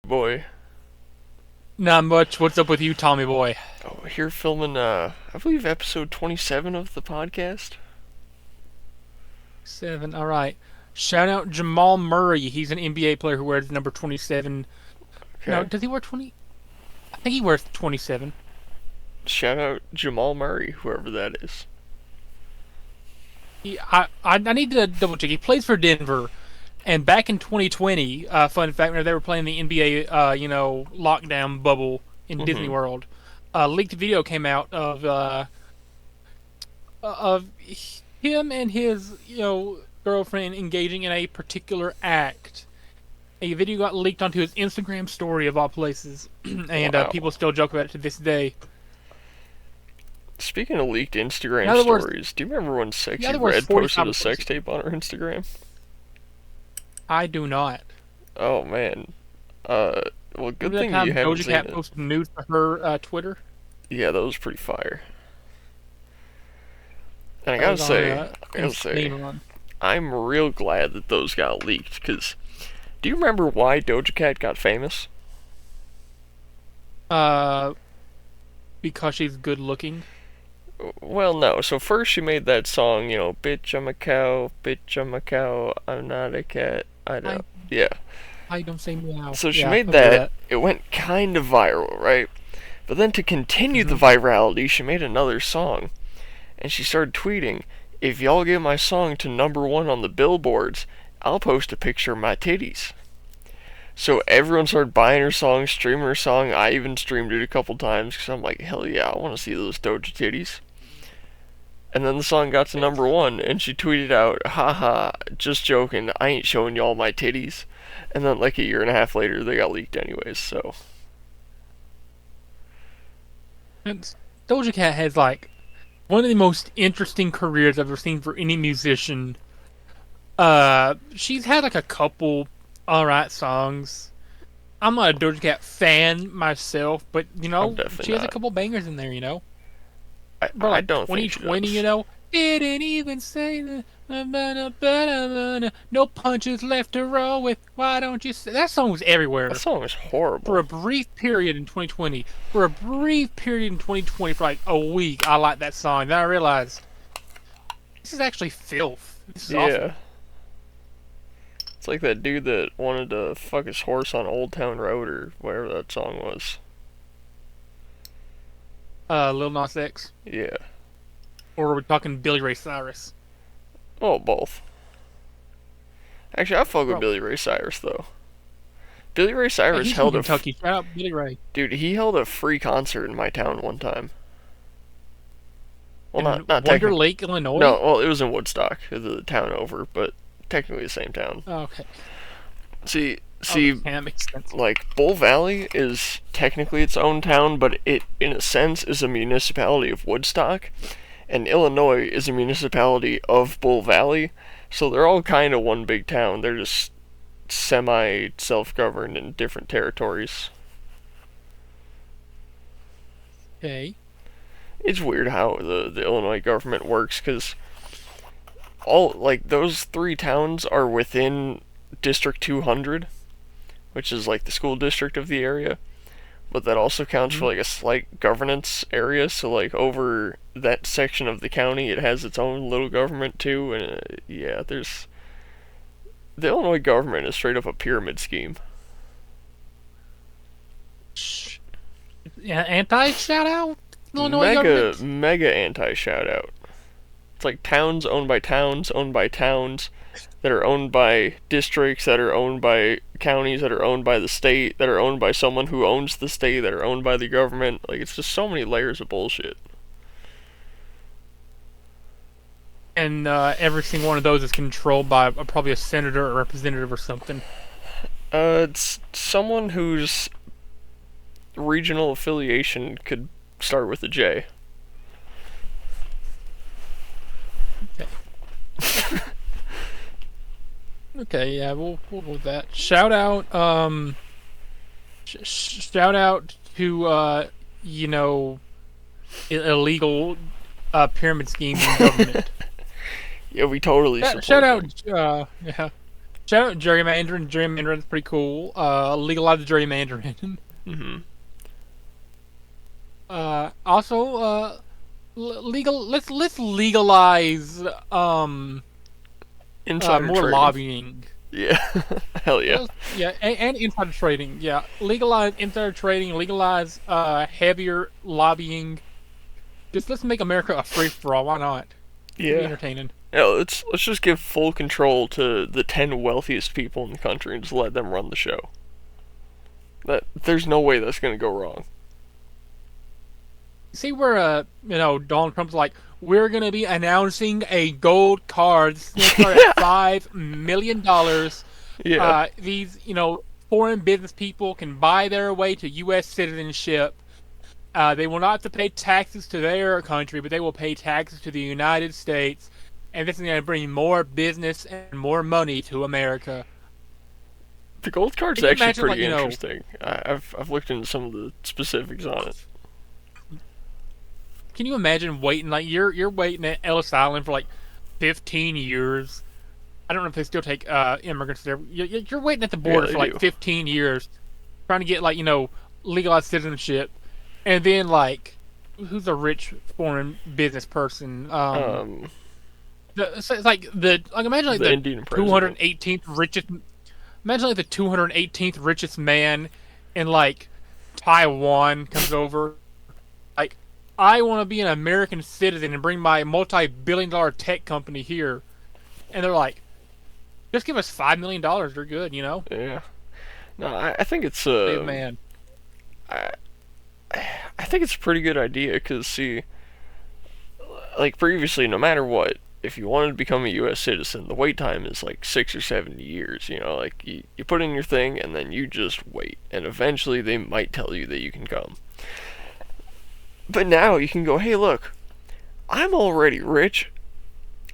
boy? Not much. What's up with you, Tommy boy? Oh, here filming, I believe episode 27 of the podcast. Seven. All right. Shout out Jamal Murray. He's an NBA player who wears number 27. No, Okay. does he wear 20? I think he wears 27. Shout out Jamal Murray, whoever that is. I need to double check. He plays for Denver, and back in 2020, fun fact, whenever they were playing the NBA, lockdown bubble in Disney Mm-hmm. World, a leaked video came out of him and his girlfriend engaging in a particular act. A video got leaked onto his Instagram story of all places, and Wow. people still joke about it to this day. Speaking of leaked In Instagram other words, stories, do you remember when in Sexy other words, Red posted a 45 sex places. tape on her Instagram? I do not. Oh man. Uh, well, good Remember that thing you time haven't Doja seen Cat it. posted nudes to her Twitter? Yeah, that was pretty fire. And I That gotta was on say, insane run. I'm real glad that those got leaked. Cause, do you remember why Doja Cat got famous? Uh, because she's good looking. Well, no. So first she made that song, bitch I'm a cow, bitch I'm a cow, I'm not a cat. I I don't. Yeah. I don't say meow. So she Yeah, made I remember that. that. It went kind of viral, right? But then to continue the Hmm. virality, she made another song, and she started tweeting, "If y'all get my song to number one on the billboards, I'll post a picture of my titties." So everyone started buying her song, streaming her song. I even streamed it a couple times because I'm like, hell yeah, I want to see those Doja titties. And then the song got to number one, and she tweeted out, haha, just joking, I ain't showing y'all my titties. And then, like, a year and a half later, they got leaked anyways, so. And Doja Cat has like one of the most interesting careers I've ever seen for any musician. She's had like a couple alright songs. I'm not a Doja Cat fan myself, but I'm definitely she has a not. couple bangers in there, you know. I, Bro, I like don't think she 2020, does. didn't even say no punches left to roll with. Why don't you say that song was That everywhere song is for horrible. a brief period in 2020. For a brief period in 2020, for like a week, I liked that song. Then I realized this is actually filth. This is awful. Yeah. It's like that dude that wanted to fuck his horse on Old Town Road or whatever that song was. Lil Nas X, Yeah. or are we talking Billy Ray Cyrus? Well, both. Actually, I fuck with Bro, Billy Ray Cyrus, though. Billy Ray hey, Cyrus he's from held Kentucky. Shout out Billy Ray. dude, he held a free concert in my town one time. Well, In not Wonder technically. Lake, No, Illinois. well, it was in Woodstock, the town over, but technically the same town. Okay. See, Okay, see, that makes sense. like Bull Valley is technically its own town, but it, in a sense, is a municipality of Woodstock, and Illinois is a municipality of Bull Valley, so they're all kind of one big town. They're just semi self-governed in different territories. Okay. It's weird how the Illinois government works because all like those three towns are within District 200, which is like the school district of the area, but that also counts Hmm. for like a slight governance area. So like over that section of the county, it has its own little government too. And yeah, there's the Illinois government is straight up a pyramid scheme. Yeah, anti shout out Illinois Mega government. mega anti shout out. It's like towns owned by towns that are owned by districts that are owned by counties that are owned by the state that are owned by someone who owns the state that are owned by the government. Like it's just so many layers of bullshit. And every single one of those is controlled by probably a senator or representative or something. It's someone whose regional affiliation could start with a J. Okay. Okay, yeah, we'll go with that. Shout out, shout out to you know, illegal pyramid schemes in government. Yeah, we totally Shout support them. out, yeah. Shout out gerrymandering. Gerrymandering is pretty cool. Legalize gerrymandering. Mm-hmm. Also, legal. Let's legalize Insider more trading. lobbying. Yeah. Hell yeah. Yeah, and insider trading. Yeah, legalize insider trading. Legalize heavier lobbying. Just let's make America a free for all. Why not? It'd be Yeah. entertaining. Yeah, let's just give full control to the 10 wealthiest people in the country and just let them run the show. That there's no way that's gonna go wrong. See where Donald Trump's like, we're gonna be announcing a gold card. It's gonna start at $5 million. Yeah. These foreign business people can buy their way to U.S. citizenship. They will not have to pay taxes to their country, but they will pay taxes to the United States, and this is going to bring more business and more money to America. The gold card's Can you actually imagine, pretty interesting. I've looked into some of the specifics on it. Can you imagine waiting you're waiting at Ellis Island for 15 years? I don't know if they still take immigrants there. You're waiting at the border for do. 15 years, trying to get legalized citizenship, and then who's a rich foreign business person? It's imagine The the Indian president. 218th richest. Imagine the 218th richest man in Taiwan comes over. I want to be an American citizen and bring my multi-billion-dollar tech company here, and they're like, just give us $5 million. They're good, Yeah. No, I think it's Hey, man. I I think it's a pretty good idea because see, like previously, no matter what, if you wanted to become a U.S. citizen, the wait time is like 6 or 7 years. Like you put in your thing and then you just wait, and eventually they might tell you that you can come. But now you can go, hey, look, I'm already rich.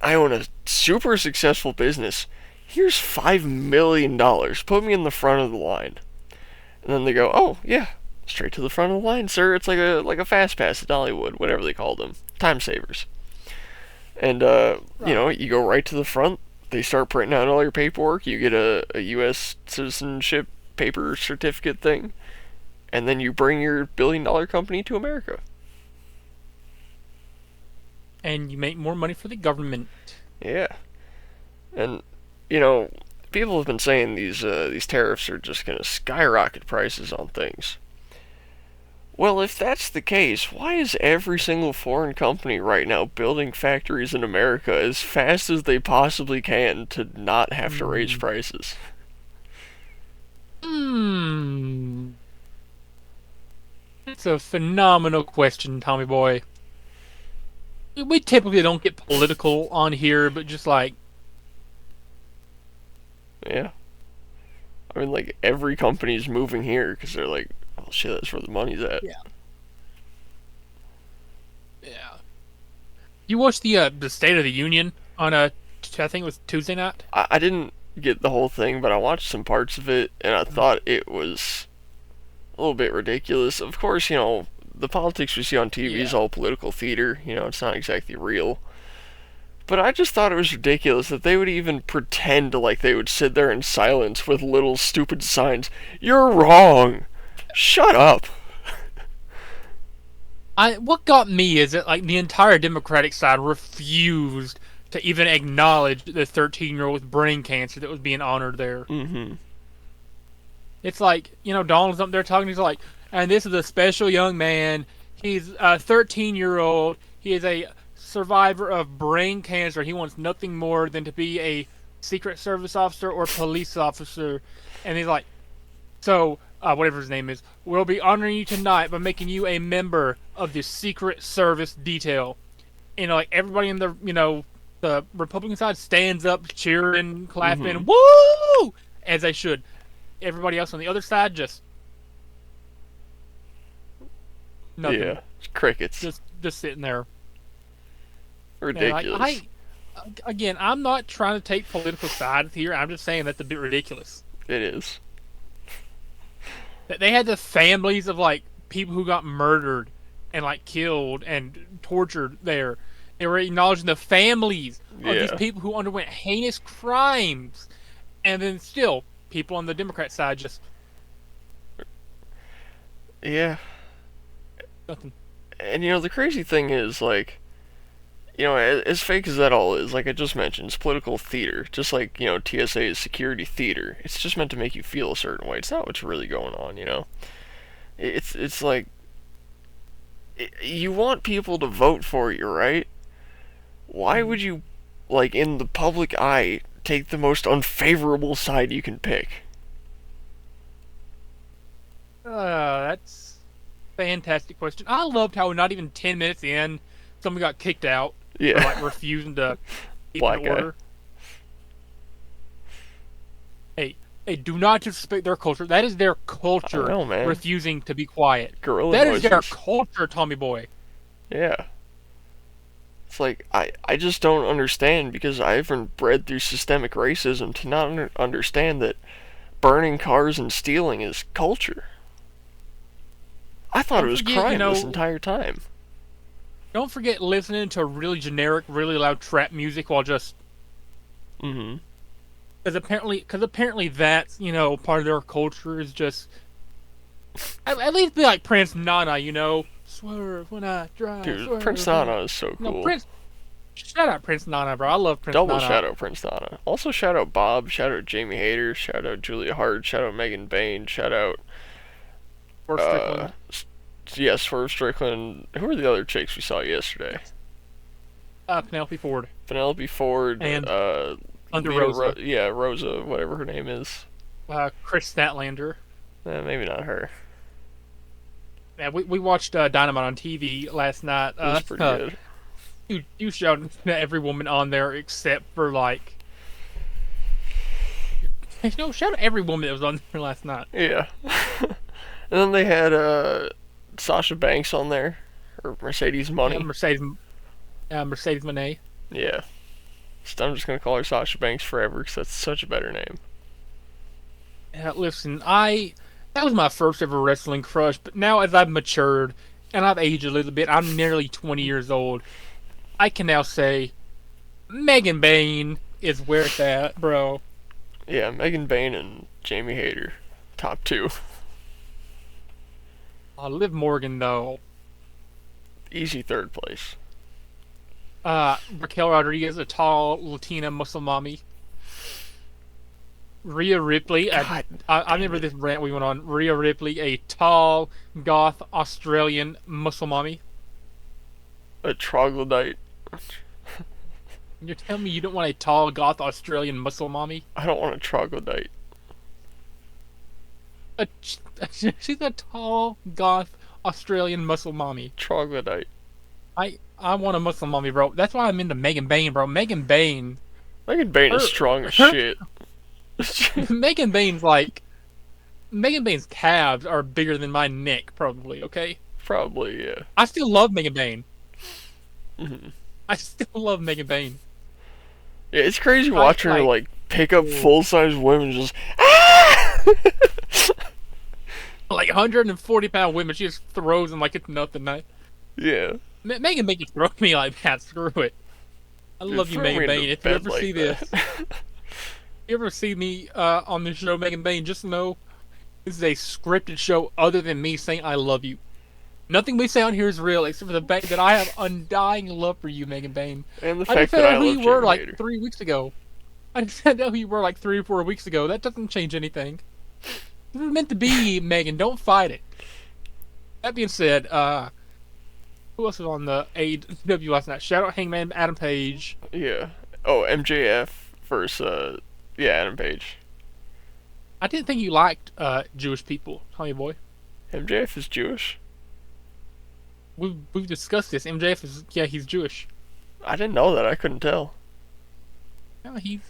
I own a super successful business. Here's $5 million. Put me in the front of the line. And then they go, oh yeah, straight to the front of the line, sir. It's like a fast pass at Dollywood, whatever they call them, time savers. And Right. you go right to the front. They start printing out all your paperwork. You get a U.S. citizenship paper certificate thing, and then you bring your $1 billion company to America. And you make more money for the government. Yeah, and you know, people have been saying these tariffs are just gonna skyrocket prices on things. Well, if that's the case, why is every single foreign company right now building factories in America as fast as they possibly can to not have to raise Hmm. prices? Hmm. It's a phenomenal question, Tommy boy. We typically don't get political on here, but just Yeah. I mean, like, every company's moving here because they're like, oh shit, that's where the money's at. yeah, yeah. You watched the State of the Union on I think it was Tuesday night. I didn't get the whole thing, but I watched some parts of it and I thought it was a little bit ridiculous. Of course, the politics we see on TV is Yeah. all political theater, it's not exactly real. But I just thought it was ridiculous that they would even pretend like they would sit there in silence with little stupid signs. You're wrong. Shut up. What got me is that the entire Democratic side refused to even acknowledge the 13-year-old with brain cancer that was being honored there. Mm-hmm. It's Donald's up there talking. He's like, and this is a special young man. He's a 13-year-old. He is a survivor of brain cancer. He wants nothing more than to be a Secret Service officer or police officer. And he's like, so, whatever his name is, we'll be honoring you tonight by making you a member of the Secret Service detail. Everybody in the Republican side stands up, cheering, Mm-hmm. clapping, woo! As they should. Everybody else on the other side just nothing. Yeah. It's crickets. Just sitting there. And Ridiculous. again, I'm not trying to take political sides here. I'm just saying that's a bit ridiculous. It is. That they had the families of people who got murdered and killed and tortured there. They were acknowledging the families of these Yeah. people who underwent heinous crimes. And then still, people on the Democrat side just Yeah. nothing. And the crazy thing is, like, as fake as that all is, like I just mentioned, it's political theater. Just like, TSA is security theater. It's just meant to make you feel a certain way. It's not what's really going on. It's like, you want people to vote for you, right? Why would you, like, in the public eye, take the most unfavorable side you can pick? That's a fantastic question. I loved how not even 10 minutes in, someone got kicked out for Yeah. like refusing to keep Black an guy. order. Hey, hey, do not disrespect their culture. That is their I culture, know, man. refusing to be quiet. Gorilla That is their noises. culture, Tommy boy. Yeah. It's like, I just don't understand because I've been bred through systemic racism to not understand that burning cars and stealing is culture. I thought Don't it was forget, crime this entire time. don't forget listening to really generic, really loud trap music while just Mm-hmm. because apparently that's part of their culture is just at least be like Prince Nana, swerve when I drive. Dude, Swerve Prince when I... Nana is so No, cool. Prince. Shout out Prince Nana, bro. I love Prince Double Nana. shout out Prince Nana. Also shout out Bob, shout out Jamie Hayter, shout out Julia Hart, shout out Megan Bayne, shout out Or Strickland. yes, Swerve Strickland. Who are the other chicks we saw yesterday? Penelope Ford Penelope Ford, and Under Lena Rosa. yeah, Rosa, whatever her name is. Chris Statlander. Maybe not her. Yeah, we watched Dynamite on TV last night. It was pretty good. You shouted at every woman on there except for like. Shout out every woman that was on there last night. Yeah. And then they had Sasha Banks on there, or Mercedes Money. Mercedes Monet. Yeah. So I'm just gonna call her Sasha Banks forever because that's such a better name. Listen, that was my first ever wrestling crush, but now as I've matured and I've aged a little bit, I'm nearly 20 years old. I can now say Megan Bayne is where it's at, bro. Yeah, Megan Bayne and Jamie Hayter, top two. Liv Morgan though. Easy third place. Raquel Rodriguez, a tall Latina muscle mommy. Rhea Ripley, God I remember this rant we went on. Rhea Ripley, a tall, goth Australian muscle mommy. A troglodyte. You're telling me you don't want a tall, goth Australian muscle mommy? I don't want a troglodyte. She's a tall, goth Australian muscle mommy. Troglodyte. I want a muscle mommy, bro. That's why I'm into Megan Bayne, bro. Megan Bayne. Megan Bayne is strong as shit. Megan Bayne's calves are bigger than my neck, probably. Okay. Probably, yeah. I still love Megan Bayne. Mm-hmm. I still love Megan Bayne. Yeah, it's crazy watching her like pick up full-size women just like 140-pound women, she just throws them like it's nothing. Yeah. Megan Bayne just throw me like that. Screw it. I love you, Megan Bayne. If you ever see this, you ever see me on the show, Megan Bayne, just know this is a scripted show other than me saying I love you. Nothing we say on here is real, except for the fact that I have undying love for you, Megan Bayne. And the I fact just that found I out who love you were Jamie like Hayter. 3 weeks ago. I just found out who you were like 3 or 4 weeks ago. That doesn't change anything. This is meant to be, Megan. Don't fight it. That being said, who else was on the AEW last night? Shout out Hangman Adam Page. Yeah. Oh, MJF versus Adam Page. I didn't think you liked Jewish people, Tommy boy. MJF is Jewish? We've discussed this. MJF is he's Jewish. I didn't know that. I couldn't tell. No, he's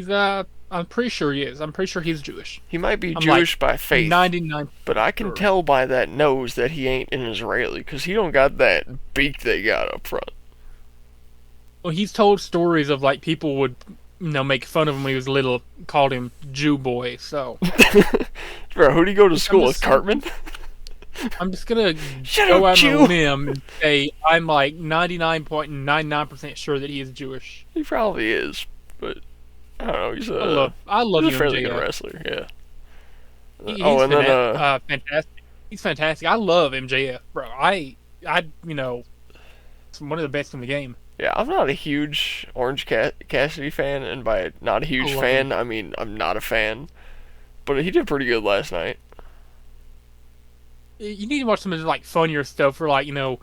I'm pretty sure he is. I'm pretty sure he's Jewish. He might be I'm Jewish by faith, 99. but I can tell by that nose that he ain't an Israeli, because he don't got that beak they got up front. Well, he's told stories of like people would make fun of him when he was little, called him Jew boy. So, Bro, who'd he go to school with? Cartman? I'm just gonna Shut go up, out Jew. on a limb and say I'm like 99.99% sure that he is Jewish. He probably is, but I don't know. I love He's a you, fairly good MJF. wrestler. Yeah. Oh, He's and then fantastic. He's fantastic. I love MJF, bro. It's one of the best in the game. yeah, I'm not a huge Cassidy fan, and by not a I huge love him. fan, I mean I'm not a fan. But he did pretty good last night. You need to watch some of his like funnier stuff, for like he'll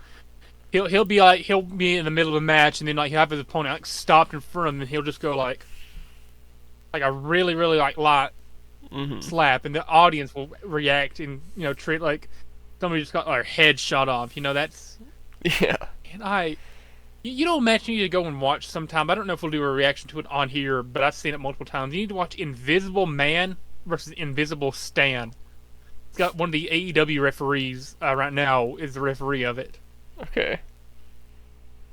be in the middle of a match, and then like he'll have his opponent like stopped in front of him, and he'll just go like a really like light Hmm. slap, and the audience will react and treat like somebody just got their head shot off. That's Yeah. and you know a match you need to go and watch sometime. I don't know if we'll do a reaction to it on here, but I've seen it multiple times. You need to watch Invisible Man versus Invisible Stan. It's got one of the AEW referees right now is the referee of it. Okay.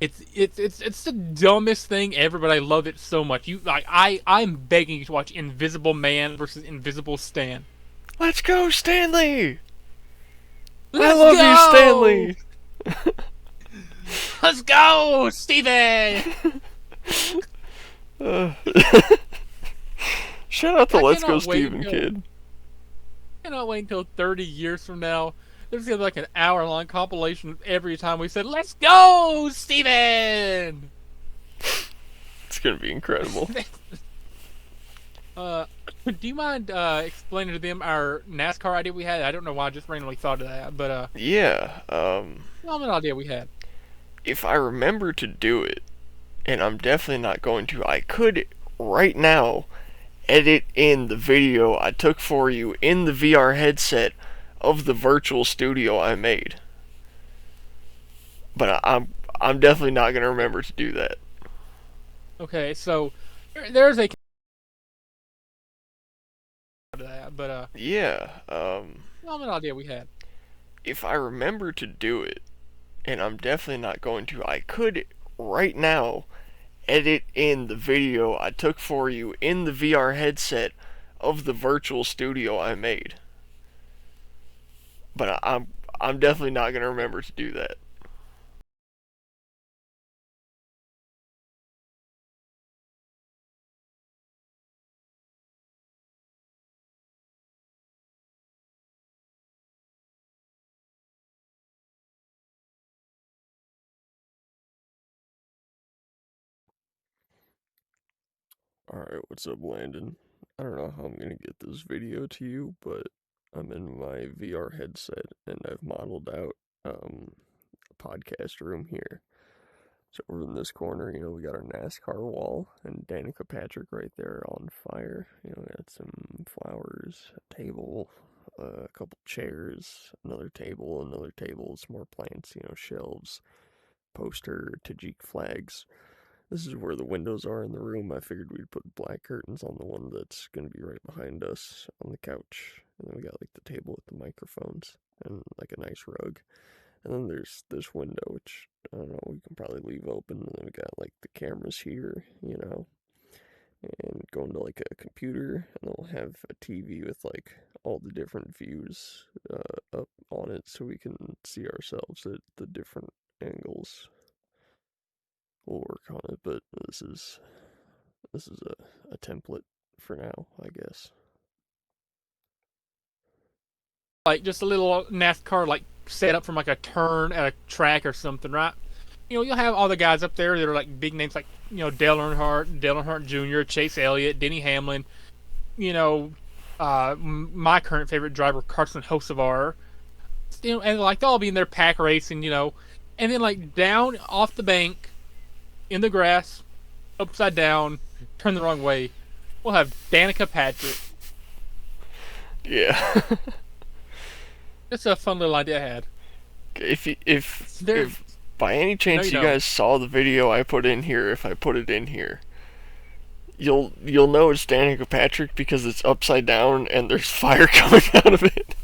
It's the dumbest thing ever, but I love it so much. I'm begging you to watch Invisible Man versus Invisible Stan. Let's go, Stanley. I Let's love go! you, Stanley. Let's go, Steven! Uh, Shout out to I Let's Go cannot wait Steven until Kid. cannot wait until 30 years from now. There's gonna be like an hour-long compilation of every time we said, "Let's go, Steven!" It's gonna be incredible. Do you mind explaining to them our NASCAR idea we had? I don't know why I just randomly thought of that, but Yeah. well, an idea we had. If I remember to do it, and I'm definitely not going to, I could right now edit in the video I took for you in the VR headset of the virtual studio I made. But I'm definitely not gonna remember to do that. Okay, so there's a that, but Yeah. well, an idea we had. If I remember to do it, and I'm definitely not going to, I could right now edit in the video I took for you in the VR headset of the virtual studio I made. But I'm definitely not gonna remember to do that. Alright, what's up, Landon? I don't know how I'm gonna get this video to you, but I'm in my VR headset and I've modeled out a podcast room here. So over in this corner, we got our NASCAR wall and Danica Patrick right there on fire. We got some flowers, a table, a couple chairs, another table, some more plants, shelves, poster, Tajik flags. This is where the windows are in the room. I figured we'd put black curtains on the one that's gonna be right behind us on the couch. And then we got like the table with the microphones and like a nice rug. And then there's this window, which I don't know, we can probably leave open. And then we got like the cameras here, and going to like a computer. And then we'll have a TV with like all the different views up on it so we can see ourselves at the different angles. We'll work on it, but this is a template for now, I guess. Like just a little NASCAR like set up from like a turn at a track or something, right? You'll have all the guys up there that are like big names, like Dale Earnhardt Jr., Chase Elliott, Denny Hamlin. My current favorite driver, Carson Hocevar. And like they'll all be in their pack racing, and then like down off the bank in the grass, upside down, turn the wrong way. We'll have Danica Patrick. Yeah. That's a fun little idea I had. If by any chance you guys saw the video I put in here, if I put it in here, you'll know it's Danica Patrick because it's upside down and there's fire coming out of it.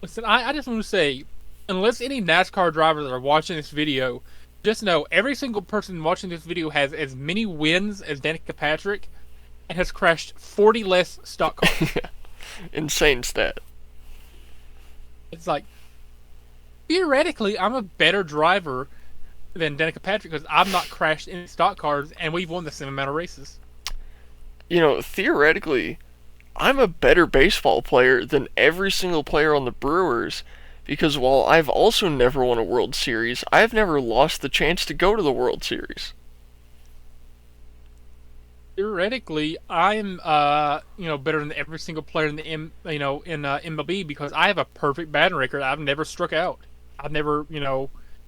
Listen, I just want to say, unless any NASCAR drivers are watching this video, just know every single person watching this video has as many wins as Danica Patrick and has crashed 40 less stock cars. Yeah. Insane stat. It's like, theoretically, I'm a better driver than Danica Patrick because I've not crashed any stock cars, and we've won the same amount of races. Theoretically, I'm a better baseball player than every single player on the Brewers because while I've also never won a World Series, I've never lost the chance to go to the World Series. Theoretically, I'm better than every single player in the in MLB because I have a perfect batting record. I've never struck out. I've never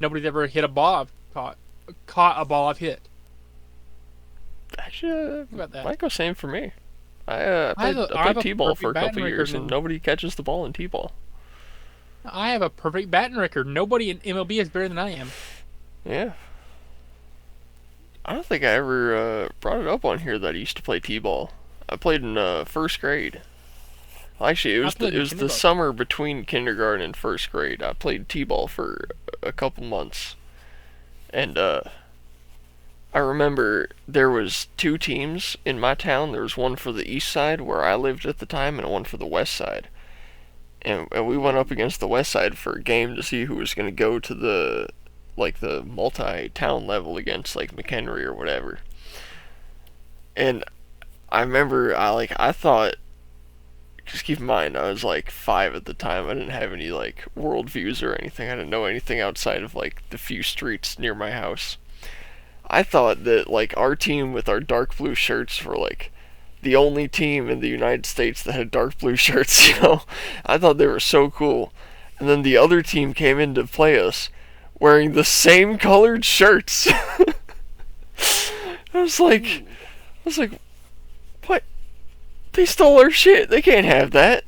nobody's ever hit a ball I've caught a ball I've hit. Actually, Think about that. might go same for me. I have I played a T-ball for a perfect couple batting years, record. and nobody catches the ball in T-ball. I have a perfect batting record. Nobody in MLB is better than I am. Yeah. I don't think I ever brought it up on here that I used to play T-ball. I played in first grade. Well, actually, I played it in was the kindergarten. summer between kindergarten and first grade. I played T-ball for a couple months, and I remember there was two teams in my town. There was one for the east side where I lived at the time, and one for the west side. And we went up against the west side for a game to see who was going to go to the multi-town level against like McHenry or whatever. And I remember I thought, just keep in mind I was like 5 at the time. I didn't have any like world views or anything. I didn't know anything outside of like the few streets near my house. I thought that like our team with our dark blue shirts were like the only team in the United States that had dark blue shirts, I thought they were so cool. And then the other team came in to play us wearing the same colored shirts. I was like I was like, what? They stole our shit. They can't have that.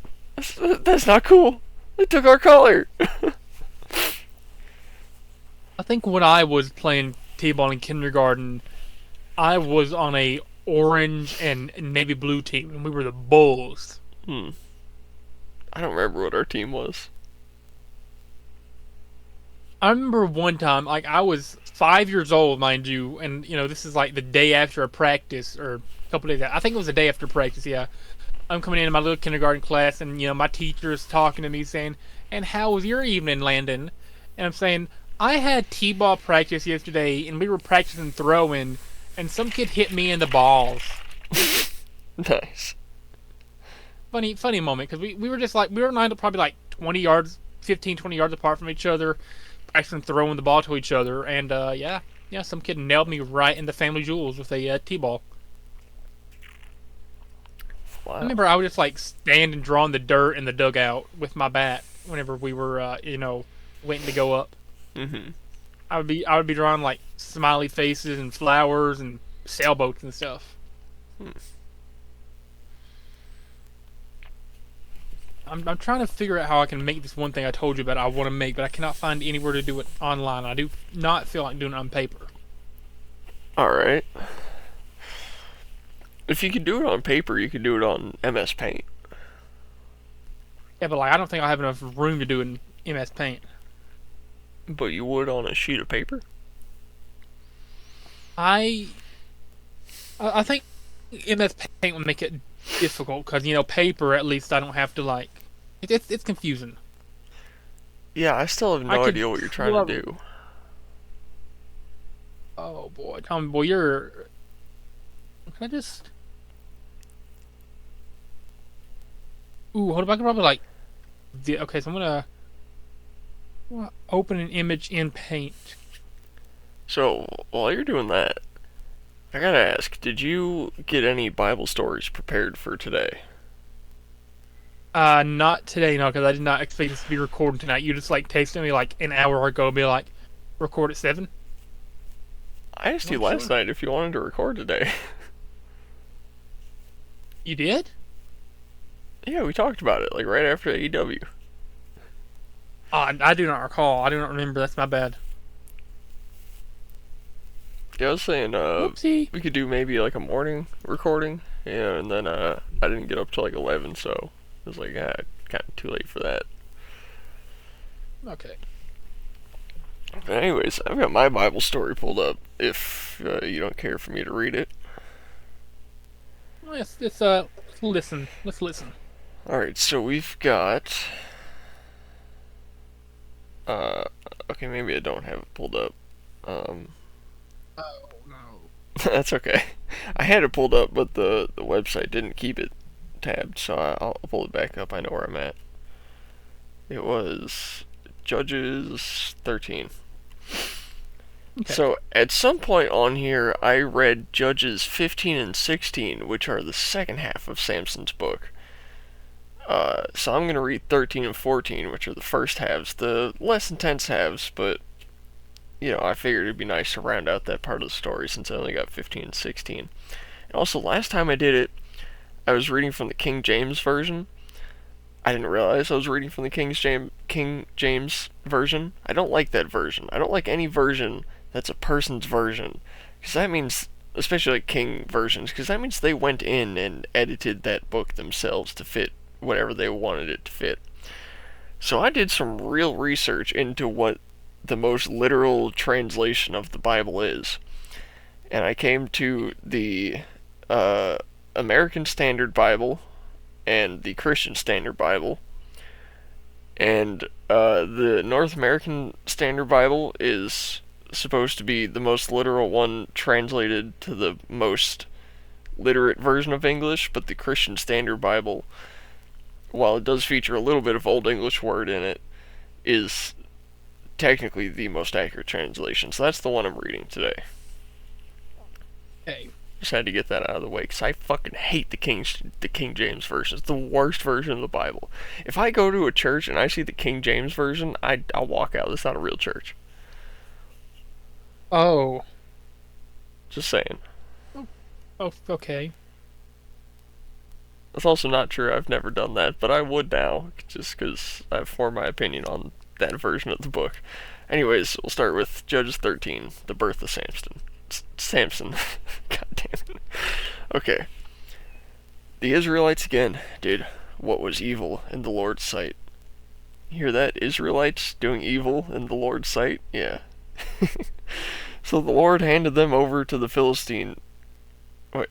That's not cool. They took our color. I think when I was playing t-ball in kindergarten, I was on a orange and navy blue team, and we were the Bulls. Hmm. I don't remember what our team was. I remember one time, like I was 5 years old, mind you, and this is like the day after a practice or a couple days. I think it was the day after practice. Yeah, I'm coming into my little kindergarten class, and my teacher's talking to me saying, "And how was your evening, Landon?" And I'm saying, "I had t-ball practice yesterday, and we were practicing throwing, and some kid hit me in the balls." Nice. Funny moment because we were just like we were lined up probably like 20 yards, 15, 20 yards apart from each other, practicing throwing the ball to each other, and yeah, some kid nailed me right in the family jewels with a t-ball. I Wow. remember I would just like stand and draw in the dirt in the dugout with my bat whenever we were waiting to go up. Mhm. I would be drawing like smiley faces and flowers and sailboats and stuff. Hmm. I'm trying to figure out how I can make this one thing I told you about I want to make, but I cannot find anywhere to do it online. I do not feel like doing it on paper. All right. If you could do it on paper, you could do it on MS Paint. Yeah, but like I don't think I have enough room to do it in MS Paint. But you would on a sheet of paper? I I think MS Paint would make it difficult because paper at least I don't have to like it's confusing. Yeah, I still have I no could idea what you're trying pull to up. do. Oh boy, Tommy boy, you're. Can I just? Ooh, hold up. I can probably like. Okay, so I'm gonna open an image in Paint. So, while you're doing that, I gotta ask, did you get any Bible stories prepared for today? Not today, no, because I did not expect this to be recording tonight. You just like texted me like an hour ago, be like, record at 7. I asked you I'm last sure. night if you wanted to record today. You did? Yeah, we talked about it, like right after AEW. Oh, I do not recall. I do not remember. That's my bad. Yeah, I was saying, Whoopsie. we could do maybe like a morning recording, and then, I didn't get up till like 11, so it was like, kind of too late for that. Okay. But anyways, I've got my Bible story pulled up, if you don't care for me to read it. Well, let's listen. Let's listen. Alright, so we've got, uh, okay, maybe I don't have it pulled up. Um, Oh no. that's okay. I had it pulled up, but the website didn't keep it tabbed, so I'll pull it back up. I know where I'm at. It was Judges 13. Okay. So at some point on here, I read Judges 15 and 16, which are the second half of Samson's book. So I'm going to read 13 and 14, which are the first halves, the less intense halves, but, I figured it'd be nice to round out that part of the story since I only got 15 and 16. And also, last time I did it, I was reading from the King James Version. I didn't realize I was reading from the King James Version. I don't like that version. I don't like any version that's a person's version. Because that means, especially like King versions, because that means they went in and edited that book themselves to fit whatever they wanted it to fit. So I did some real research into what the most literal translation of the Bible is. And I came to the American Standard Bible and the Christian Standard Bible. And the North American Standard Bible is supposed to be the most literal one translated to the most literate version of English, but the Christian Standard Bible, while it does feature a little bit of Old English word in it, is technically the most accurate translation. So that's the one I'm reading today. Okay. Just had to get that out of the way because I fucking hate the King James version. It's the worst version of the Bible. If I go to a church and I see the King James version, I'll walk out. It's not a real church. Oh. Just saying. Oh. Okay. That's also not true. I've never done that, but I would now, just because I've formed my opinion on that version of the book. Anyways, we'll start with Judges 13, the birth of Samson. Samson. God damn it. Okay. The Israelites again did what was evil in the Lord's sight. You hear that? Israelites doing evil in the Lord's sight? Yeah. So the Lord handed them over to the Philistine. Wait.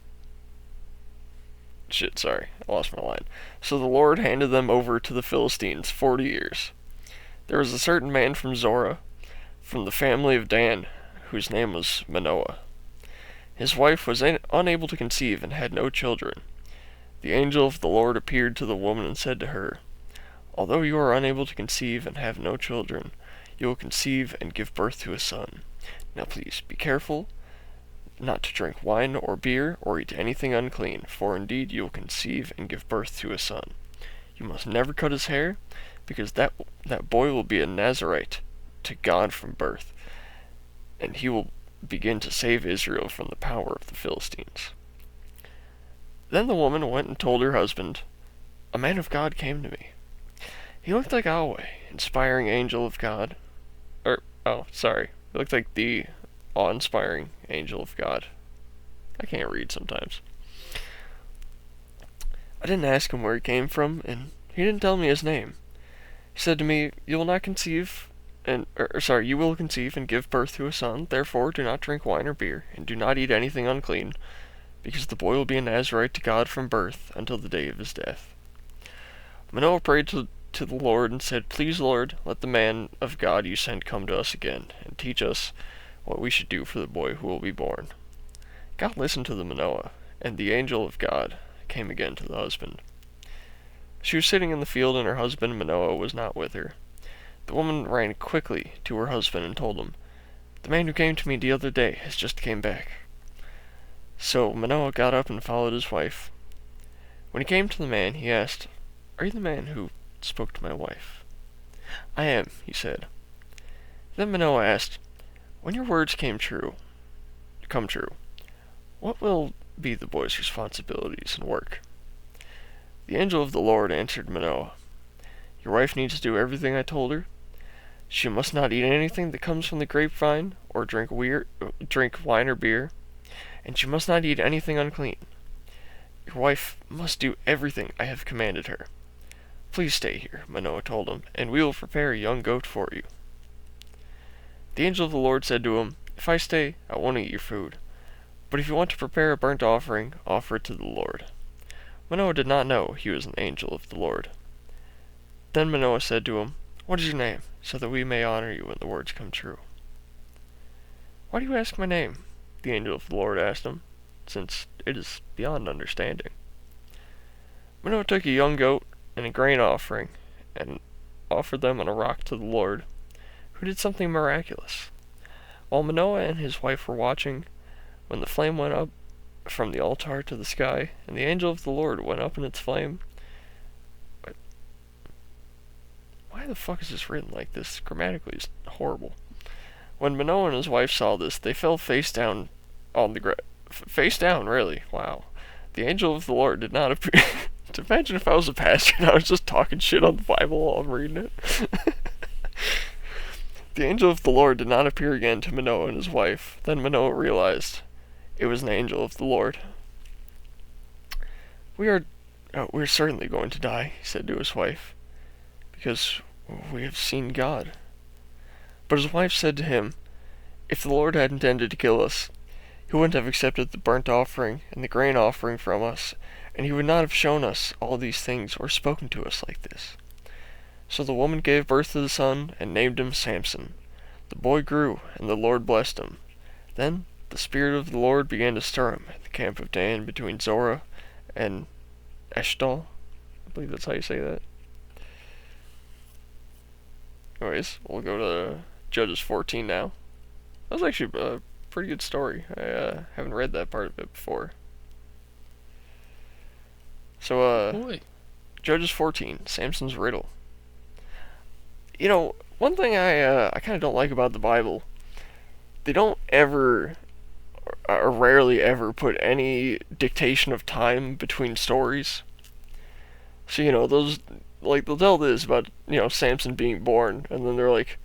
Shit, sorry. I lost my line. So the Lord handed them over to the Philistines 40 years. There was a certain man from Zorah, from the family of Dan, whose name was Manoah. His wife was unable to conceive and had no children. The angel of the Lord appeared to the woman and said to her, "Although you are unable to conceive and have no children, you will conceive and give birth to a son. Now please be careful not to drink wine or beer or eat anything unclean, for indeed you will conceive and give birth to a son. You must never cut his hair, because that boy will be a Nazarite to God from birth, and he will begin to save Israel from the power of the Philistines." Then the woman went and told her husband, "A man of God came to me. He looked like Yahweh, inspiring angel of God. He looked like the awe-inspiring angel of God." I can't read sometimes. "I didn't ask him where he came from, and he didn't tell me his name. He said to me, you will conceive and give birth to a son. Therefore, do not drink wine or beer, and do not eat anything unclean, because the boy will be a Nazarite to God from birth until the day of his death." Manoah prayed to the Lord and said, "Please, Lord, let the man of God you sent come to us again, and teach us what we should do for the boy who will be born." God listened to the Manoah, and the angel of God came again to the husband. She was sitting in the field, and her husband Manoah was not with her. The woman ran quickly to her husband and told him, "The man who came to me the other day has just came back." So Manoah got up and followed his wife. When he came to the man, he asked, "Are you the man who spoke to my wife?" "I am," he said. Then Manoah asked, "When your words come true, what will be the boy's responsibilities and work?" The angel of the Lord answered Manoah, "Your wife needs to do everything I told her. She must not eat anything that comes from the grapevine, or drink wine or beer, and she must not eat anything unclean. Your wife must do everything I have commanded her. Please stay here," Manoah told him, "and we will prepare a young goat for you." The angel of the Lord said to him, "If I stay, I won't eat your food. But if you want to prepare a burnt offering, offer it to the Lord." Manoah did not know he was an angel of the Lord. Then Manoah said to him, "What is your name, so that we may honor you when the words come true?" Why do you ask my name? The angel of the Lord asked him, since it is beyond understanding. Manoah took a young goat and a grain offering, and offered them on a rock to the Lord, who did something miraculous. While Manoah and his wife were watching, when the flame went up from the altar to the sky, and the angel of the Lord went up in its flame. Why the fuck is this written like this? Grammatically, it's horrible. When Manoah and his wife saw this, they fell face down on the ground. Face down, really? Wow. The angel of the Lord did not appear. Imagine if I was a pastor and I was just talking shit on the Bible while I'm reading it. The angel of the Lord did not appear again to Manoah and his wife. Then Manoah realized it was an angel of the Lord. We're certainly going to die, he said to his wife, because we have seen God. But his wife said to him, if the Lord had intended to kill us, he wouldn't have accepted the burnt offering and the grain offering from us, and he would not have shown us all these things or spoken to us like this. So the woman gave birth to the son and named him Samson. The boy grew, and the Lord blessed him. Then the Spirit of the Lord began to stir him at the camp of Dan between Zorah and Eshtal. I believe that's how you say that. Anyways, we'll go to Judges 14 now. That was actually a pretty good story. I haven't read that part of it before. So, Boy. Judges 14, Samson's riddle. You know, one thing I kind of don't like about the Bible, they don't ever, or rarely ever, put any dictation of time between stories. So, you know, those, like, they'll tell this about, you know, Samson being born, and then they're like,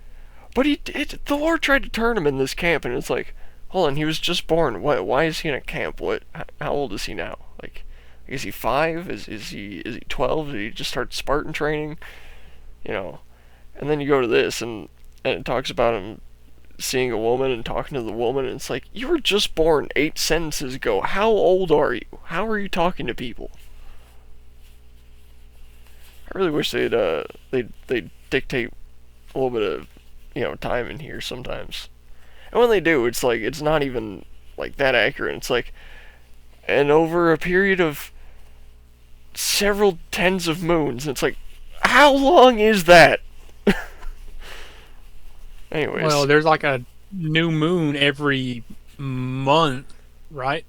but the Lord tried to turn him in this camp, and it's like, hold on, he was just born. Why is he in a camp? How old is he now? Like, is he 5? Is he 12? Did he just start Spartan training? You know, and then you go to this, and it talks about him seeing a woman and talking to the woman, and it's like, you were just born 8 sentences ago. How old are you? How are you talking to people? I really wish they'd dictate a little bit of, you know, time in here sometimes. And when they do, it's like, it's not even like that accurate. It's like, and over a period of several tens of moons, it's like, how long is that? Anyways. Well, there's like a new moon every month, right?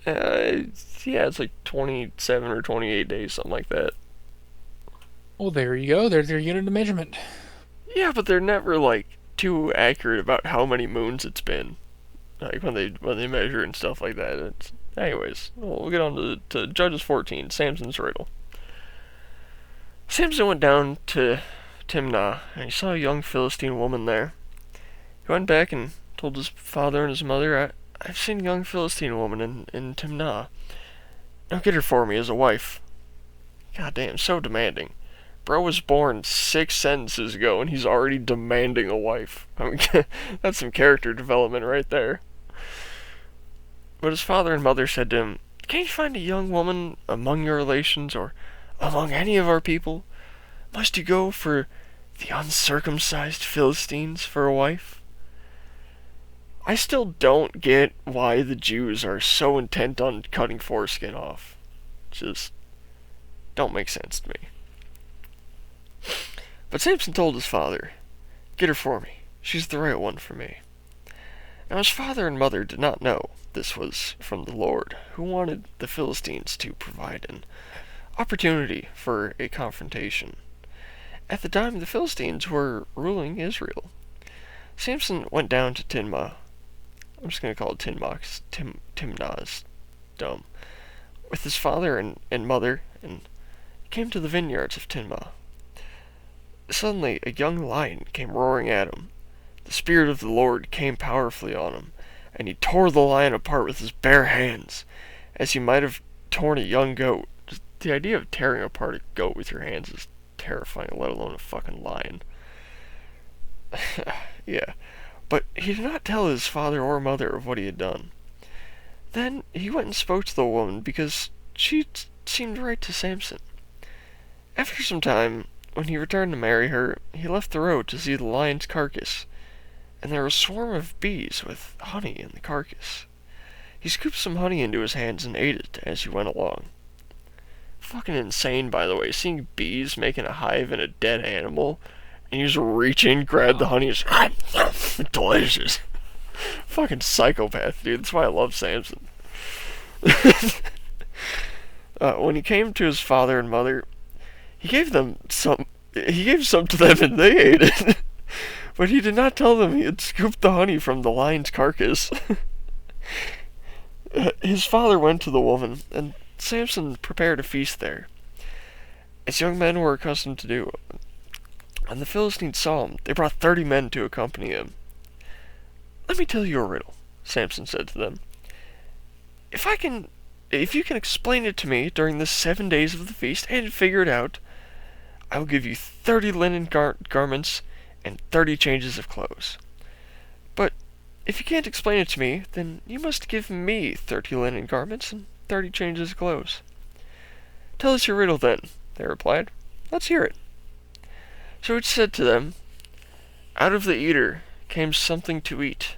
Yeah, it's like 27 or 28 days, something like that. Well, there you go. There's your unit of measurement. Yeah, but they're never like too accurate about how many moons it's been. Like when they measure and stuff like that. Anyways, we'll get on to Judges 14, Samson's riddle. Samson went down to Timnah, and he saw a young Philistine woman there. He went back and told his father and his mother, I've seen a young Philistine woman in Timnah. Now get her for me as a wife. God damn, so demanding. Bro was born 6 sentences ago, and he's already demanding a wife. I mean, that's some character development right there. But his father and mother said to him, can't you find a young woman among your relations, or among any of our people? Must you go for the uncircumcised Philistines for a wife? I still don't get why the Jews are so intent on cutting foreskin off. Just don't make sense to me. But Samson told his father, get her for me. She's the right one for me. Now his father and mother did not know this was from the Lord, who wanted the Philistines to provide an opportunity for a confrontation. At the time, the Philistines were ruling Israel. Samson went down to Timnah. I'm just going to call it Timnah, because Timnah is dumb. With his father and mother, and came to the vineyards of Timnah. Suddenly, a young lion came roaring at him. The Spirit of the Lord came powerfully on him, and he tore the lion apart with his bare hands, as he might have torn a young goat. Just the idea of tearing apart a goat with your hands is terrifying, let alone a fucking lion. Yeah, but he did not tell his father or mother of what he had done. Then he went and spoke to the woman, because she seemed right to Samson. After some time, when he returned to marry her, he left the road to see the lion's carcass, and there was a swarm of bees with honey in the carcass. He scooped some honey into his hands and ate it as he went along. Fucking insane, by the way, seeing bees making a hive in a dead animal, and you just reach in, grab the honey, and just, delicious. Fucking psychopath, dude. That's why I love Samson. When he came to his father and mother, he gave some to them and they ate it. But he did not tell them he had scooped the honey from the lion's carcass. His father went to the woman, and Samson prepared a feast there, as young men were accustomed to do. When the Philistines saw him, they brought 30 men to accompany him. "Let me tell you a riddle," Samson said to them. If you can explain it to me during the 7 days of the feast and figure it out, I will give you 30 linen garments and 30 changes of clothes. But if you can't explain it to me, then you must give me 30 linen garments and 30 changes of clothes. "Tell us your riddle then," they replied. "Let's hear it." So he said to them, "Out of the eater came something to eat,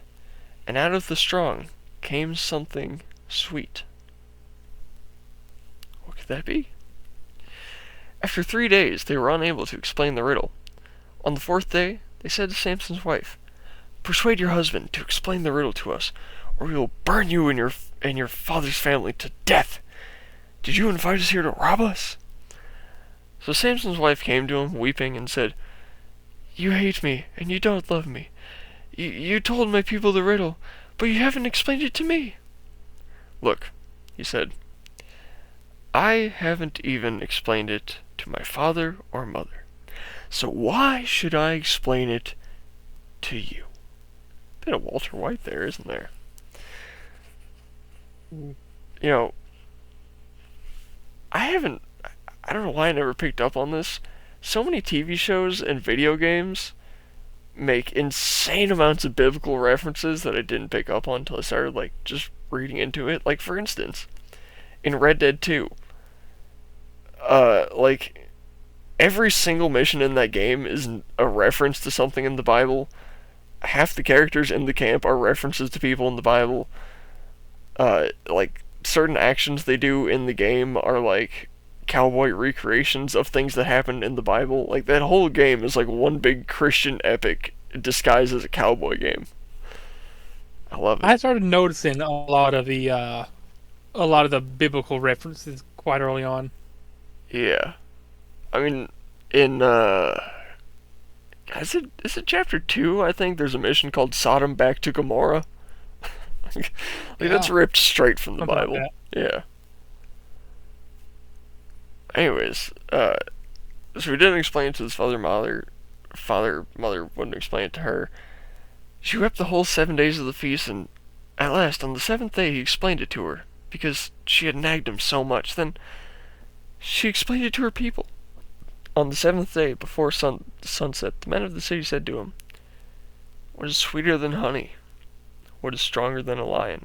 and out of the strong came something sweet." What could that be? After 3 days, they were unable to explain the riddle. On the 4th day, they said to Samson's wife, "Persuade your husband to explain the riddle to us, or we will burn you and your father's family to death. Did you invite us here to rob us?" So Samson's wife came to him, weeping, and said, "You hate me, and you don't love me. You told my people the riddle, but you haven't explained it to me." "Look," he said, "I haven't even explained it to my father or mother. So why should I explain it to you?" Bit of Walter White there, isn't there? You know, I don't know why I never picked up on this. So many TV shows and video games make insane amounts of biblical references that I didn't pick up on until I started, like, just reading into it. Like, for instance, in Red Dead 2, like, every single mission in that game is a reference to something in the Bible. Half the characters in the camp are references to people in the Bible. Like, certain actions they do in the game are, like, cowboy recreations of things that happened in the Bible. Like, that whole game is like one big Christian epic disguised as a cowboy game. I love it. I started noticing a lot of the biblical references quite early on. Yeah. I mean, in is it chapter 2, I think there's a mission called Sodom Back to Gomorrah. Like, that's ripped straight from the Bible. Like yeah. Anyways, so we didn't explain it to his mother wouldn't explain it to her. She wept the whole 7 days of the feast, and at last, on the 7th day, he explained it to her, because she had nagged him so much. Then she explained it to her people. On the 7th day, before sunset, the men of the city said to him, "What is sweeter than honey? What is stronger than a lion?"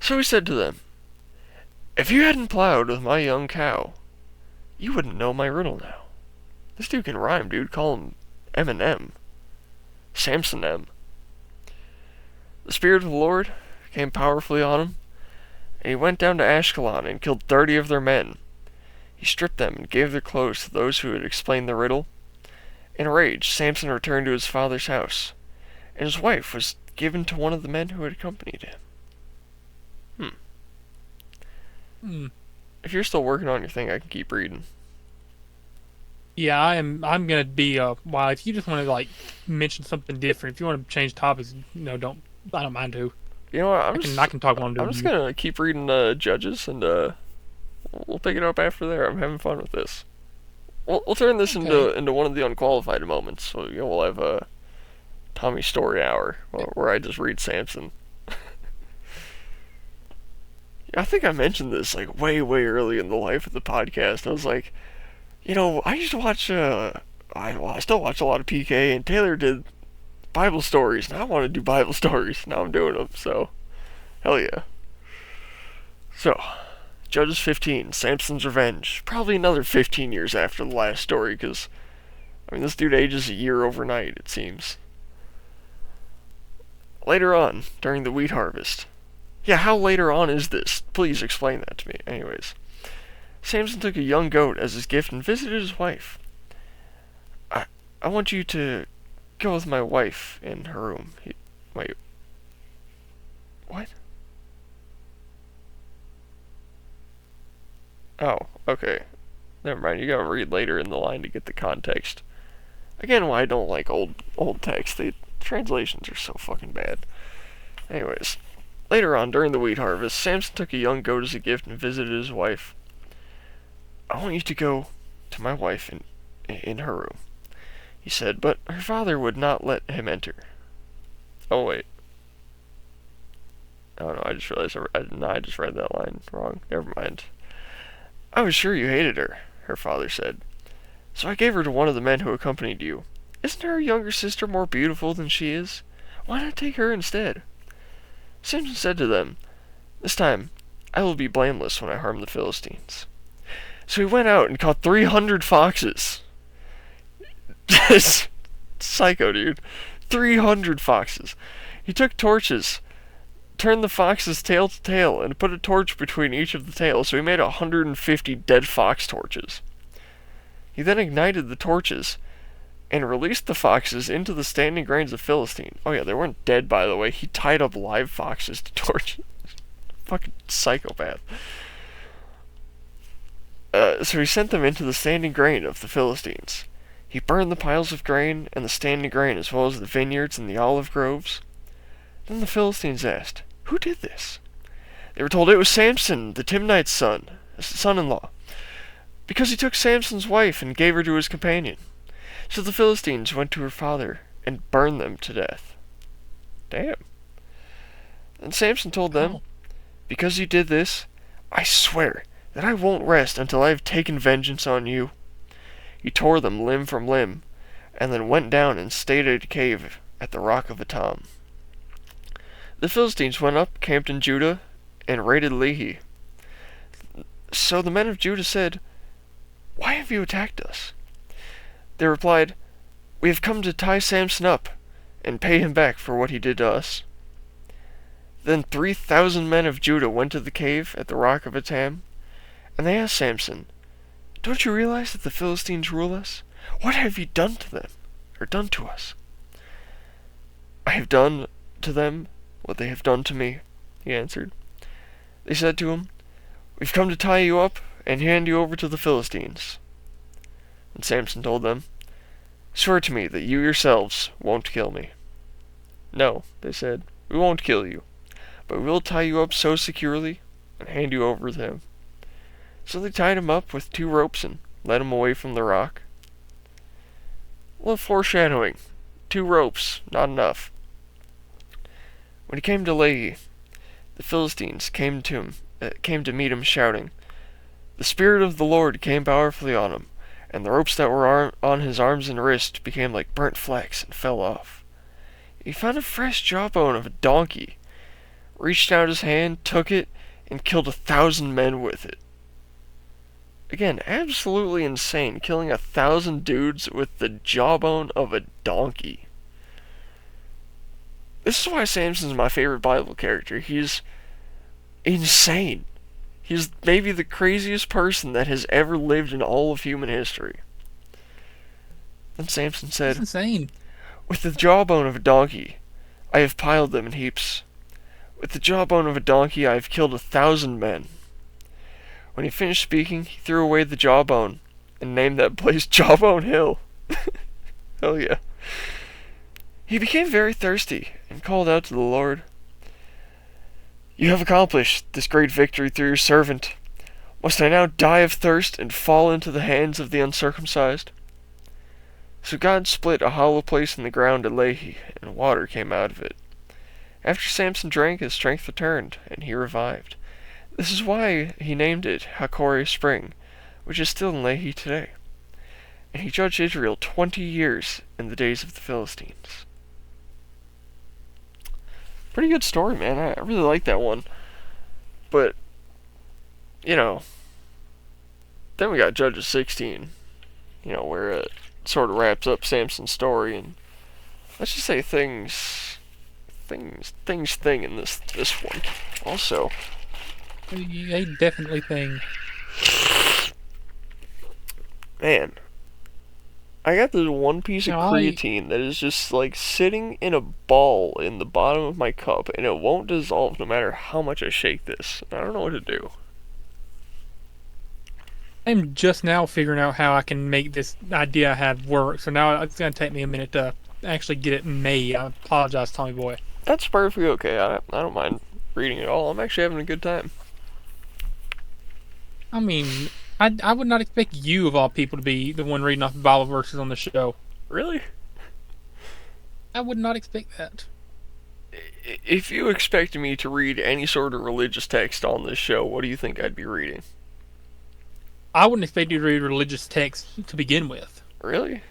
So he said to them, "If you hadn't plowed with my young cow, you wouldn't know my riddle now." This dude can rhyme, dude. Call him Mmm. Samson M. The Spirit of the Lord came powerfully on him, and he went down to Ashkelon and killed 30 of their men. He stripped them and gave their clothes to those who had explained the riddle. In a rage, Samson returned to his father's house, and his wife was given to one of the men who had accompanied him. If you're still working on your thing, I can keep reading. Yeah, I'm gonna be while if you just want to like mention something different, if you want to change topics, I don't mind to. You know what? I can talk while I'm doing. I'm just gonna keep reading Judges, and we'll pick it up after there. I'm having fun with this. We'll turn this into one of the unqualified moments. So we'll have a Tommy Story Hour where I just read Samson. I think I mentioned this like way early in the life of the podcast. I was like, I used to watch I still watch a lot of PK, and Taylor did Bible stories, and I want to do Bible stories. Now I'm doing them, so hell yeah. So, Judges 15, Samson's Revenge. Probably another 15 years after the last story, because, this dude ages a year overnight, it seems. Later on, during the wheat harvest. Yeah, how later on is this? Please explain that to me. Anyways, Samson took a young goat as his gift and visited his wife. I want you to go with my wife in her room. Wait. What? Oh, okay. Never mind, you gotta read later in the line to get the context. Again, why I don't like old text. The translations are so fucking bad. Anyways, later on, during the wheat harvest, Samson took a young goat as a gift and visited his wife. I want you to go to my wife in her room, he said, but her father would not let him enter. Oh, wait. Oh, no, I just realized I just read that line wrong. Never mind. I was sure you hated her, her father said. So I gave her to one of the men who accompanied you. Isn't her younger sister more beautiful than she is? Why not take her instead? Samson said to them, This time I will be blameless when I harm the Philistines. So he went out and caught 300 foxes. Just psycho, dude. 300 foxes. He took torches, turned the fox's tail to tail, and put a torch between each of the tails, so he made 150 dead fox torches. He then ignited the torches and released the foxes into the standing grains of Philistine. Oh yeah, they weren't dead, by the way. He tied up live foxes to torches. Fucking psychopath. So he sent them into the standing grain of the Philistines. He burned the piles of grain and the standing grain, as well as the vineyards and the olive groves. Then the Philistines asked, Who did this? They were told it was Samson, the Timnite's son-in-law, because he took Samson's wife and gave her to his companion. So the Philistines went to her father and burned them to death. Damn. And Samson told them, Because you did this, I swear that I won't rest until I have taken vengeance on you. He tore them limb from limb, and then went down and stayed at a cave at the rock of Etam. The Philistines went up, camped in Judah, and raided Lehi. So the men of Judah said, Why have you attacked us? They replied, We have come to tie Samson up and pay him back for what he did to us. Then 3,000 men of Judah went to the cave at the rock of Etam, and they asked Samson, Don't you realize that the Philistines rule us? What have you done to them, or done to us? I have done to them what they have done to me, he answered. They said to him, We've come to tie you up and hand you over to the Philistines. And Samson told them, Swear to me that you yourselves won't kill me. No, they said, we won't kill you, but we'll tie you up so securely and hand you over to him. So they tied him up with 2 ropes and led him away from the rock. A little foreshadowing. 2 ropes, not enough. When he came to Lehi, the Philistines came to meet him shouting, The Spirit of the Lord came powerfully on him, and the ropes that were on his arms and wrist became like burnt flax and fell off. He found a fresh jawbone of a donkey, reached out his hand, took it, and killed 1,000 men with it. Again, absolutely insane, killing 1,000 dudes with the jawbone of a donkey. This is why Samson's my favorite Bible character. He's insane. He's maybe the craziest person that has ever lived in all of human history. Then Samson said, That's insane. With the jawbone of a donkey, I have piled them in heaps. With the jawbone of a donkey, I have killed 1,000 men. When he finished speaking, he threw away the jawbone and named that place Jawbone Hill. Hell yeah. He became very thirsty and called out to the Lord, You have accomplished this great victory through your servant. Must I now die of thirst and fall into the hands of the uncircumcised? So God split a hollow place in the ground at Lehi, and water came out of it. After Samson drank, his strength returned, and he revived. This is why he named it Hakore Spring, which is still in Lehi today. And he judged Israel 20 years in the days of the Philistines. Pretty good story, man. I really like that one. But, then we got Judges 16, where it sort of wraps up Samson's story, and let's just say things things thing in this one. Also, A definitely thing. man, I got this one piece of Now creatine that is just like sitting in a ball in the bottom of my cup, and it won't dissolve no matter how much I shake this. I don't know what to do. I'm just now figuring out how I can make this idea I had work. So now it's gonna take me a minute to actually get it made. I apologize, Tommy boy. That's perfectly okay. I don't mind reading it all. I'm actually having a good time. I mean, I would not expect you of all people to be the one reading off Bible verses on the show. Really? I would not expect that. If you expect me to read any sort of religious text on this show, what do you think I'd be reading? I wouldn't expect you to read religious texts to begin with. Really?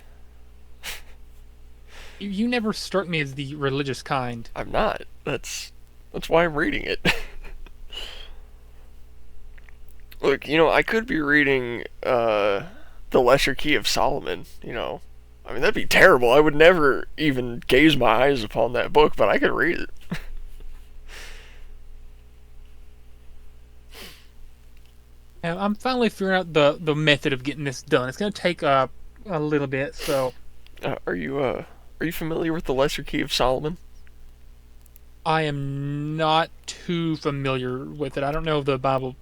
You never struck me as the religious kind. I'm not. That's why I'm reading it. Look, I could be reading The Lesser Key of Solomon, I mean, that'd be terrible. I would never even gaze my eyes upon that book, but I could read it. Now, I'm finally figuring out the method of getting this done. It's going to take a little bit, so... Are you familiar with The Lesser Key of Solomon? I am not too familiar with it. I don't know the Bible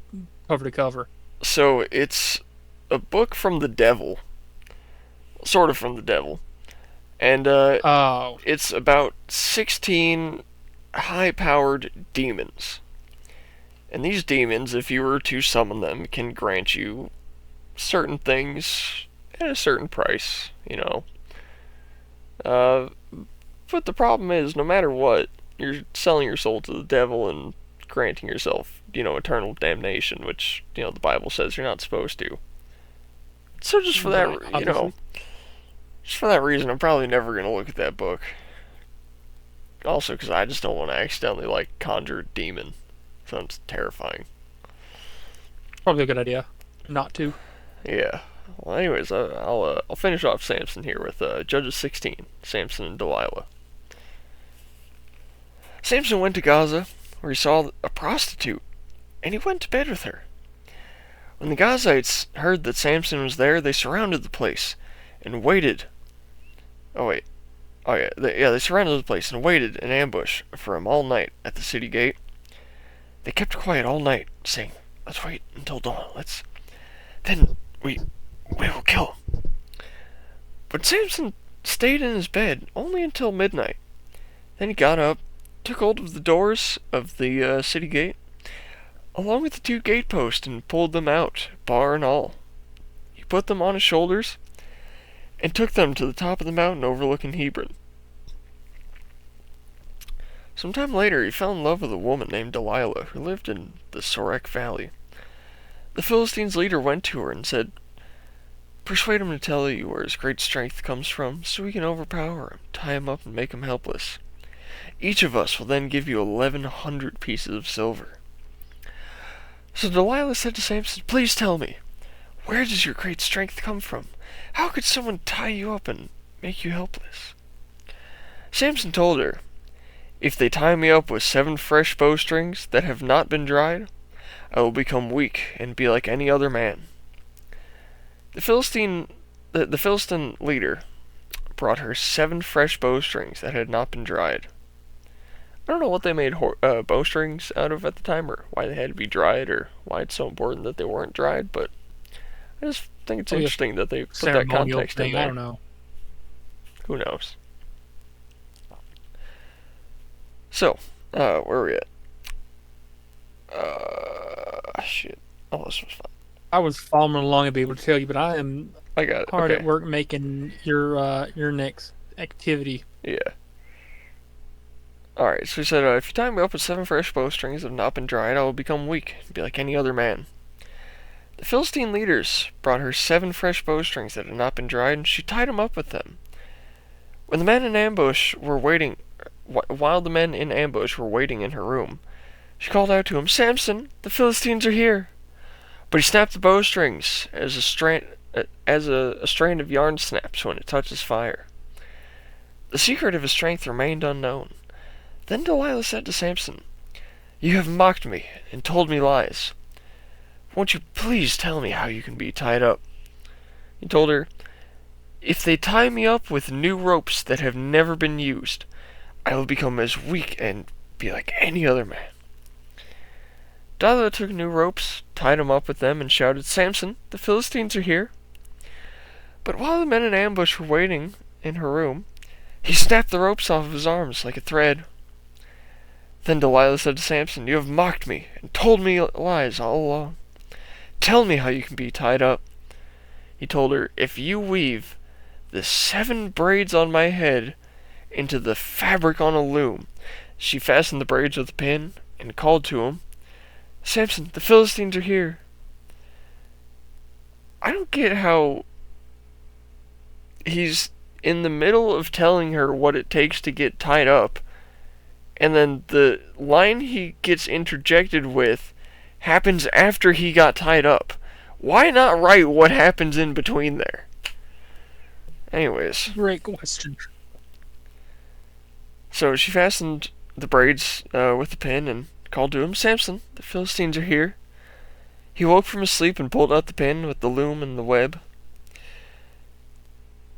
cover to cover. So, it's a book from the devil. Sort of from the devil. And, it's about 16 high-powered demons. And these demons, if you were to summon them, can grant you certain things at a certain price, But the problem is, no matter what, you're selling your soul to the devil and granting yourself, eternal damnation, which, the Bible says you're not supposed to. So just for that, just for that reason, I'm probably never going to look at that book. Also, because I just don't want to accidentally, conjure a demon. Sounds terrifying. Probably a good idea not to. Yeah. Well, anyways, I'll finish off Samson here with Judges 16, Samson and Delilah. Samson went to Gaza, where he saw a prostitute, and he went to bed with her. When the Gazites heard that Samson was there, they surrounded the place and waited. They surrounded the place and waited in ambush for him all night at the city gate. They kept quiet all night, saying, "Let's wait until dawn. Then we will kill him." But Samson stayed in his bed only until midnight. Then he got up, took hold of the doors of the city gate, along with the 2 gateposts, and pulled them out, bar and all. He put them on his shoulders and took them to the top of the mountain overlooking Hebron. Some time later, he fell in love with a woman named Delilah, who lived in the Sorek Valley. The Philistines' leader went to her and said, "Persuade him to tell you where his great strength comes from, so we can overpower him, tie him up, and make him helpless. Each of us will then give you 1,100 pieces of silver." So Delilah said to Samson, "Please tell me, where does your great strength come from? How could someone tie you up and make you helpless?" Samson told her, "If they tie me up with 7 fresh bowstrings that have not been dried, I will become weak and be like any other man." The Philistine leader brought her 7 fresh bowstrings that had not been dried. I don't know what they made bowstrings out of at the time, or why they had to be dried, or why it's so important that they weren't dried, but I just think it's interesting that they put that context in there. I don't know. Who knows? So, where are we at? Shit. Oh, this was fun. I was following along and be able to tell you, but I am I got it. hard Okay. at work making your next activity. Yeah. Alright, so he said, "If you tie me up with 7 fresh bowstrings that have not been dried, I will become weak and be like any other man." The Philistine leaders brought her 7 fresh bowstrings that had not been dried, and she tied him up with them. When the men in ambush were waiting, while the men in ambush were waiting in her room, she called out to him, "Samson, the Philistines are here!" But he snapped the bowstrings as a strand of yarn snaps when it touches fire. The secret of his strength remained unknown. Then Delilah said to Samson, "You have mocked me and told me lies. Won't you please tell me how you can be tied up?" He told her, "If they tie me up with new ropes that have never been used, I will become as weak and be like any other man." Delilah took new ropes, tied him up with them, and shouted, "Samson, the Philistines are here." But while the men in ambush were waiting in her room, he snapped the ropes off of his arms like a thread. Then Delilah said to Samson, "You have mocked me and told me lies all along. Tell me how you can be tied up." He told her, "If you weave the 7 braids on my head into the fabric on a loom." She fastened the braids with a pin and called to him, "Samson, the Philistines are here." I don't get how he's in the middle of telling her what it takes to get tied up, and then the line he gets interjected with happens after he got tied up. Why not write what happens in between there? Anyways. Great question. So she fastened the braids with the pin and called to him, "Samson, the Philistines are here." He woke from his sleep and pulled out the pin with the loom and the web.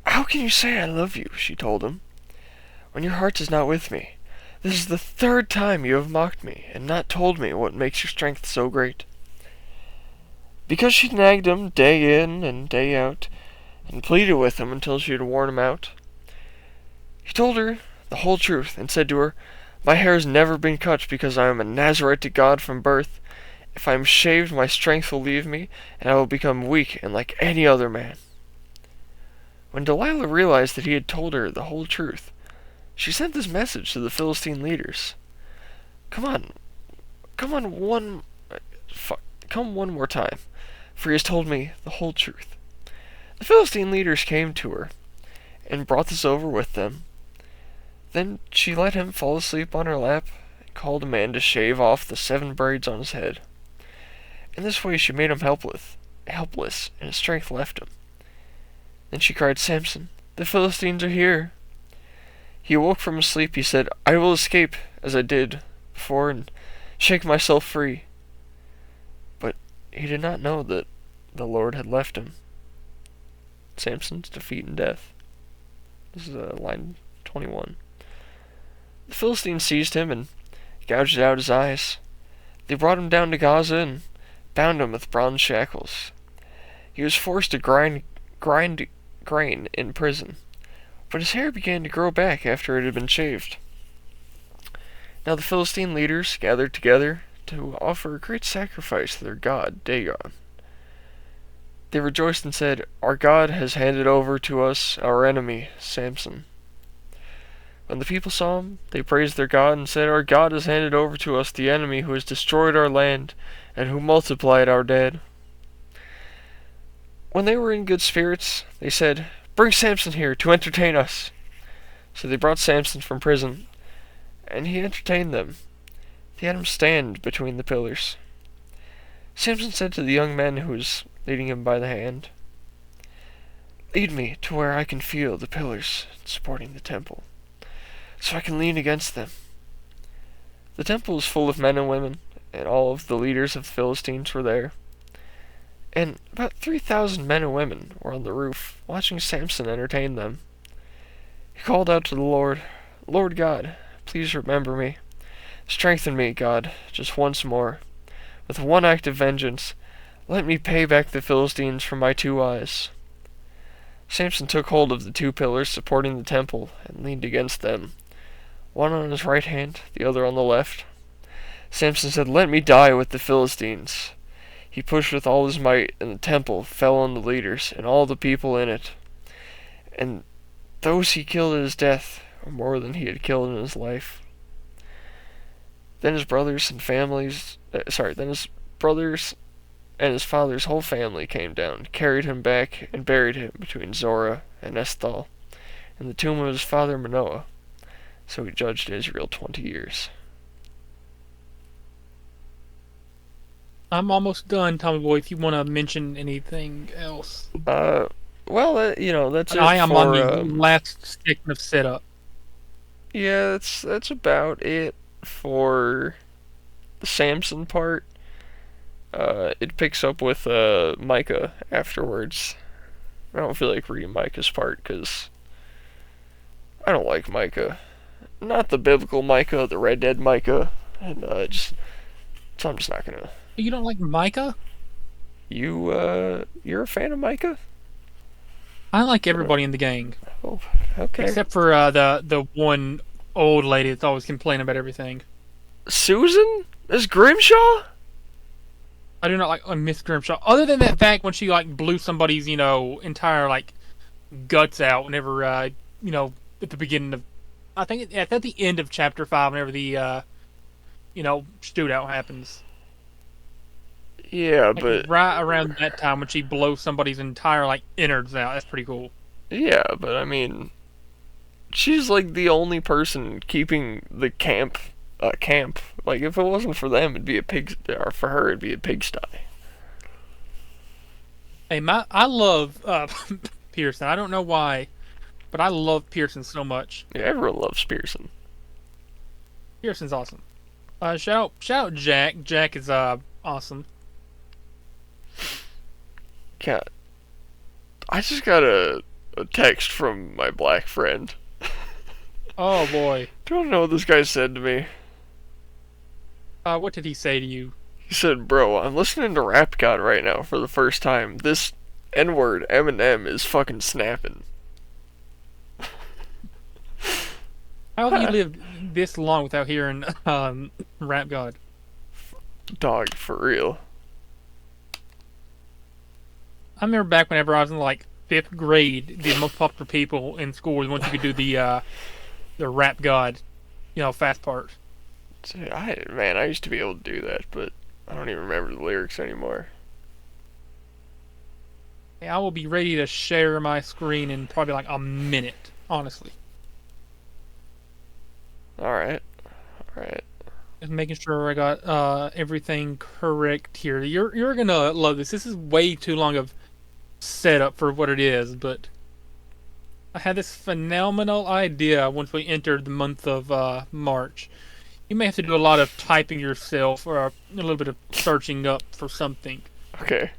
"How can you say I love you," she told him, "when your heart is not with me? This is the 3rd time you have mocked me and not told me what makes your strength so great." Because she nagged him day in and day out, and pleaded with him until she had worn him out, he told her the whole truth and said to her, "My hair has never been cut because I am a Nazarite to God from birth. If I am shaved, my strength will leave me, and I will become weak and like any other man." When Delilah realized that he had told her the whole truth, she sent this message to the Philistine leaders. Come one more time, for he has told me the whole truth." The Philistine leaders came to her and brought this over with them. Then she let him fall asleep on her lap and called a man to shave off the 7 braids on his head. In this way she made him helpless, and his strength left him. Then she cried, "Samson, the Philistines are here." He awoke from his sleep. He said, "I will escape as I did before and shake myself free." But he did not know that the Lord had left him. Samson's defeat and death. This is line 21. The Philistines seized him and gouged out his eyes. They brought him down to Gaza and bound him with bronze shackles. He was forced to grind grain in prison, but his hair began to grow back after it had been shaved. Now the Philistine leaders gathered together to offer a great sacrifice to their god, Dagon. They rejoiced and said, "Our God has handed over to us our enemy, Samson." When the people saw him, they praised their God and said, "Our God has handed over to us the enemy who has destroyed our land and who multiplied our dead." When they were in good spirits, they said, "Bring Samson here to entertain us." So they brought Samson from prison, and he entertained them. They had him stand between the pillars. Samson said to the young man who was leading him by the hand, "Lead me to where I can feel the pillars supporting the temple, so I can lean against them." The temple was full of men and women, and all of the leaders of the Philistines were there. And about 3,000 men and women were on the roof, watching Samson entertain them. He called out to the Lord, "Lord God, please remember me. Strengthen me, God, just once more. With one act of vengeance, let me pay back the Philistines for my 2 eyes." Samson took hold of the 2 pillars supporting the temple and leaned against them, one on his right hand, the other on the left. Samson said, "Let me die with the Philistines." He pushed with all his might, and the temple fell on the leaders and all the people in it. And those he killed at his death were more than he had killed in his life. Then his brothers and his father's whole family came down, carried him back, and buried him between Zorah and Eshtal, in the tomb of his father Manoah. So he judged Israel 20 years. I'm almost done, Tommy Boy, if you want to mention anything else. Well, that's it I am for, on the last stick of setup. Yeah, that's about it for the Samson part. It picks up with Micah afterwards. I don't feel like reading Micah's part because I don't like Micah. Not the biblical Micah, the Red Dead Micah, and so I'm just not gonna. You don't like Micah? You're a fan of Micah? I like everybody in the gang. Oh, okay. Except for the one old lady that's always complaining about everything. Susan? Miss Grimshaw? I do not like Miss Grimshaw. Other than that fact when she like blew somebody's, entire like guts out whenever at the beginning of I think at the end of chapter 5 whenever the shootout happens. Yeah, Like, but right around that time when she blows somebody's entire like innards out. That's pretty cool. yeah, but I mean, she's like the only person keeping the camp. Like if it wasn't for them, it'd be a pig. Or for her, it'd be a pigsty. Hey, I love Pearson. I don't know why, but I love Pearson so much. Yeah, everyone loves Pearson. Pearson's awesome. Shout out Jack. Jack is awesome. God, I just got a text from my black friend. Oh boy. Do you want to know what this guy said to me? What did he say to you? He said, "Bro, I'm listening to Rap God right now for the first time. This N-word, Eminem, is fucking snapping." How have you lived this long without hearing Rap God? Dog, for real. I remember back whenever I was in like 5th grade, the most popular people in school was once you could do the Rap God, fast part. I used to be able to do that, but I don't even remember the lyrics anymore. Hey, I will be ready to share my screen in probably like a minute, honestly. Alright. Just making sure I got everything correct here. You're gonna love this. This is way too long of setup for what it is, but I had this phenomenal idea once we entered the month of March. You may have to do a lot of typing yourself or a little bit of searching up for something. Okay.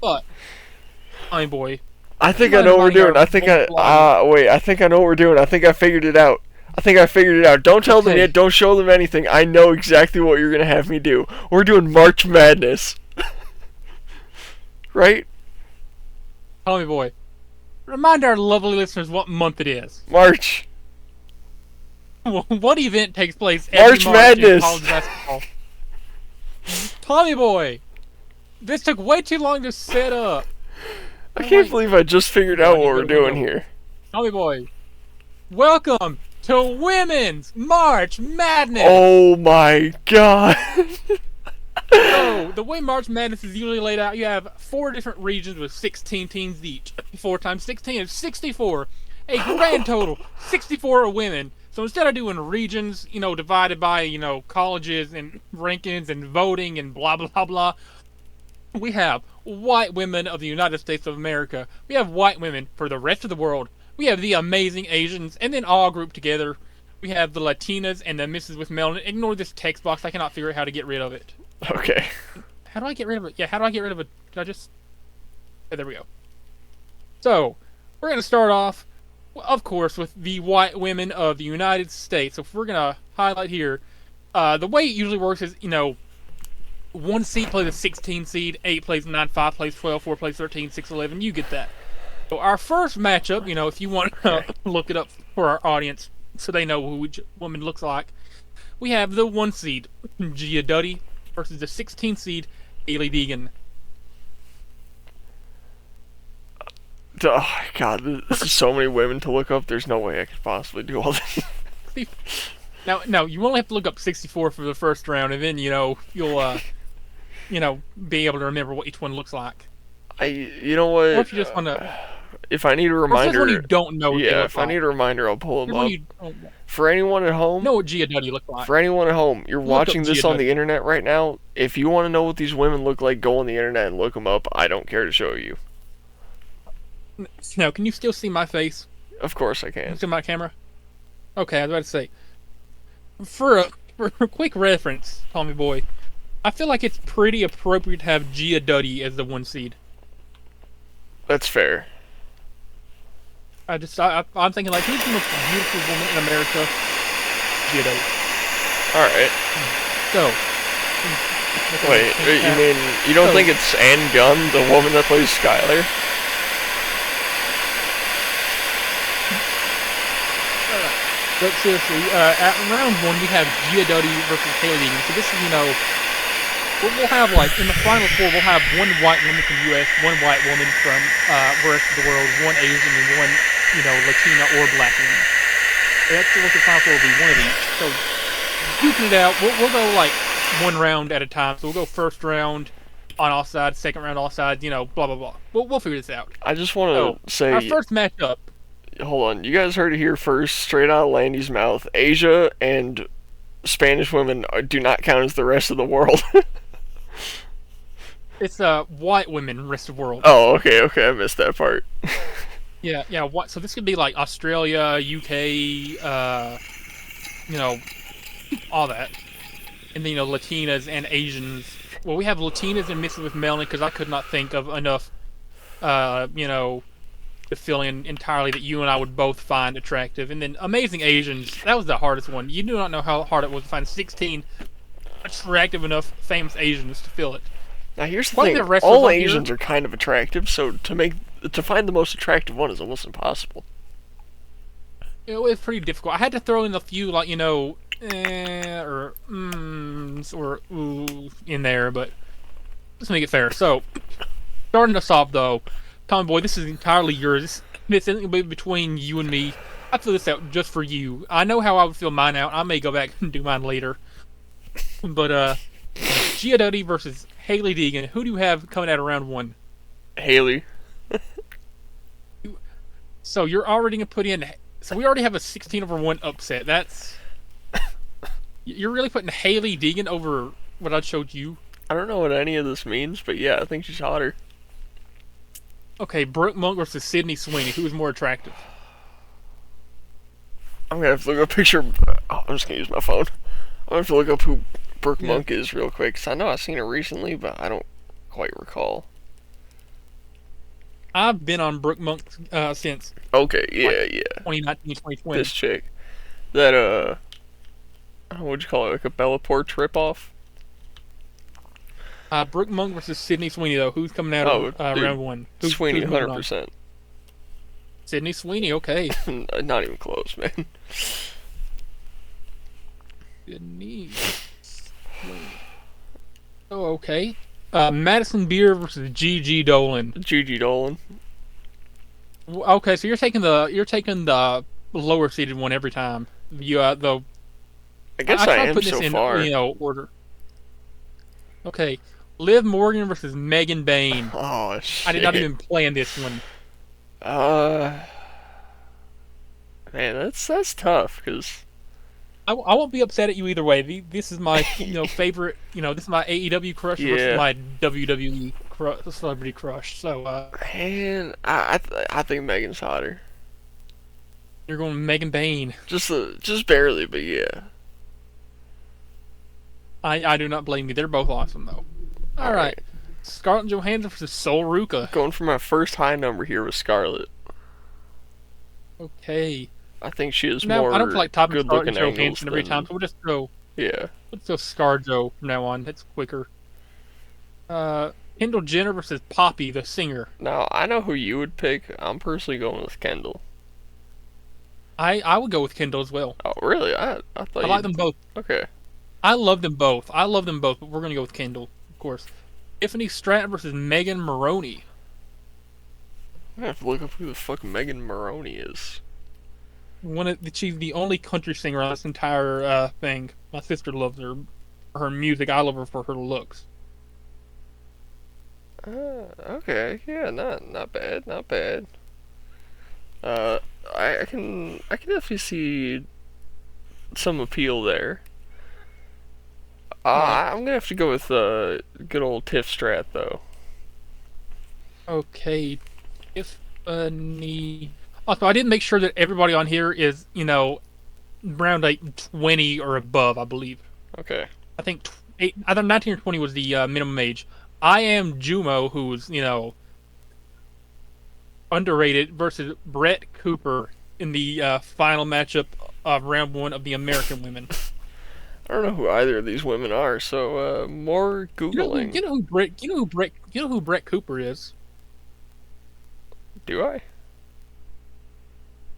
But, boy. I think I know what we're doing. I think I know what we're doing. I think I figured it out. Don't tell them yet. Don't show them anything. I know exactly what you're going to have me do. We're doing March Madness. Right? Tommy boy. Remind our lovely listeners what month it is. March. What event takes place every March March Madness in college basketball? Tommy boy. This took way too long to set up. I can't believe I just figured out what we're doing here. Tommy boy. Welcome to Women's March Madness! Oh my god! So, the way March Madness is usually laid out, you have 4 different regions with 16 teams each. 4 times 16 is 64. A grand total, 64 women. So instead of doing regions, divided by, colleges and rankings and voting and blah, blah, blah, we have white women of the United States of America. We have white women for the rest of the world. We have the amazing Asians, and then all grouped together, we have the Latinas and the Mrs. with Melanin. Ignore this text box. I cannot figure out how to get rid of it. Okay. How do I get rid of it? Yeah, how do I get rid of it? Did I just... Okay, there we go. So, we're going to start off, of course, with the white women of the United States. So if we're going to highlight here, the way it usually works is, 1 seed plays a 16 seed, 8 plays 9, 5 plays 12, 4 plays 13, 6, 11. You get that. So our first matchup, if you want to look it up for our audience so they know who each woman looks like, we have the 1 seed, Gia Duddy, versus the 16 seed, Haley Deegan. Oh god, this is so many women to look up. There's no way I could possibly do all this. Now, you only have to look up 64 for the first round, and then, you'll, be able to remember what each one looks like. You know what? Or if you just want to... If I need a reminder... One you don't know. Yeah, if I need a reminder, I'll pull them up. For anyone at home... Know what Gia Duddy looks like. For anyone at home, you're watching this on the internet right now. If you want to know what these women look like, go on the internet and look them up. I don't care to show you. Now, can you still see my face? Of course I can. Can you see my camera? Okay, I was about to say for a quick reference, Tommy Boy. I feel like it's pretty appropriate to have Gia Duddy as the 1 seed. That's fair. I'm thinking like who's the most beautiful woman in America? Gia Duddy. All right. So. Wait, you mean you don't think it's Anne Gunn, the woman that plays Skylar? But seriously, at round 1 we have Gia Duddy versus Haley Deegan. So this is, we'll have like in the final 4 we'll have 1 white woman from the U.S., 1 white woman from the rest of the world, 1 Asian, and 1 Latina or Black woman. That's what the final 4 will be, 1 of each. So duking it out, we'll go like 1 round at a time. So we'll go first round on all sides, second round all sides, blah blah blah. We'll figure this out. I just want to say our first matchup. Hold on, you guys heard it here first, straight out of Landy's mouth. Asia and Spanish women do not count as the rest of the world. It's white women, rest of the world. Oh, okay, I missed that part. Yeah. So this could be like Australia, UK, all that, and then Latinas and Asians. Well, we have Latinas and mixed with Melanie because I could not think of enough, to fill in entirely that you and I would both find attractive. And then amazing Asians. That was the hardest one. You do not know how hard it was to find 16 attractive enough famous Asians to fill it. Now here's the thing: all Asians are kind of attractive, so to find the most attractive one is almost impossible. It was pretty difficult. I had to throw in a few like or or ooh in there, but let's make it fair. So starting us off though, Tommy Boy, this is entirely yours. This isn't between you and me. I fill this out just for you. I know how I would fill mine out. I may go back and do mine later. But Gia Duddy versus Haley Deegan. Who do you have coming out of round 1? Haley. So you're already gonna put in. So we already have a 16-over-1 upset. That's. You're really putting Haley Deegan over what I showed you. I don't know what any of this means, but yeah, I think she's hotter. Okay, Brooke Monk versus Sydney Sweeney. Who is more attractive? I'm gonna have to look up a picture. Oh, I'm just gonna use my phone. I'm gonna have to look up who Brooke Monk is real quick, because I know I've seen her recently, but I don't quite recall. I've been on Brooke Monk since. Okay, yeah. 2019, 2020. This chick. That, I don't know, what'd you call it, like a Bellaporte trip-off? Brooke Monk versus Sydney Sweeney, though. Who's coming out of round 1? Sweeney, 100%. Sydney Sweeney, okay. Not even close, man. Sydney Sweeney. Oh, okay. Madison Beer versus Gigi Dolan. Gigi Dolan. Okay, so you're taking the lower seeded one every time. I guess I am so far. Order. Okay, Liv Morgan versus Megan Bayne. Oh shit! I did not even plan this one. Man, that's tough because I won't be upset at you either way. This is my favorite. This is my AEW crush versus my WWE celebrity crush. So man, I think Megan's hotter. You're going Megan Bayne. Just barely, but yeah. I do not blame you. They're both awesome though. All right. Scarlett Johansson versus Sol Ruca. Going for my first high number here with Scarlett. Okay. I think she is more I don't feel like topping good Scarlett looking Johansson every time, so we'll just go. Yeah. Let's go ScarJo from now on. That's quicker. Kendall Jenner versus Poppy, the singer. Now I know who you would pick. I'm personally going with Kendall. I would go with Kendall as well. Oh really? I thought I like them both. Okay. I love them both, but we're gonna go with Kendall, of course. Tiffany Stratton versus Megan Maroney. I have to look up who the fuck Megan Maroney is. She's the only country singer on this entire thing. My sister loves her music. I love her for her looks. Okay, yeah, not bad. I can definitely see some appeal there. I'm gonna have to go with good old Tiff Strat though. Okay, Tiffany. Also, I didn't make sure that everybody on here is around like 20 or above, I believe. Okay. I think either 19 or 20 was the minimum age. I am Jumo, who's underrated, versus Brett Cooper in the final matchup of round one of the American women. I don't know who either of these women are, so more googling. You know who Brett Cooper is? Do I?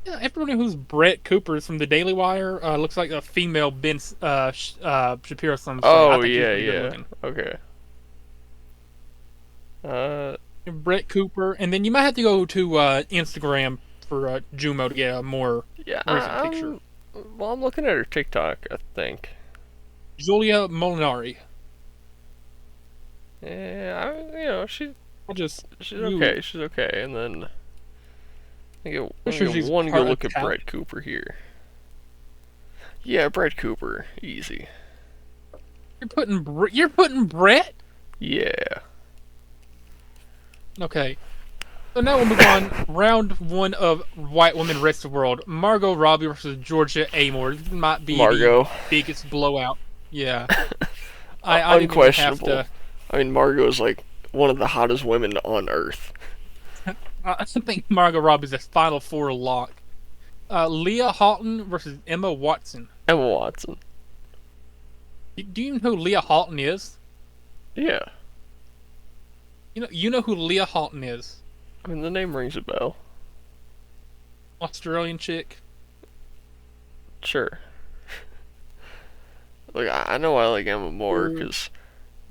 Yeah, everyone who's Brett Cooper is from the Daily Wire. Looks like a female Ben Shapiro. Some say. I Oh think she's yeah, pretty good yeah. looking. Okay. Uh, Brett Cooper, and then you might have to go to Instagram for Jumo to get a more yeah. recent picture. I'm looking at her TikTok. I think. Julia Molinari. Yeah, she's I'll just okay. She's okay. And then let me sure get she's one part good look at Italian. Brett Cooper here. Yeah, Brett Cooper, easy. You're putting Brett. Yeah. Okay. So now we'll move on. Round one of White Women Rest of the World. Margot Robbie versus Georgia Amore. This might be Margot. the biggest blowout. Yeah. I didn't even have to. I mean, Margot is like one of the hottest women on earth. I think Margot Robbie's a Final Four lock. Leah Houghton versus Emma Watson. Emma Watson. Do you know who Leah Houghton is? Yeah. You know who Leah Houghton is? I mean, the name rings a bell. Australian chick. Sure. Look, I know I like Emma more because,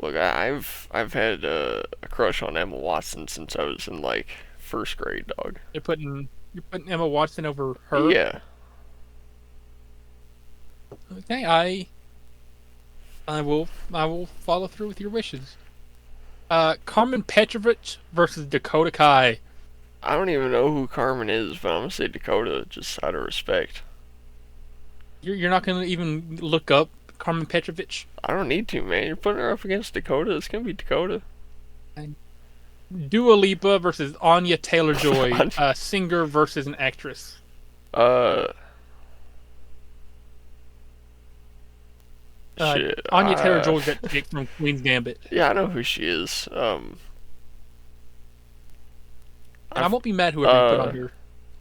look, I've had a crush on Emma Watson since I was in like first grade, dog. You're putting Emma Watson over her. Yeah. Okay, I will follow through with your wishes. Carmen Petrovich versus Dakota Kai. I don't even know who Carmen is, but I'm gonna say Dakota just out of respect. You're not gonna even look up Carmen Petrovich? I don't need to, man. You're putting her up against Dakota. It's gonna be Dakota. Dua Lipa versus Anya Taylor-Joy, a singer versus an actress. Shit. Anya Taylor-Joy's that chick from Queen's Gambit. Yeah, I know who she is. And I won't be mad whoever you put on here.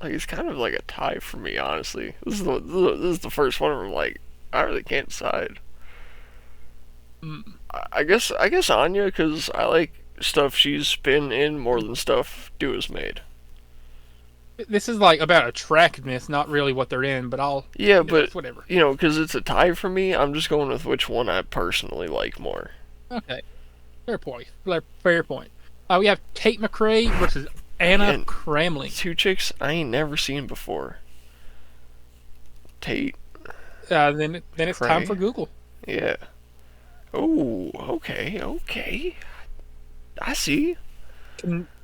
Like, it's kind of like a tie for me, honestly. This is the first one where I'm like, I really can't decide. I guess Anya, because I like stuff she's been in more than stuff Dua's made. This is like about attractiveness, not really what they're in, but Yeah, but whatever. Because it's a tie for me, I'm just going with which one I personally like more. Okay, fair point. Fair point. We have Tate McRae versus Anna Cramling. Two chicks I ain't never seen before. Tate. Then it's time for Google. Yeah. Oh, okay. I see.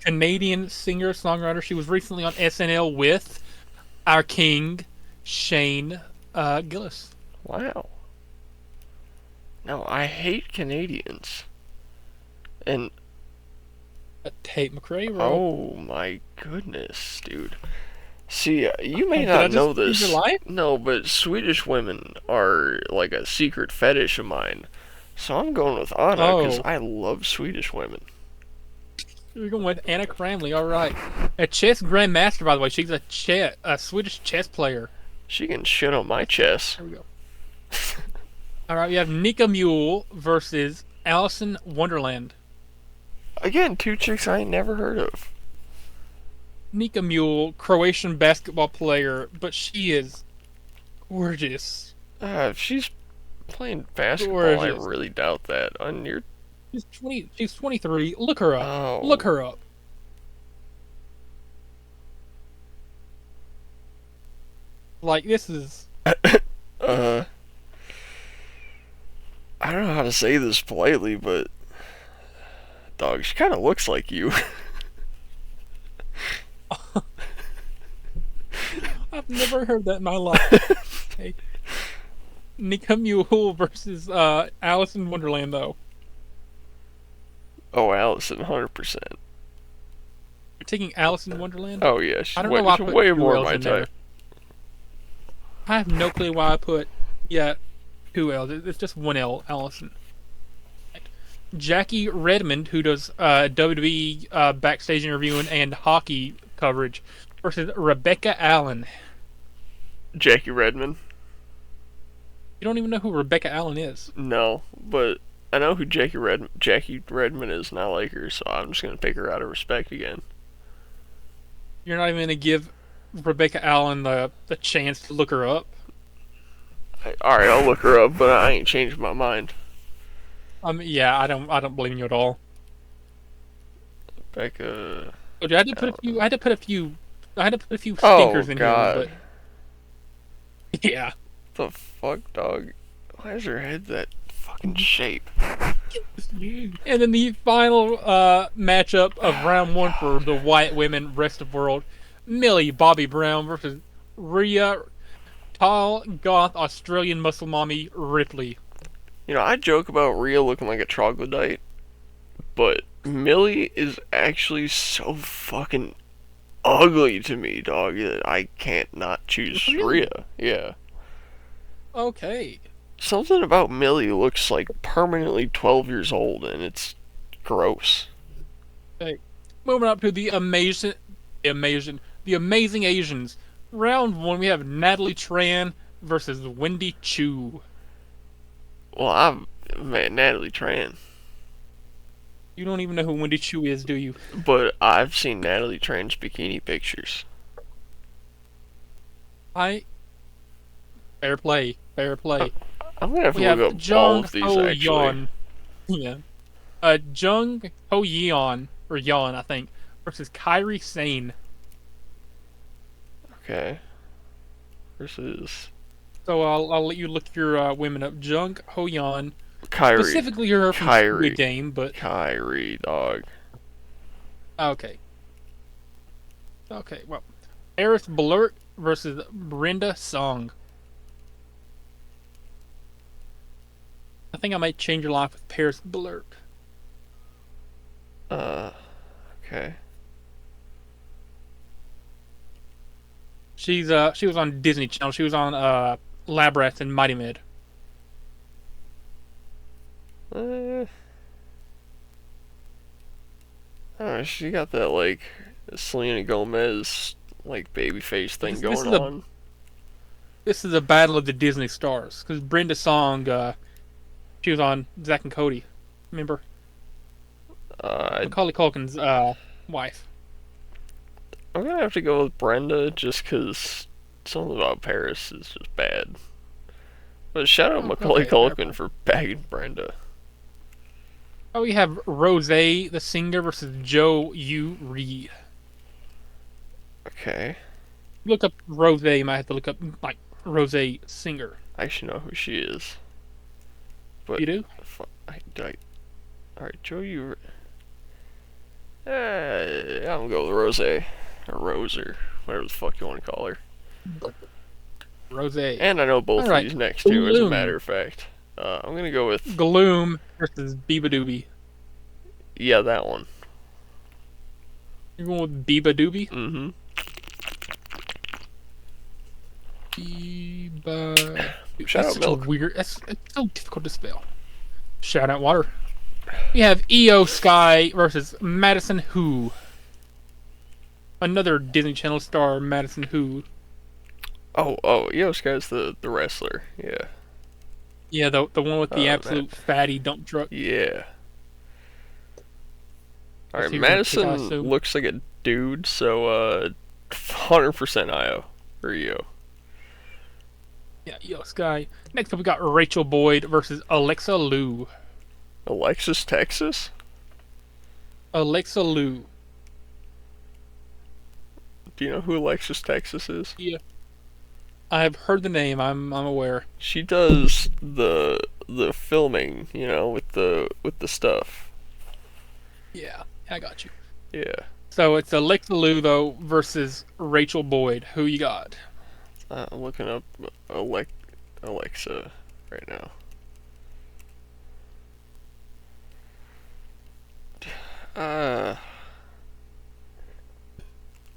Canadian singer-songwriter. She was recently on SNL with our king, Shane Gillis. Wow. No, I hate Canadians. And Tate McRae, right? Oh my goodness, dude. See, you may not know this. No, but Swedish women are like a secret fetish of mine. So I'm going with Anna because I love Swedish women. We're going with Anna Cramley, alright. A chess grandmaster, by the way. She's a Swedish chess player. She can shit on my chess. There we go. Alright, we have Nika Mule versus Alison Wonderland. Again, two chicks I ain't never heard of. Nika Mule, Croatian basketball player, but she is gorgeous. If she's playing basketball, gorgeous. I really doubt that. She's 23. Look her up. Oh. Look her up. Like, this is... I don't know how to say this politely, but... Dog, she kind of looks like you. I've never heard that in my life. Okay. Nika Mule versus Alison Wonderland, though. Oh, Alison, 100%. You're taking Alison Wonderland? Oh, yeah. I don't know why I put way more my type. I have no clue why I put, yeah, 2 L's. It's just 1 L, Allison. Jackie Redmond, who does WWE backstage interviewing and hockey coverage, versus Rebecca Allen. Jackie Redmond. You don't even know who Rebecca Allen is. No, but I know who Jackie Redmond is, and I like her, so I'm just gonna pick her out of respect again. You're not even going to give Rebecca Allen the chance to look her up. Alright, I'll look her up, but I ain't changed my mind. Yeah, I don't blame you at all. Becca. I had to put a few Oh stinkers in God! here, but yeah. The fuck, dog? Why is her head that fucking shape? And then the final matchup of round one for the white women rest of world, Millie Bobby Brown versus Rhea, tall goth Australian muscle mommy Ripley. You know, I joke about Rhea looking like a troglodyte, but Millie is actually so fucking ugly to me, dog, that I can't not choose Really? Rhea. Yeah. Okay. Something about Millie looks like permanently 12 years old, and it's gross. Okay. Moving up to the amazing Asians. Round one, we have Natalie Tran versus Wendy Chu. Well, man, Natalie Tran. You don't even know who Wendy Chu is, do you? But I've seen Natalie Tran's bikini pictures. Fair play. I'm gonna have We to have look up all Jung of these Ho actually. Yeon. Yeah. Jung Ho Yeon, or Yeon, I think, versus Kairi Sane. Okay. Versus So I'll let you look your women up. Jung Ho Yeon. Kyrie. Specifically her from Kyrie. Squid Game, but Kyrie, dog. okay. Okay, well. Eris Blurt versus Brenda Song. I think I might change your life with Paris Blurt. Okay. She was on Disney Channel. She was on Lab Rats and Mighty Med. I don't know, she got that, like, Selena Gomez, like, baby face thing going on. This is a battle of the Disney stars. Because Brenda Song, she was on Zack and Cody. Remember? Macaulay Culkin's wife. I'm gonna have to go with Brenda just because something about Paris is just bad. But shout out Macaulay Culkin for bagging Brenda. Oh, we have Rose, the singer, versus Joe Yu Ri. Okay. Look up Rose, you might have to look up, like, Rose singer. I actually know who she is. But You do? Alright, Joe, you. I'm gonna go with Rose. Or Rose, or whatever the fuck you want to call her. Rose. And I know both of these next two, as a matter of fact. I'm gonna go with Gloom versus Biba Doobie. Yeah, that one. You're going with Biba Doobie? Mm-hmm. Biba. Shout out Milk. It's so difficult to spell. Shout out Water. We have EO Sky versus Madison Who. Another Disney Channel star, Madison Who. Oh, Io Sky's the wrestler. Yeah. Yeah, the one with the absolute fatty dump truck. Yeah. Alright, Madison looks like a dude, so 100% Io. Or Io. Yeah, EO Sky. Next up we got Rachel Boyd versus Alexa Liu. Alexis, Texas? Alexa Liu. Do you know who Alexis, Texas is? Yeah. I have heard the name, I'm aware. She does the filming, you know, with the stuff. Yeah, I got you. Yeah. So it's Alexa Liu though versus Rachel Boyd. Who you got? I'm looking up Alexa right now.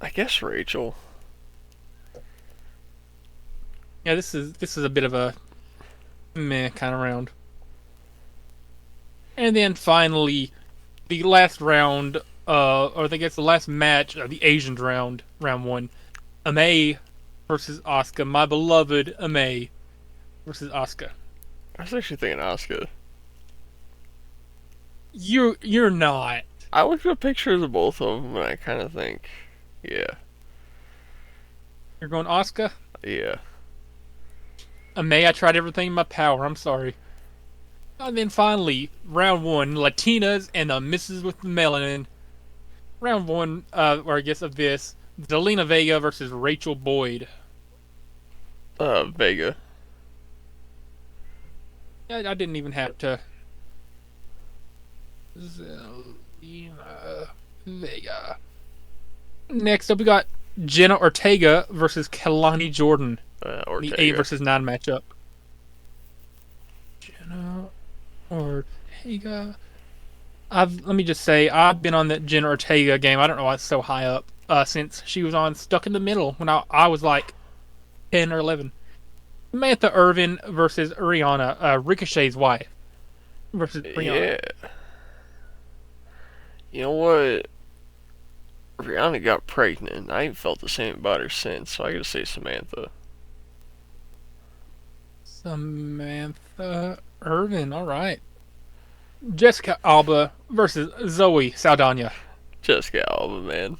I guess Rachel. Yeah, this is a bit of a meh kind of round. And then finally, the last round, or I guess the last match of the Asians round, round one, Amei versus Asuka. My beloved Amei versus Asuka. I was actually thinking Asuka. You're not. I looked at pictures of both of them, and I kind of think, yeah, You're going Asuka? yeah. Amei, I tried everything in my power. I'm sorry. And then finally, round one, Latinas and the Misses with the Melanin. Round one, or I guess of this, Zelina Vega versus Rachel Boyd. Vega. I didn't even have to. Zelina Vega. Next up, we got Jenna Ortega versus Kelani Jordan. Ortega. The 8 versus 9 matchup. Jenna Ortega. Let me just say, I've been on that Jenna Ortega game. I don't know why it's so high up. Since she was on Stuck in the Middle when I was like 10 or 11. Samantha Irvin versus Rihanna, Ricochet's wife. Versus Rihanna. Yeah. You know what? Rihanna got pregnant. I ain't felt the same about her since, so I gotta say Samantha. Samantha Irvin, alright. Jessica Alba versus Zoe Saldana. Jessica Alba, man.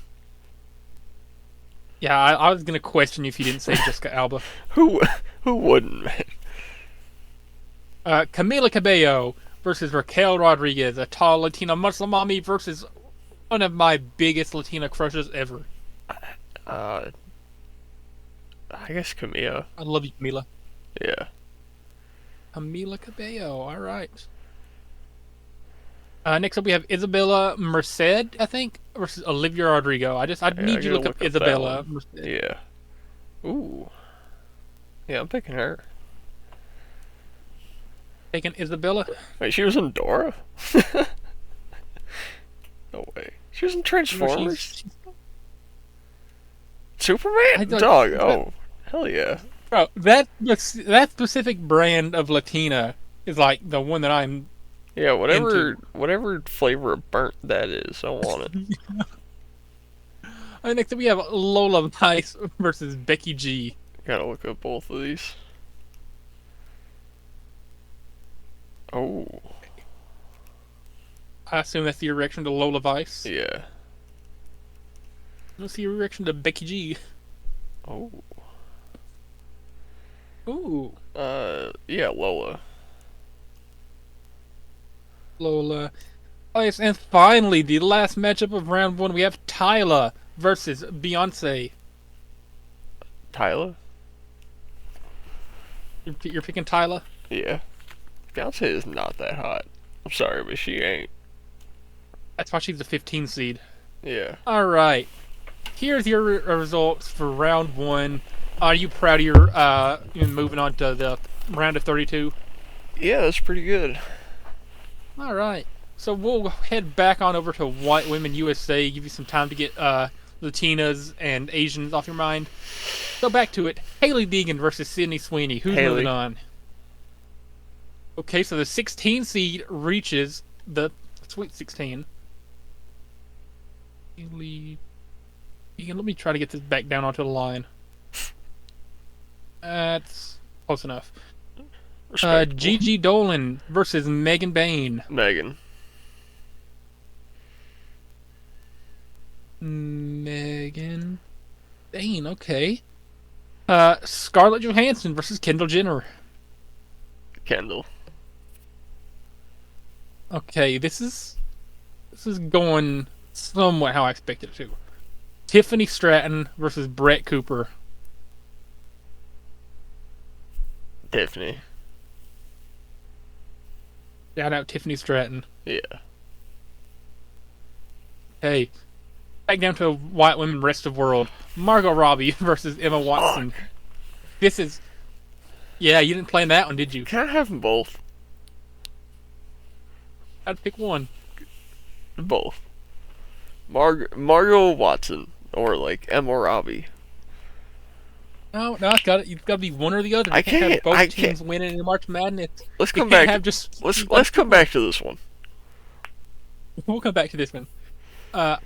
Yeah, I was gonna question you if you didn't say Jessica Alba. Who wouldn't, man? Camila Cabello versus Raquel Rodriguez, a tall Latina Muslim mommy versus one of my biggest Latina crushes ever. I guess Camilla. I love you, Camila. Yeah. Camila Cabello, alright. Next up we have Isabella Merced, I think, versus Olivia Rodrigo. I need you to look up Isabella Merced. Yeah. Ooh. Yeah, I'm picking her. Taking Isabella. Wait, she was in Dora? No way. She was in Transformers? Superman? Dog, oh. Hell yeah. Bro, that specific brand of Latina is like the one that I'm Yeah, whatever flavor of burnt that is, I want it. Next up we have Lola Vice versus Becky G. Gotta look up both of these. Oh. I assume that's your reaction to Lola Vice. Yeah. Let's see your reaction to Becky G. Oh. Ooh. Yeah, Lola. Lola. Oh, yes, and finally, the last matchup of round one, we have Tyla versus Beyonce. Tyla? You're picking Tyla? Yeah. Beyonce is not that hot. I'm sorry, but she ain't. That's why she's a 15 seed. Yeah. Alright. Here's your results for round one. Are you proud of your moving on to the round of 32? Yeah, that's pretty good. Alright. So we'll head back on over to White Women USA, give you some time to get Latinas and Asians off your mind. So back to it. Haley Deegan versus Sydney Sweeney. Who's moving on? Okay, so the 16 seed reaches the Sweet 16. Haley Deegan, let me try to get this back down onto the line. That's close enough. Gigi Dolan versus Megan Bayne. Megan Bayne, okay. Scarlett Johansson versus Kendall Jenner. Kendall. Okay, this is going somewhat how I expected it to. Tiffany Stratton versus Brett Cooper. Tiffany. Shout out Tiffany Stratton. Yeah. Hey, back down to White Women Rest of World. Margot Robbie versus Emma Watson. Fuck. This is... Yeah, you didn't plan that one, did you? Can I have them both? I'd pick one. Both. Margot Watson. Or like Emma Robbie. No, it's got to. You've got to be one or the other. I You can't have can't. both I teams can't. winning in March Madness. Let's You come can't back. have just. Let's come back to this one. We'll come back to this one.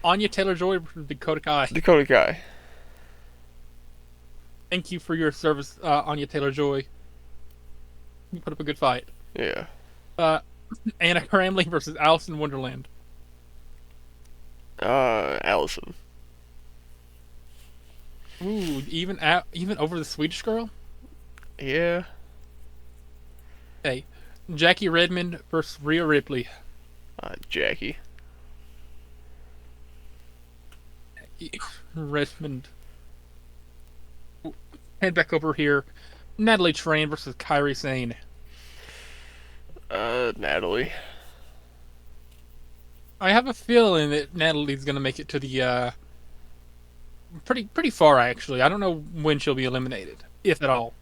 Anya Taylor-Joy versus Dakota Kai. Dakota Kai. Thank you for your service, Anya Taylor-Joy. You put up a good fight. Yeah. Anna Cramley versus Alice in Wonderland. Allison. Ooh, even over the Swedish girl. Yeah. Hey, Jackie Redmond versus Rhea Ripley. Jackie. Redmond. Head back over here. Natalie Train versus Kairi Sane. Natalie. I have a feeling that Natalie's gonna make it to the pretty far actually. I don't know when she'll be eliminated, if at all.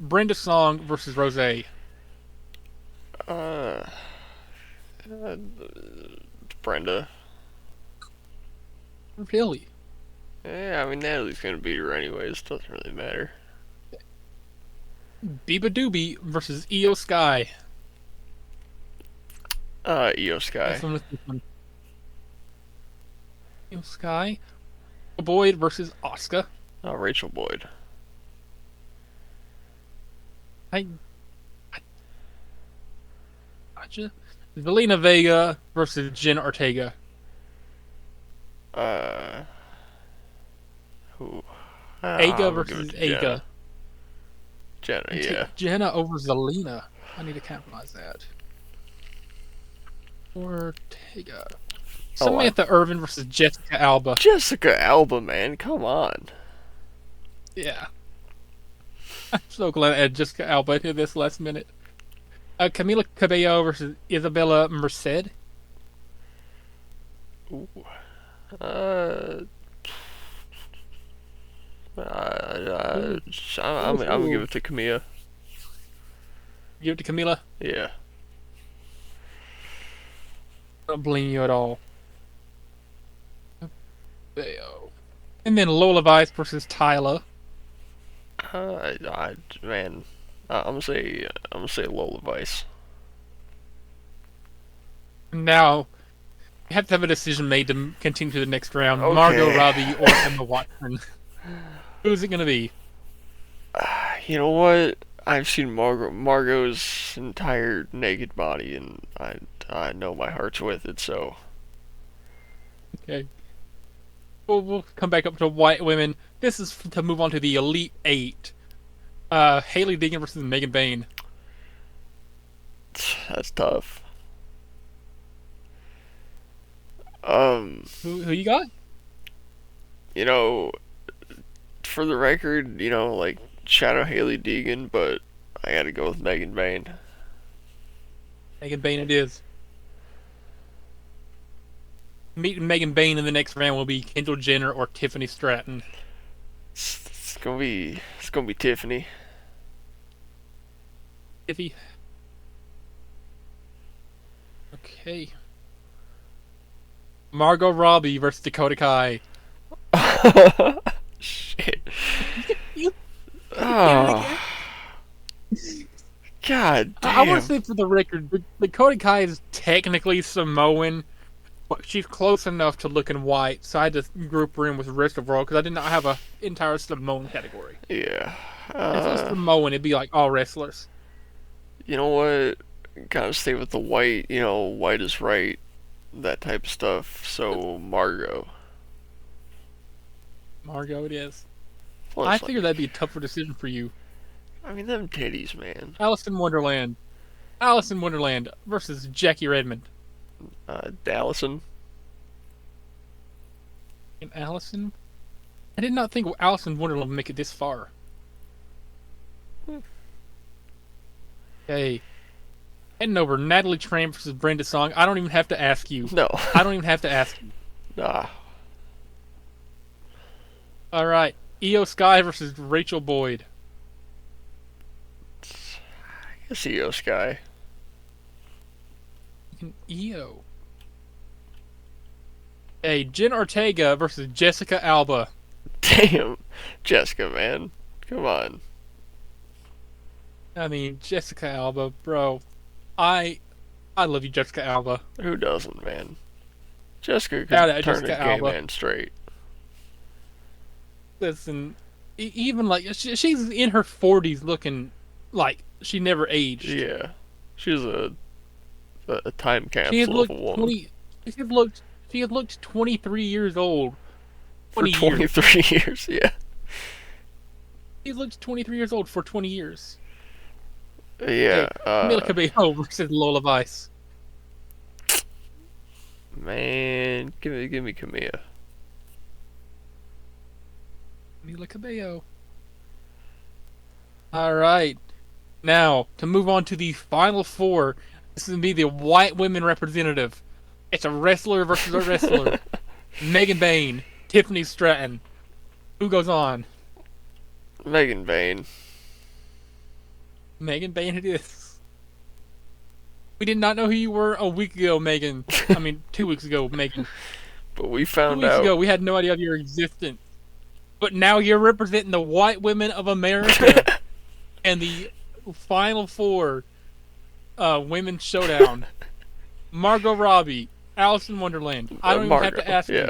Brenda Song versus Rose. Uh, Brenda. Really? Yeah, I mean Natalie's gonna beat her anyways. Doesn't really matter. Biba Doobie versus Io Sky. Io Sky. Io Sky. Boyd versus Asuka. Rachel Boyd. Gotcha. Zelina Vega versus Jen Ortega. Who? Aga versus Aga. Jenna, yeah. Jenna over Zelina. I need to capitalize that. Ortega. Samantha Irvin versus Jessica Alba. Jessica Alba, man, come on. Yeah. I'm so glad I had Jessica Alba to this last minute. Camila Cabello versus Isabella Merced. Ooh. I'm gonna give it to Camilla. Give it to Camila? Yeah. I don't blame you at all. And then Lola Vice versus Tyler. Man, I'm gonna say Lola Vice. Now, you have to have a decision made to continue to the next round. Okay. Margot Robbie or Emma Watson. Who's it gonna be? You know what? I've seen Margot's entire naked body, and I know my heart's with it. So. Okay. We'll come back up to white women. This is to move on to the Elite Eight. Haley Deegan versus Megan Bayne. That's tough. Who you got? You know, for the record, like shout out Haley Deegan, but I gotta go with Megan Bayne. Megan Bayne it is. Meeting Megan Bayne in the next round will be Kendall Jenner or Tiffany Stratton. It's gonna be Tiffany. Tiffy. Okay. Margot Robbie versus Dakota Kai. Shit. You Oh. God damn. I want to say for the record, Dakota Kai is technically Samoan, but she's close enough to looking white, so I had to group her in with the rest of the world because I did not have an entire Samoan category. Yeah. If it was Samoan, it'd be like all wrestlers. You know what? Gotta stay with the white, white is right, that type of stuff. So, Margot. Margot it is. Plus, I figured that'd be a tougher decision for you. I mean, them titties, man. Alice in Wonderland. Alice in Wonderland versus Jackie Redmond. Allison. And Allison? I did not think Alice in Wonderland would make it this far. Okay. Heading over, Natalie Train versus Brenda Song. I don't even have to ask you. No. I don't even have to ask you. Nah. Alright. Io Sky versus Rachel Boyd. I guess Io Sky. Io. Hey, Jen Ortega versus Jessica Alba. Damn. Jessica, man. Come on. I mean, Jessica Alba, bro. I I love you, Jessica Alba. Who doesn't, man? Jessica Shout could out turn a Jessica gay Alba. man straight. Listen, even like she's in her 40s, looking like she never aged. Yeah. She's a time She had capsule of a looked woman. 20. She had looked 23 years old. For 20 years. 23 years, yeah. She looked 23 years old for 20 years. Yeah, Hey, Camila Cabello versus Lola Vice. man, give me Camilla. Camila Cabello. All right. Now, to move on to the final four, this is going to be the white women representative. It's a wrestler versus a wrestler. Megan Bayne, Tiffany Stratton. Who goes on? Megan Bayne. Megan Bayne it is. We did not know who you were a week ago, Megan. I mean, 2 weeks ago, Megan. But we 2 found weeks out. ago, we had no idea of your existence. But now you're representing the white women of America and the final four women's showdown. Margot Robbie, Alice in Wonderland. I don't even have to ask you.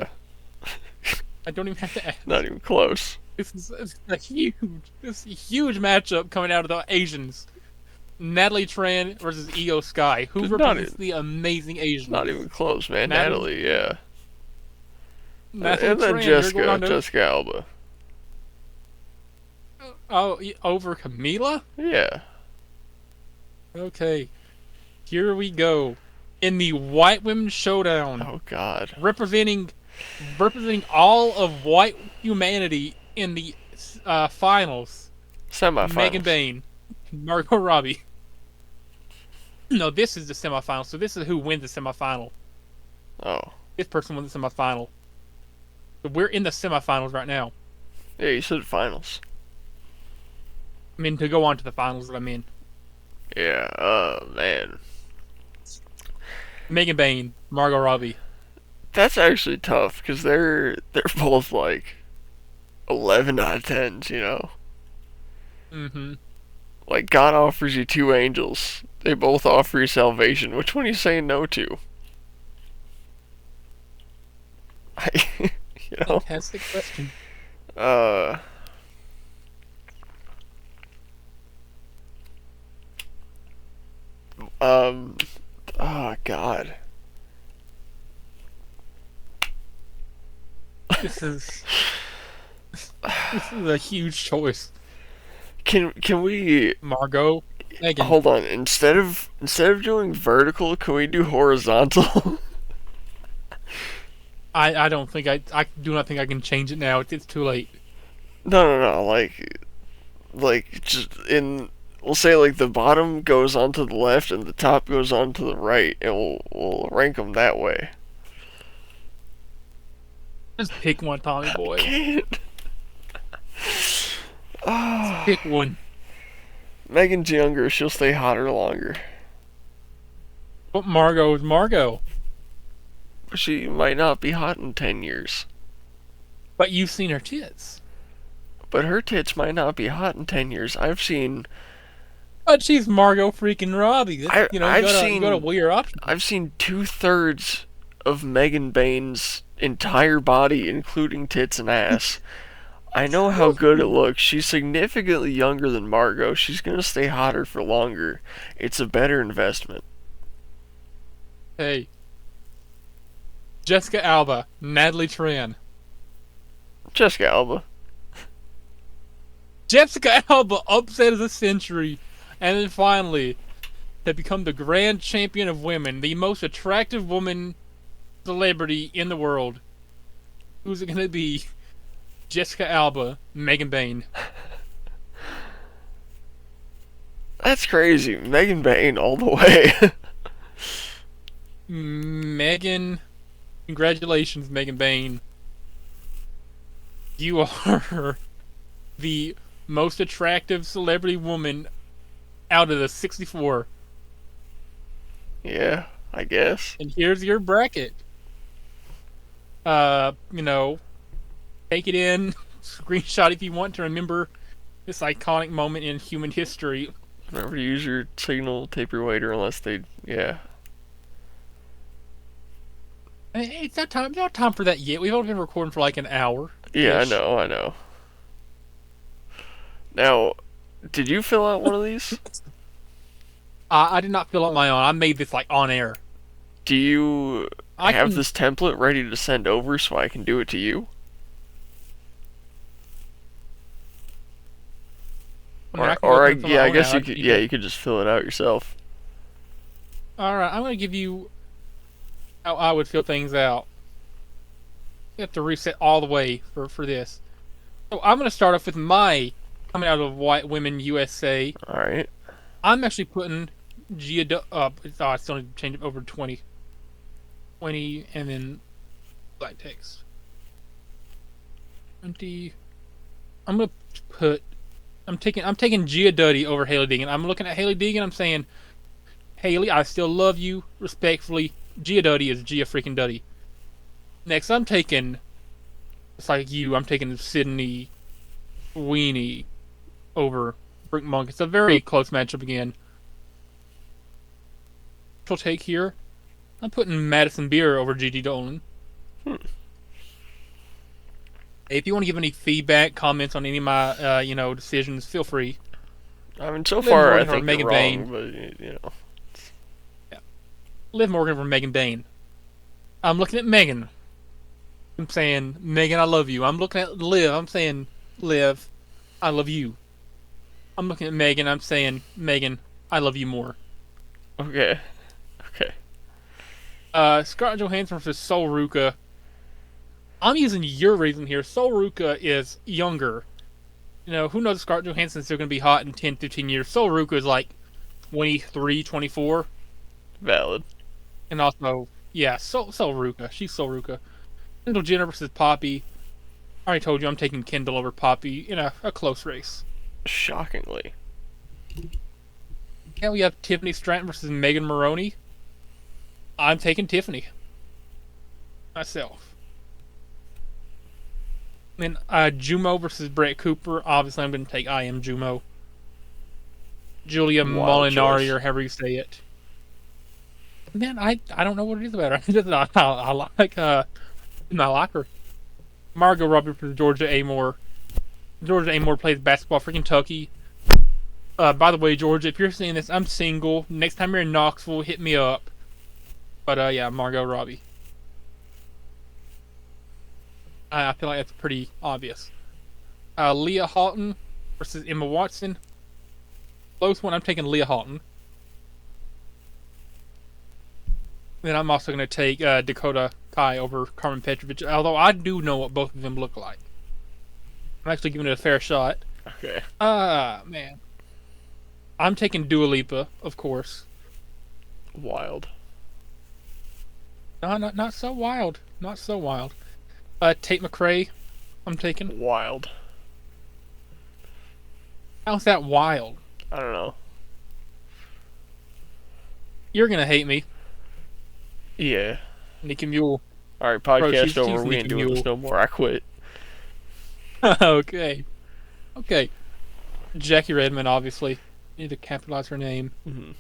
I don't even have to ask. Not even close. This is a huge matchup coming out of the Asians. Natalie Tran versus Io Sky. Who represents the amazing Asians? Not even close, man. Natalie, yeah. Natalie and then Tran, Jessica Alba. Oh, over Camila? Yeah. Okay. Here we go. In the White Women's Showdown. Oh, God. Representing all of white humanity in the finals. Semifinals. Megan Bayne. Margot Robbie. No, this is the semifinal, so this is who wins the semifinal. Oh. This person wins the semifinal. So we're in the semifinals right now. Yeah, you said finals. I mean, to go on to the finals that I'm in. Yeah, man. Megan Bayne, Margot Robbie. That's actually tough, because they're both, like, 11 out of 10s, you know? Mm-hmm. Like, God offers you two angels. They both offer you salvation. Which one are you saying no to? You know? Fantastic question. Oh, God. This is a huge choice. Can we Margot, Megan. hold on? Instead of doing vertical, can we do horizontal? I don't think I do not think I can change it now. It's too late. No. Like just in. We'll say like the bottom goes onto the left and the top goes onto the right, and we'll rank them that way. Just pick one, Tommy boy. I can't. Oh. Pick one. Megan's younger. She'll stay hotter longer. But Margot is Margot. She might not be hot in 10 years. But you've seen her tits. But her tits might not be hot in 10 years. I've seen. But she's Margot freaking Robbie. You gotta weigh your options. I've seen 2/3 of Megan Bayne's entire body, including tits and ass. I know how good it looks. She's significantly younger than Margot. She's gonna stay hotter for longer. It's a better investment. Hey. Jessica Alba, Natalie Tran. Jessica Alba. Jessica Alba, upset of the century. And then finally, to become the grand champion of women, the most attractive woman celebrity in the world. Who's it gonna be? Jessica Alba, Megan Bayne. That's crazy. Megan Bayne all the way. Megan, congratulations, Megan Bayne. You are the most attractive celebrity woman out of the 64. Yeah, I guess. And here's your bracket. Take it in, screenshot if you want to remember This iconic moment in human history. Never use your signal, tip your waiter unless they, yeah. It's not time for that yet. We've only been recording for like an hour. Yeah, I know. Now, did you fill out one of these? I did not fill out my own. I made this like on air. Do you have this template ready to send over so I can do it to you? I guess you could. Yeah, you could just fill it out yourself. All right, I'm gonna give you how I would fill things out. You have to reset all the way for this. So I'm gonna start off with my coming out of White Women USA. All right. I'm actually putting I still need to change it over to 20. 20 and then black text. 20. I'm gonna put. I'm taking Gia Duddy over Haley Deegan. I'm looking at Haley Deegan. I'm saying, Haley, I still love you. Respectfully, Gia Duddy is Gia freaking Duddy. Next, I'm taking. It's like you. I'm taking Sydney Weenie over Brick Monk. It's a very close matchup again. She'll take here. I'm putting Madison Beer over Gigi Dolan. If you want to give any feedback, comments on any of my, decisions, feel free. I mean, so far I think Megan you're wrong, Bayne. but Yeah. Liv Morgan over Megan Bayne. I'm looking at Megan. I'm saying, Megan, I love you. I'm looking at Liv. I'm saying, Liv, I love you. I'm looking at Megan. I'm saying, Megan, I love you more. Okay. Scarlett Johansson versus Sol Ruka. I'm using your reason here. Sol Ruka is younger. Who knows if Scarlett Johansson's still going to be hot in 10, 15 years. Sol Ruka is like 23, 24. Valid. And also, yeah, Sol Ruka. She's Sol Ruka. Kendall Jenner versus Poppy. I already told you I'm taking Kendall over Poppy in a close race. Shockingly. Yeah, we have Tiffany Stratton versus Megan Maroney. I'm taking Tiffany. Myself. Then Jumo versus Brett Cooper. Obviously, I'm going to take I Am Jumo. Julia Molinari, or however you say it. Man, I don't know what it is about her. I like her. Margot Robbie versus Georgia Amore. Georgia Amore plays basketball for Kentucky. By the way, Georgia, if you're seeing this, I'm single. Next time you're in Knoxville, hit me up. But yeah, Margot Robbie. I feel like that's pretty obvious. Leah Houghton versus Emma Watson. Close one. I'm taking Leah Houghton. Then I'm also going to take Dakota Kai over Carmen Petrovich, although I do know what both of them look like. I'm actually giving it a fair shot. Okay. Man. I'm taking Dua Lipa, of course. Wild. No, not so wild. Not so wild. Tate McRae, I'm taking. Wild. How's that wild? I don't know. You're gonna hate me. Yeah. Nikki Mule. Alright, podcast over. We ain't doing this no more. I quit. Okay. Jackie Redmond, obviously. Need to capitalize her name. Mm-hmm.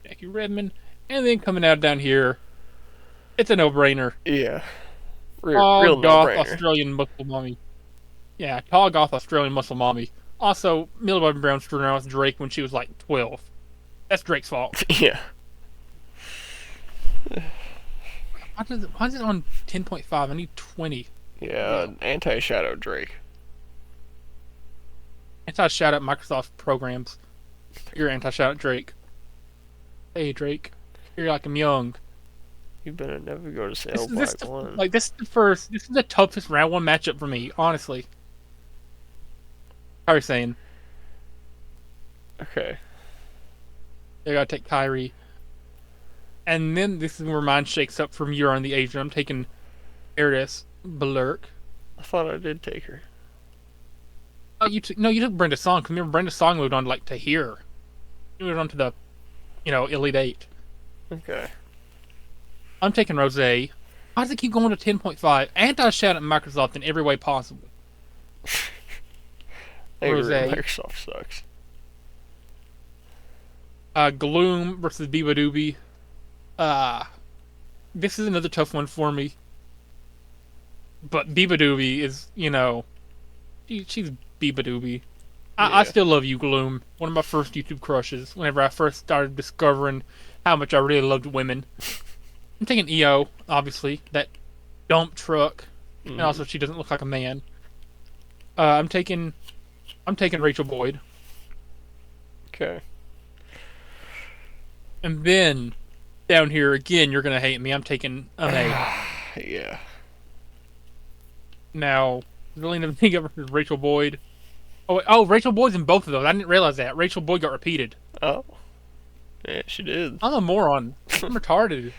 Jackie Redmond. And then coming out down here, it's a no-brainer. Yeah. Real goth no-brainer. Australian muscle mommy. Yeah, tall goth Australian muscle mommy. Also, Millie Bobby Brown screwed around with Drake when she was like 12. That's Drake's fault. Yeah. Why is it on 10.5? I need 20. Yeah, anti-shadow Drake. Anti-shout out Microsoft programs. You're anti-shout out Drake. Hey Drake, you're like I'm young. You better never go to sale Black One. This is the toughest round one matchup for me, honestly. How are you saying? Okay. I gotta take Kyrie. And then this is where mine shakes up from You're on the Asian. I'm taking Eris Blurk. I thought I did take her. Oh, you took Brenda Song. Because remember, Brenda Song moved on to here. She moved on to the, Elite Eight. Okay. I'm taking Rose. Why does it keep going to 10.5? Anti-shout at Microsoft in every way possible. I agree. Rose. Microsoft sucks. Gloom versus Biba Doobie. This is another tough one for me. But Biba Doobie is, she's Biba Doobie. I still love you, Gloom. One of my first YouTube crushes. Whenever I first started discovering how much I really loved women. I'm taking EO, obviously. That dump truck. And also, she doesn't look like a man. I'm taking Rachel Boyd. Okay. And then, down here, again, you're going to hate me. I'm taking May. Yeah. Now, Zelina Vega versus Rachel Boyd. Oh, Rachel Boyd's in both of those. I didn't realize that. Rachel Boyd got repeated. Oh. Yeah, she did. I'm a moron. I'm retarded.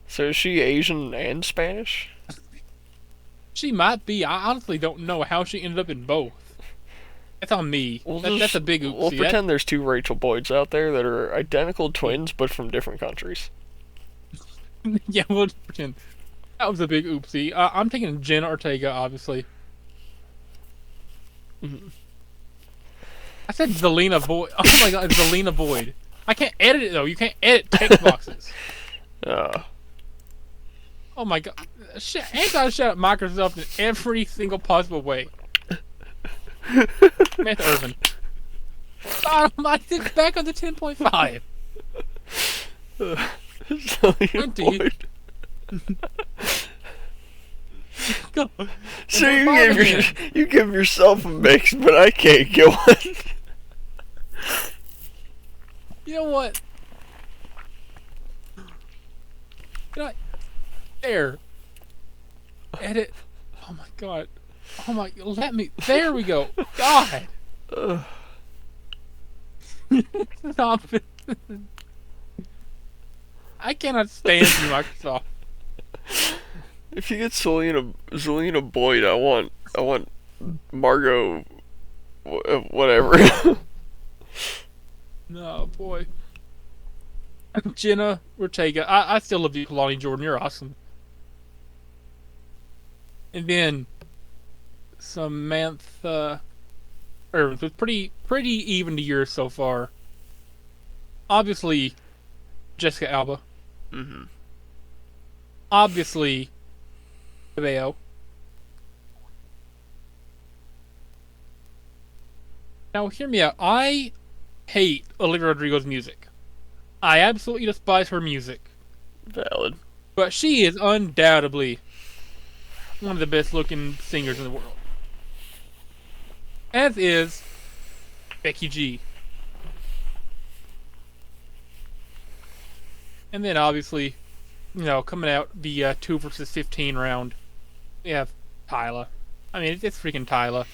So is she Asian and Spanish? She might be. I honestly don't know how she ended up in both. That's on me. That's a big oopsie. We'll pretend there's two Rachel Boyds out there that are identical twins, but from different countries. Yeah, we'll pretend. That was a big oopsie. I'm taking Jenna Ortega, obviously. I said Zelina Boyd. Oh my god, Zelina Boyd. I can't edit it, though. You can't edit text boxes. Oh my god. Anti-shout out Microsoft in every single possible way. Meth Irvin. God, it's back on the 10.5. So you give yourself a mix, but I can't get one. You know what? There. Edit. Oh my god. Oh my. Let me. There we go. God. Stop it. I cannot stand you, Microsoft. If you get Zelina Boyd, I want Margot, whatever. No, boy. Jenna Ortega. I still love you, Kalani Jordan. You're awesome. And then Samantha Irvin. So it's pretty even to yours so far. Obviously, Jessica Alba. Obviously, Cabello. Now, hear me out. I hate Olivia Rodrigo's music. I absolutely despise her music. Valid. But she is undoubtedly one of the best looking singers in the world. As is Becky G. And then obviously, coming out the 2 versus 15 round, we have Tyla. I mean, it's freaking Tyla.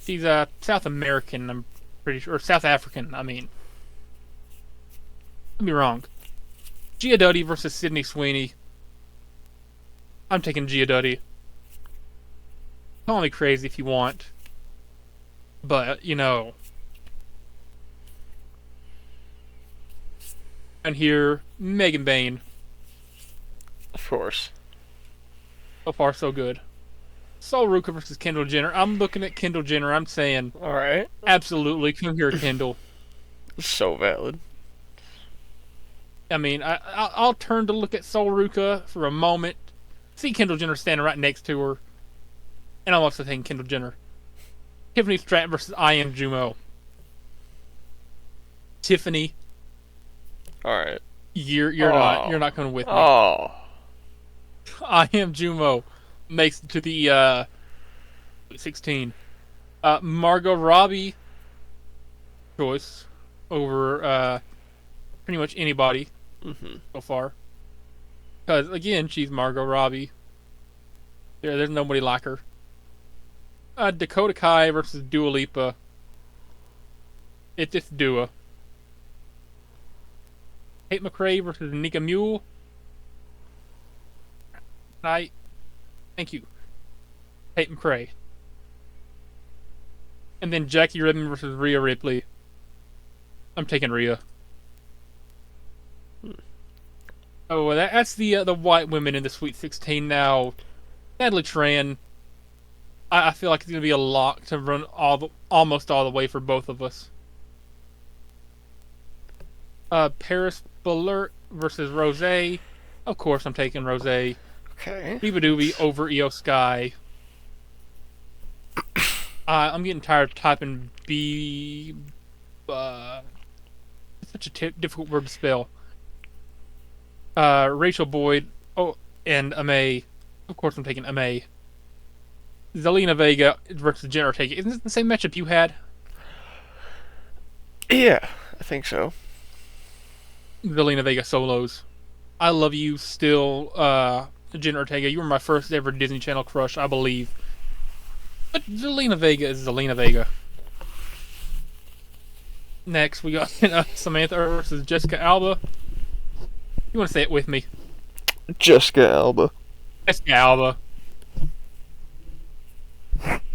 She's South American, I'm pretty sure. Or South African, I mean. Don't be wrong. Gia Duddy versus Sydney Sweeney. I'm taking Gia Duddy. Call me crazy if you want. But, And here, Megan Bayne. Of course. So far, so good. Sol Ruka versus Kendall Jenner. I'm looking at Kendall Jenner. I'm saying, alright. Absolutely. Come here, Kendall. So valid. I mean, I'll turn to look at Sol Ruka for a moment. See Kendall Jenner standing right next to her. And I'm also thinking Kendall Jenner. Tiffany Stratton versus I Am Jumo. Tiffany. Alright. You're not coming with me. Oh. I Am Jumo makes it to the 16. Margot Robbie choice over pretty much anybody so far. Because again, she's Margot Robbie. There's nobody like her. Dakota Kai versus Dua Lipa. It's Dua. Kate McRae versus Nika Mule. Thank you. Kate McRae. And then Jackie Redmond versus Rhea Ripley. I'm taking Rhea. Oh, that's the white women in the Sweet 16 now. Natalie Tran. I feel like it's gonna be a lock to run almost all the way for both of us. Paris Ballert versus Rose. Of course, I'm taking Rose. Biba Okay. Doobie over Io Sky. I'm getting tired of typing B. It's such a difficult word to spell. Rachel Boyd. Oh, and Ame. Of course, I'm taking Ame. Zelina Vega versus Jenna Ortega. Isn't this the same matchup you had? Yeah, I think so. Zelina Vega solos. I love you still, Jenna Ortega. You were my first ever Disney Channel crush, I believe. But Zelina Vega is Zelina Vega. Next, we got Samantha versus Jessica Alba. You want to say it with me? Jessica Alba. Jessica Alba.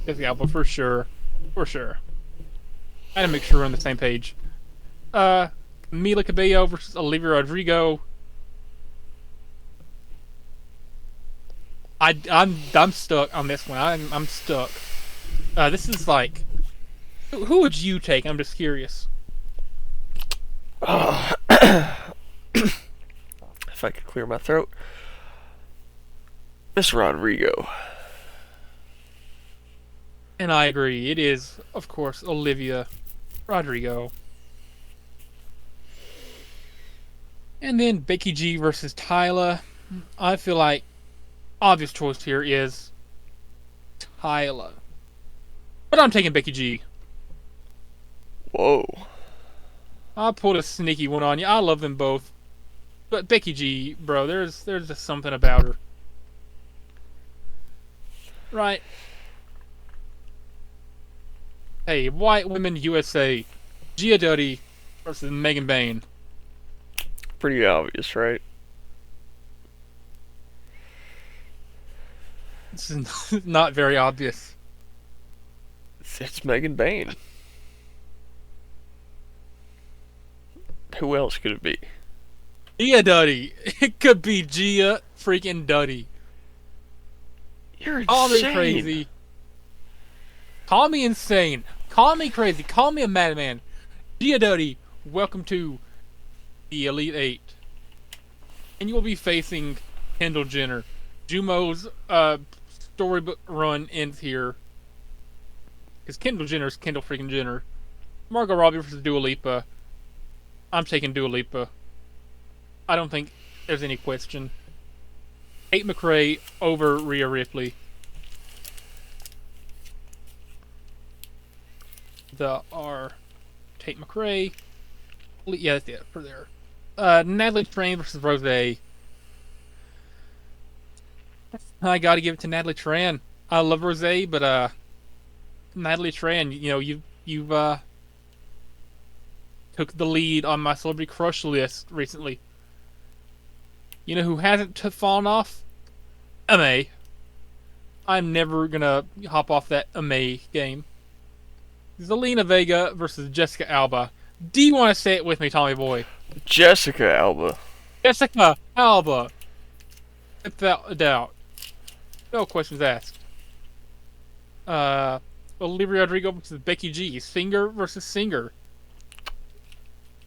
Jessica Alba for sure. For sure. I had to make sure we're on the same page. Mila Cabello versus Olivia Rodrigo. I'm stuck on this one. I'm stuck. This is like, who would you take? I'm just curious. If I could clear my throat. Miss Rodrigo. And I agree. It is, of course, Olivia Rodrigo. And then Becky G versus Tyla. I feel like obvious choice here is Tyla. But I'm taking Becky G. Whoa. I pulled a sneaky one on you. I love them both. But Becky G, bro, there's just something about her. Right. Hey, White Women USA. Gia Duddy versus Megan Bayne. Pretty obvious, right? This is not very obvious. It's Megan Bayne. Who else could it be? Gia Duddy. It could be Gia freaking Duddy. You're Call me insane. crazy. Call me insane. Call me crazy. Call me a madman. Gia Duddy, welcome to the Elite Eight. And you will be facing Kendall Jenner. Jumo's storybook run ends here. Because Kendall Jenner's Kendall freaking Jenner. Margot Robbie versus Dua Lipa. I'm taking Dua Lipa. I don't think there's any question. Tate McRae over Rhea Ripley. The R. Tate McRae. Yeah, that's it for there. Natalie Train versus Rose. I gotta give it to Natalie Tran. I love Rose, but Natalie Tran, you know, you've took the lead on my celebrity crush list recently. You know who hasn't fallen off? MA. I'm never gonna hop off that MA game. Zelina Vega versus Jessica Alba. Do you want to say it with me, Tommy Boy? Jessica Alba. Jessica Alba. Without a doubt. No questions asked. Olivia Rodrigo versus Becky G. Singer versus singer.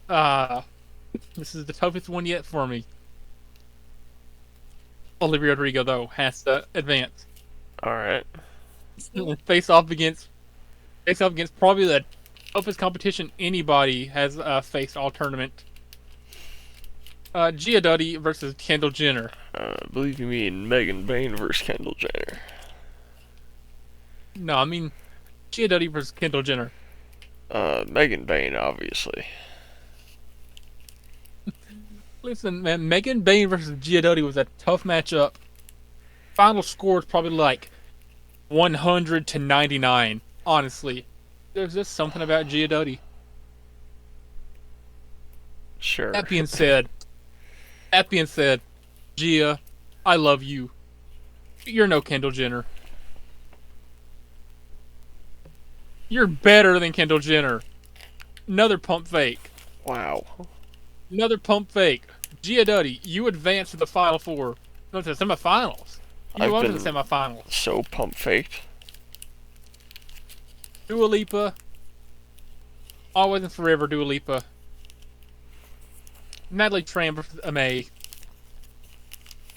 This is the toughest one yet for me. Olivia Rodrigo, though, has to advance. Alright. Face off against probably the toughest competition anybody has faced all tournament. Gia Duddy versus Kendall Jenner. I believe you mean Megan Bayne versus Kendall Jenner. No, I mean Gia Duddy versus Kendall Jenner. Megan Bayne, obviously. Listen, man, Megan Bayne versus Gia Duddy was a tough matchup. Final score is probably like 100 to 99. Honestly, there's just something about Gia Duddy. Sure. That being said, Gia, I love you. You're no Kendall Jenner. You're better than Kendall Jenner. Another pump fake. Wow. Another pump fake. Gia Duddy, you advance to the Final Four. No, to the semifinals. You I've go to been the semifinals. so pump faked. Dua Lipa. Always and forever, Dua Lipa. Natalie Tran versus MA.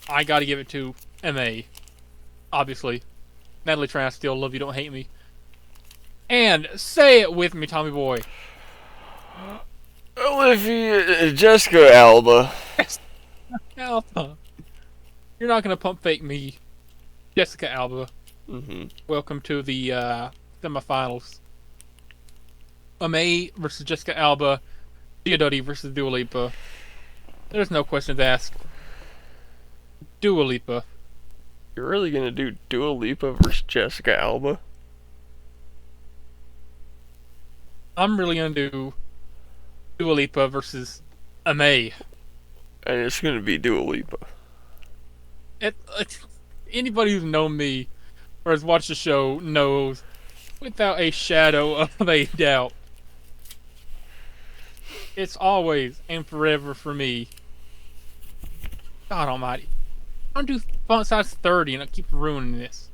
I gotta give it to MA. Obviously. Natalie Tran, I still love you, don't hate me. And say it with me, Tommy Boy. Olivia, Jessica Alba. Alba. You're not gonna pump fake me. Jessica Alba. Mm-hmm. Welcome to the semifinals. MA versus Jessica Alba. Theodore versus Dua Lipa. There's no questions asked. Dua Lipa. You're really gonna do Dua Lipa versus Jessica Alba? I'm really gonna do Dua Lipa versus MA. And it's gonna be Dua Lipa. Anybody who's known me or has watched the show knows, without a shadow of a doubt, it's always and forever for me. God Almighty, I don't do font size 30, and I keep ruining this.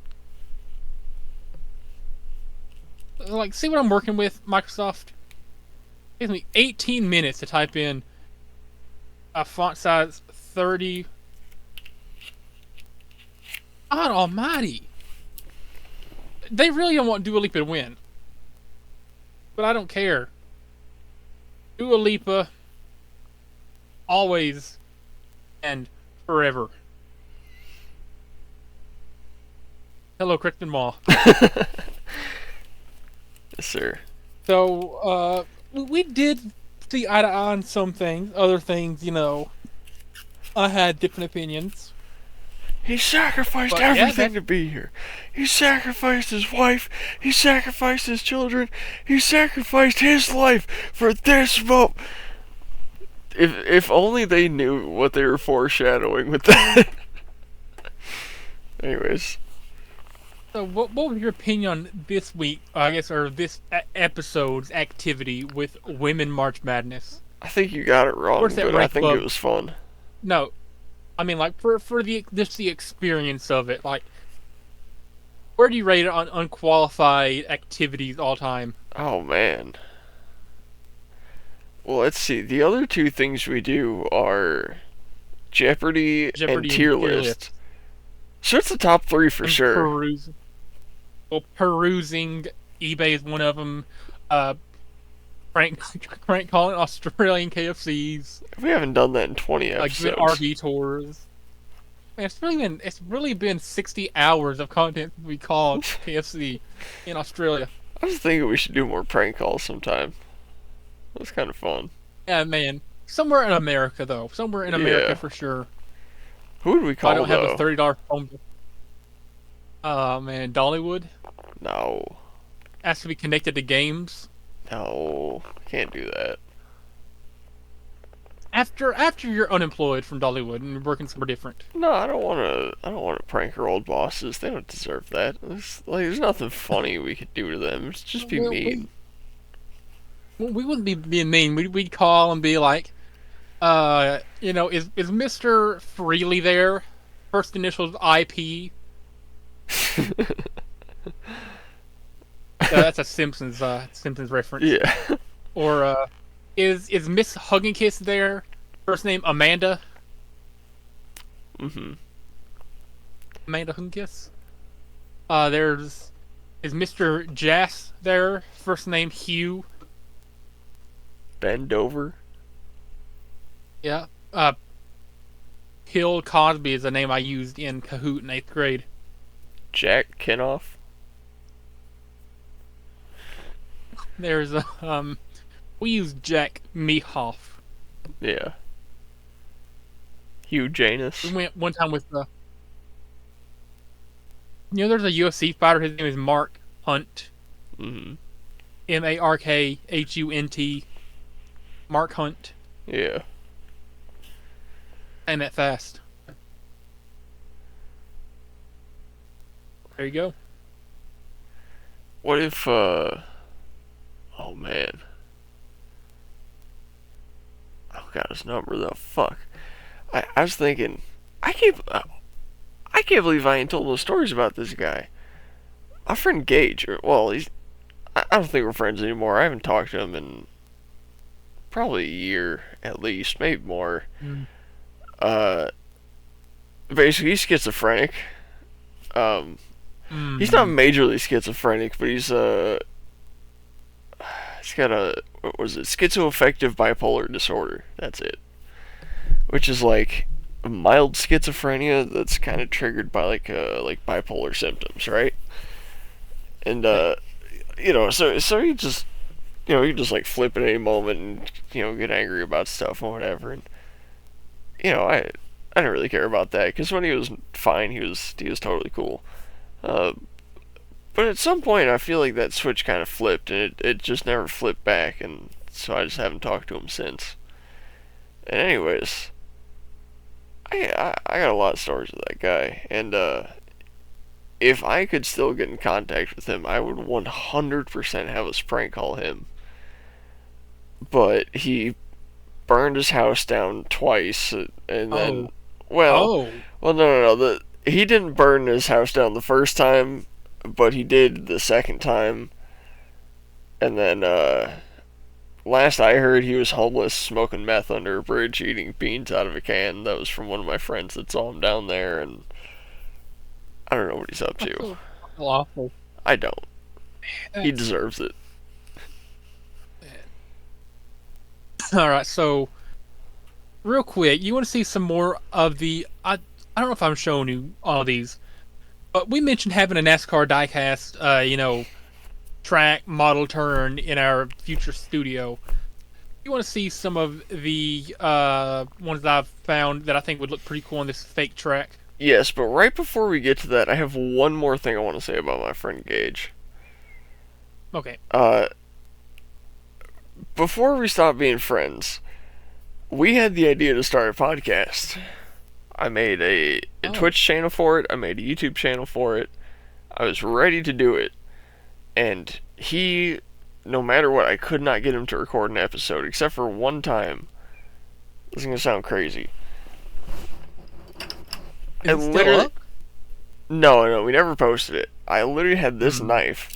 Like, see what I'm working with, Microsoft? It takes me 18 minutes to type in a font size 30. God Almighty. They really don't want Dua Lipa to win. But I don't care. Dua Lipa, always and forever. Hello, Kristen Mall. Yes, sir. So, we did see eye to eye on some things. Other things, I had different opinions. He sacrificed But, everything to be here. He sacrificed his wife. He sacrificed his children. He sacrificed his life for this moment. If only they knew what they were foreshadowing with that. Anyways. So, what was your opinion on this week, or this episode's activity with Women March Madness? I think you got it wrong, Where's that but I rank think above? it was fun. No, I mean, like, for the experience of it, like, where do you rate it on unqualified activities all time? Oh, man. Well, let's see. The other two things we do are Jeopardy and tier list. So it's the top three for sure. Perusing eBay is one of them. Prank calling Australian KFCs. We haven't done that in 20 episodes. Like RV tours. Man, it's really been 60 hours of content we called KFC in Australia. I was thinking we should do more prank calls sometime. It was kind of fun. Yeah, man. Somewhere in America, though. Somewhere in America for sure. Who would we call? I don't have a $30 phone bill. Oh man, Dollywood. No. Has to be connected to games. No, can't do that. After you're unemployed from Dollywood and you're working somewhere different. No, I don't want to. I don't want to prank our old bosses. They don't deserve that. There's nothing funny we could do to them. It's just be mean. We wouldn't be being mean. We'd call and be like, is Mr. Freely there? First initials IP. That's a Simpsons reference. Yeah. Or is Miss Hug Kiss there? First name Amanda. Mhm. Amanda Hug Kiss. Is Mr. Jass there? First name Hugh. Bend over. Yeah. Hill Cosby is a name I used in Kahoot in 8th grade. Jack Kinoff. There's we use Jack Mehoff. Yeah. Hugh Janus. We went one time with there's a UFC fighter. His name is Mark Hunt. Mhm. MarkHunt. Mark Hunt. Yeah. And that fast. There you go. What if oh man. Oh, got his number though. Fuck. I was thinking. I can't believe I ain't told those stories about this guy. My friend Gage. I don't think we're friends anymore. I haven't talked to him in probably a year at least, maybe more. Mm. Uh, Basically, he's schizophrenic. Um, he's not Mm. majorly schizophrenic, but he's got a, what was it, schizoaffective bipolar disorder. That's it. Which is like mild schizophrenia that's kind of triggered by like bipolar symptoms, right? And Okay. so he just he just like flip at any moment and get angry about stuff and whatever. And I didn't really care about that because when he was fine, he was totally cool. Uh, but at some point, I feel like that switch kind of flipped, and it just never flipped back, and so I just haven't talked to him since. And anyways, I got a lot of stories with that guy, and if I could still get in contact with him, I would 100% have us prank call him. But he burned his house down twice, and then, Oh. well, Oh. no. He didn't burn his house down the first time, but he did the second time. And then, last I heard, he was homeless, smoking meth under a bridge, eating beans out of a can. That was from one of my friends that saw him down there, and I don't know what he's up I to. feel awful. I don't. He That's deserves it. all right. So, real quick, you want to see some more of the? I don't know if I'm showing you all these, but we mentioned having a NASCAR diecast, track model turn in our future studio. You want to see some of the ones that I've found that I think would look pretty cool on this fake track? Yes, but right before we get to that, I have one more thing I want to say about my friend Gage. Okay. Uh, Before we stopped being friends, we had the idea to start a podcast. I made a Oh. Twitch channel for it. I made a YouTube channel for it. I was ready to do it, and no matter what, I could not get him to record an episode except for one time. This is gonna sound crazy. I Is it still literally up? no, we never posted it. I literally had this Hmm. knife.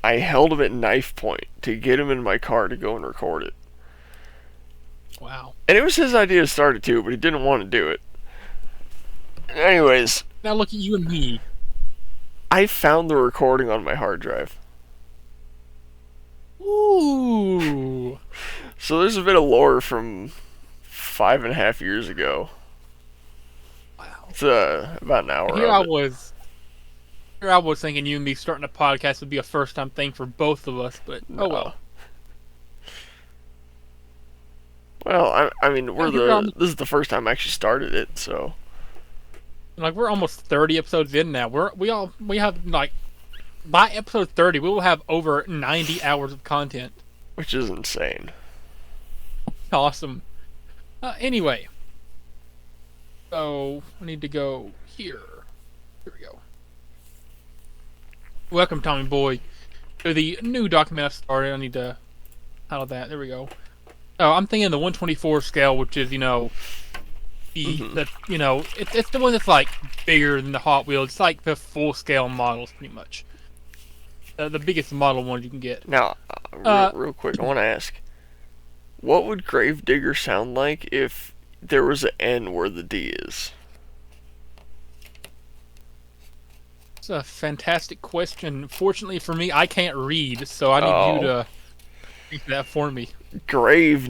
I held him at knife point to get him in my car to go and record it. Wow. And it was his idea to start it too, but he didn't want to do it. Anyways, Now look at you and me. I found the recording on my hard drive. Ooh. So there's a bit of lore from 5.5 years ago. Wow. It's about an hour Here of I it. was. Here I was thinking you and me starting a podcast would be a first time thing for both of us, but oh No. well. Well, I mean, Now here I'm this is the first time I actually started it, so like we're almost 30 episodes in now. We have like by episode 30 we will have over 90 hours of content. which is insane. Awesome. Anyway, so I need to go here. Here we go. Welcome, Tommy Boy, to the new document I've started. I need to title that. There we go. Oh, I'm thinking the 124 scale, which is it's the one that's like bigger than the Hot Wheels. It's like the full scale models, pretty much. The biggest model one you can get. Now, Uh, real quick, I want to ask, what would Gravedigger sound like if there was an N where the D is? It's a fantastic question. Fortunately for me, I can't read, so I need you Oh, to think that for me. Grave,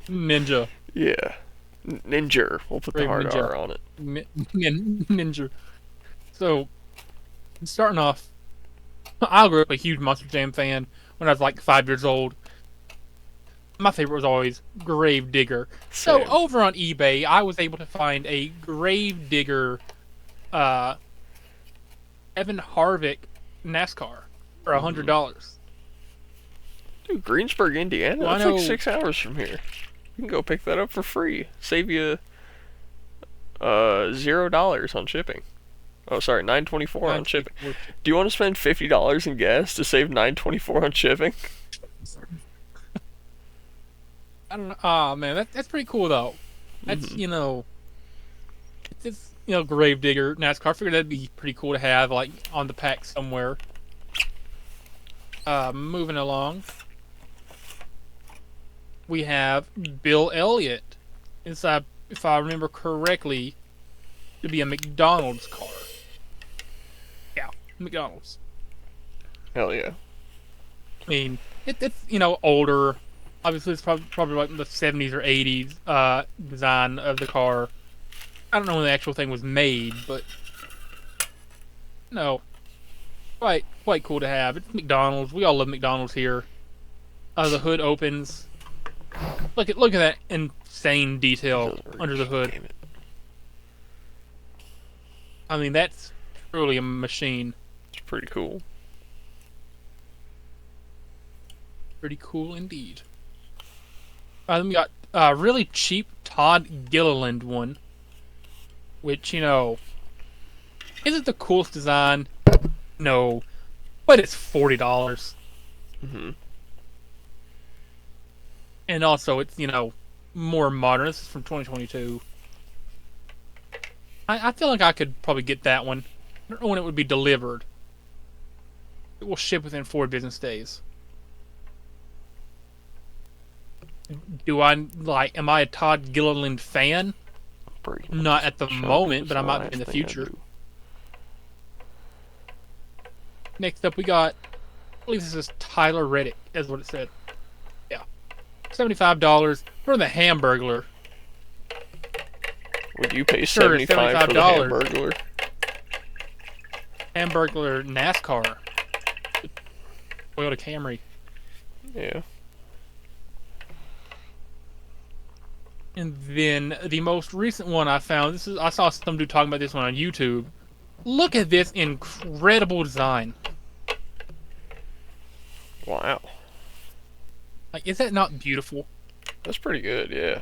Ninja. yeah, Ninja. We'll put the Brave hard Ninja. R on it. Ninja. So, starting off, I grew up a huge Monster Jam fan when I was like 5 years old. My favorite was always Grave Digger. So, Same. over on eBay, I was able to find a Grave Digger uh, Evan Harvick NASCAR for $100. Dude, Greensburg, Indiana. Well, I That's like know. 6 hours from here. You can go pick that up for free. Save you $0 on shipping. Oh, sorry, $9.24 on shipping. Do you want to spend $50 in gas to save $9.24 on shipping? I don't know. Ah, man, that's pretty cool though. That's Mhm. it's Grave Digger NASCAR. I figured that'd be pretty cool to have like on the pack somewhere. Moving along, we have Bill Elliott. Inside, if I remember correctly, to be a McDonald's car. Yeah, McDonald's. Hell yeah. I mean, it's older. Obviously, it's probably like the 70s or 80s design of the car. I don't know when the actual thing was made, but no, quite cool to have. It's McDonald's. We all love McDonald's here. The hood opens. Look at that insane detail under the hood. Damn it. I mean, that's truly a machine. It's pretty cool. Pretty cool indeed. Then we got really cheap Todd Gilliland one, which, isn't the coolest design? No, but it's $40. Mm-hmm. And also, it's, more modern. This is from 2022. I feel like I could probably get that one. I don't know when it would be delivered. It will ship within 4 business days. Am I a Todd Gilliland fan? Not at the moment, but I might be in the future. Next up, we got, I believe this is Tyler Reddick, is what it said. Yeah. $75 for the Hamburglar. Would you pay Sure, $75 for the Hamburglar? Hamburglar NASCAR. Toyota Camry. Yeah. And then the most recent one I found, I saw some dude talking about this one on YouTube. Look at this incredible design. Wow. Like, is that not beautiful? That's pretty good, yeah.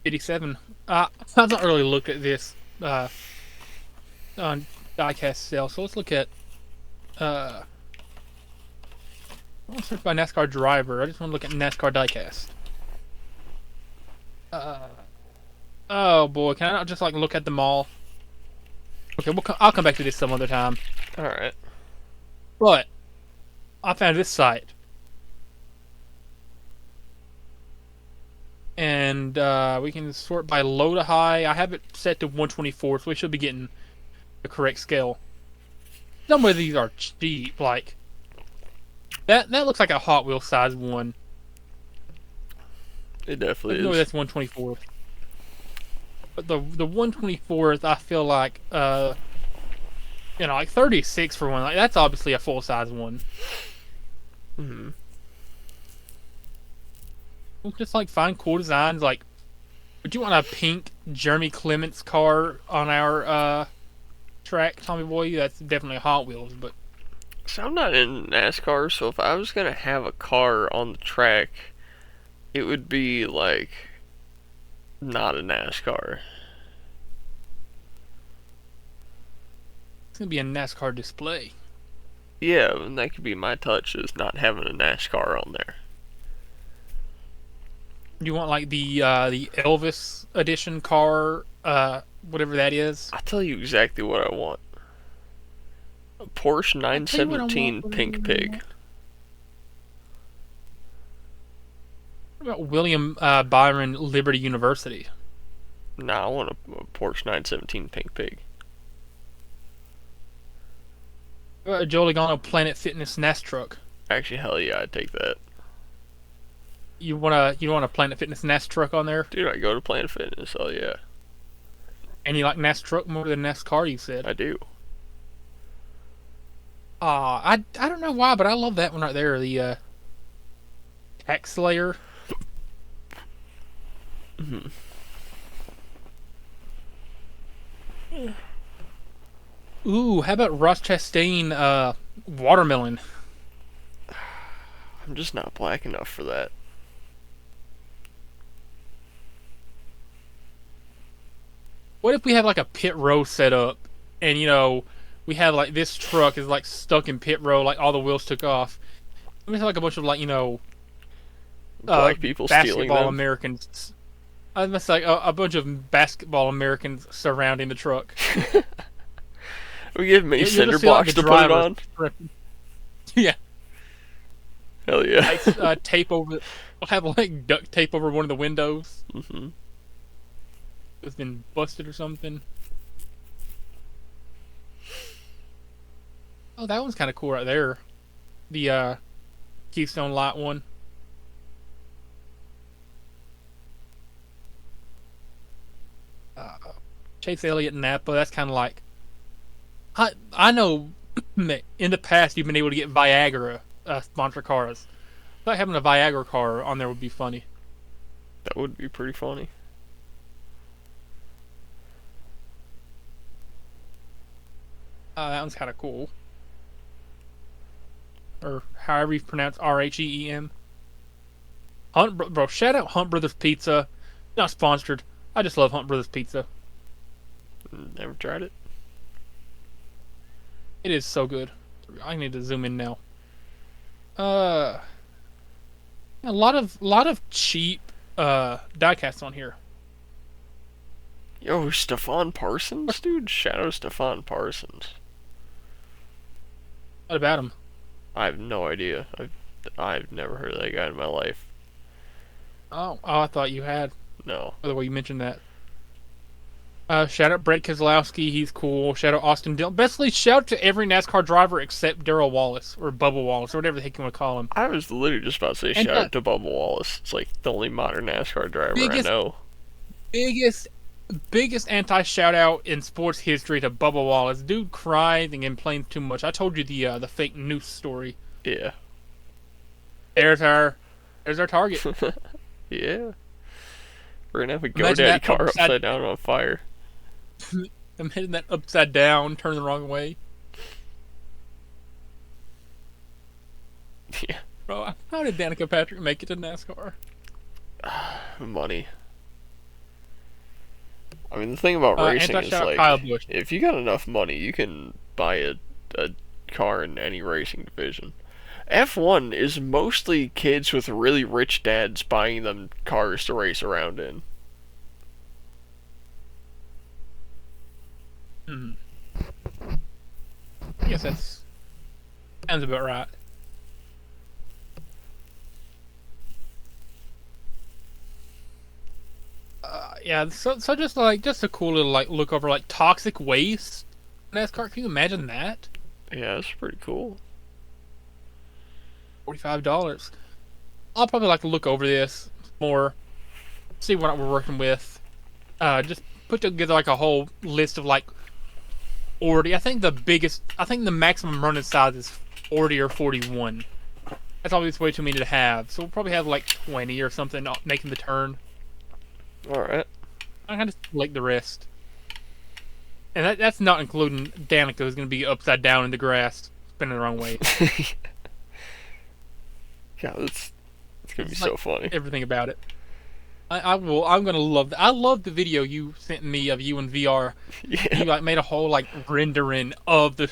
87. I've not really looked at this on diecast sale, so let's look at I want to search by NASCAR driver. I just want to look at NASCAR diecast. Oh boy, can I not just look at them all? Okay, I'll come back to this some other time. All right. But I found this site, and we can sort by low to high. I have it set to 124, so we should be getting the correct scale. Some of these are cheap, like that. That looks like a Hot Wheels size one. It definitely is. No, that's 124. But the 124th, I feel like like 36 for one. Like, that's obviously a full size one. Mm-hmm. We'll just find cool designs. Like, would you want a pink Jeremy Clements car on our track, Tommy Boy? That's definitely Hot Wheels, but So I'm not in NASCAR, so if I was gonna have a car on the track, it would be not a NASCAR. it's gonna be a NASCAR display. Yeah, and that could be my touch, is not having a NASCAR on there. You want the Elvis edition car, whatever that is? I'll tell you exactly what I want. A Porsche 917 Pink Pig. What about William Byron Liberty University? Nah, I want a Porsche 917 Pink Pig. What about a Joe Logano Planet Fitness NAS truck? Actually, hell yeah, I'd take that. You want a Planet Fitness NAS truck on there? Dude, I go to Planet Fitness, hell yeah. And you like NAS truck more than NAS car, you said? I do. I don't know why, but I love that one right there. The Tax Slayer. Mm-hmm. Ooh, how about Ross Chastain Watermelon? I'm just not black enough for that. What if we have a pit row set up, and we have this truck is stuck in pit row, all the wheels took off. We have a bunch of Black people stealing basketball them. Americans. I must say a bunch of basketball Americans surrounding the truck. We give me You'll cinder just see, blocks to put it on. Yeah. Hell yeah. Like, tape over. I'll have like duct tape over one of the windows. Mm-hmm. It's been busted or something. Oh, that one's kind of cool right there. The Keystone Light one. Uh, Chase Elliott and Napa. That's kind of like. I know. In the past, you've been able to get Viagra sponsor cars. I thought having a Viagra car on there would be funny. That would be pretty funny. That one's kind of cool. Or however you pronounce RHEEM. Bro, shout out Hunt Brothers Pizza. Not sponsored. I just love Hunt Brothers Pizza. Never tried it. It is so good. I need to zoom in now. A lot of cheap diecasts on here. Yo, Stefan Parsons, dude. Shout out Stefan Parsons. What about him? I have no idea. I've never heard of that guy in my life. Oh, I thought you had. No. By the way, you mentioned that. Shout out Brett Keselowski, he's cool. Shout out Austin Dillon. Basically, shout out to every NASCAR driver except Darrell Wallace, or Bubba Wallace, or whatever the heck you want to call him. I was literally just about to say shout out to Bubba Wallace. It's like the only modern NASCAR driver I know. Biggest anti-shout out in sports history to Bubba Wallace. Dude cried and complained too much. I told you the fake noose story. Yeah. There's our target. Yeah. We're gonna have a GoDaddy car upside down on fire. I'm hitting that upside down, turn the wrong way. Yeah. Bro, how did Danica Patrick make it to NASCAR? Money. I mean, the thing about racing is, like, if you got enough money, you can buy a car in any racing division. F1 is mostly kids with really rich dads buying them cars to race around in. I guess that sounds about right. Yeah, so just a cool little look over toxic waste NASCAR. Can you imagine that? Yeah, that's pretty cool. $45. I'll probably to look over this more, see what we're working with. Just put together a whole list of 40. I think the maximum running size is 40 or 41. That's always way too many to have. So we'll probably have 20 or something making the turn. Alright. I kind of select the rest. And that's not including Danica, who's going to be upside down in the grass, spinning the wrong way. Yeah, it's going to be so funny. Everything about it. I'm gonna love that. I love the video you sent me of you in VR. Yeah. You made a whole rendering of the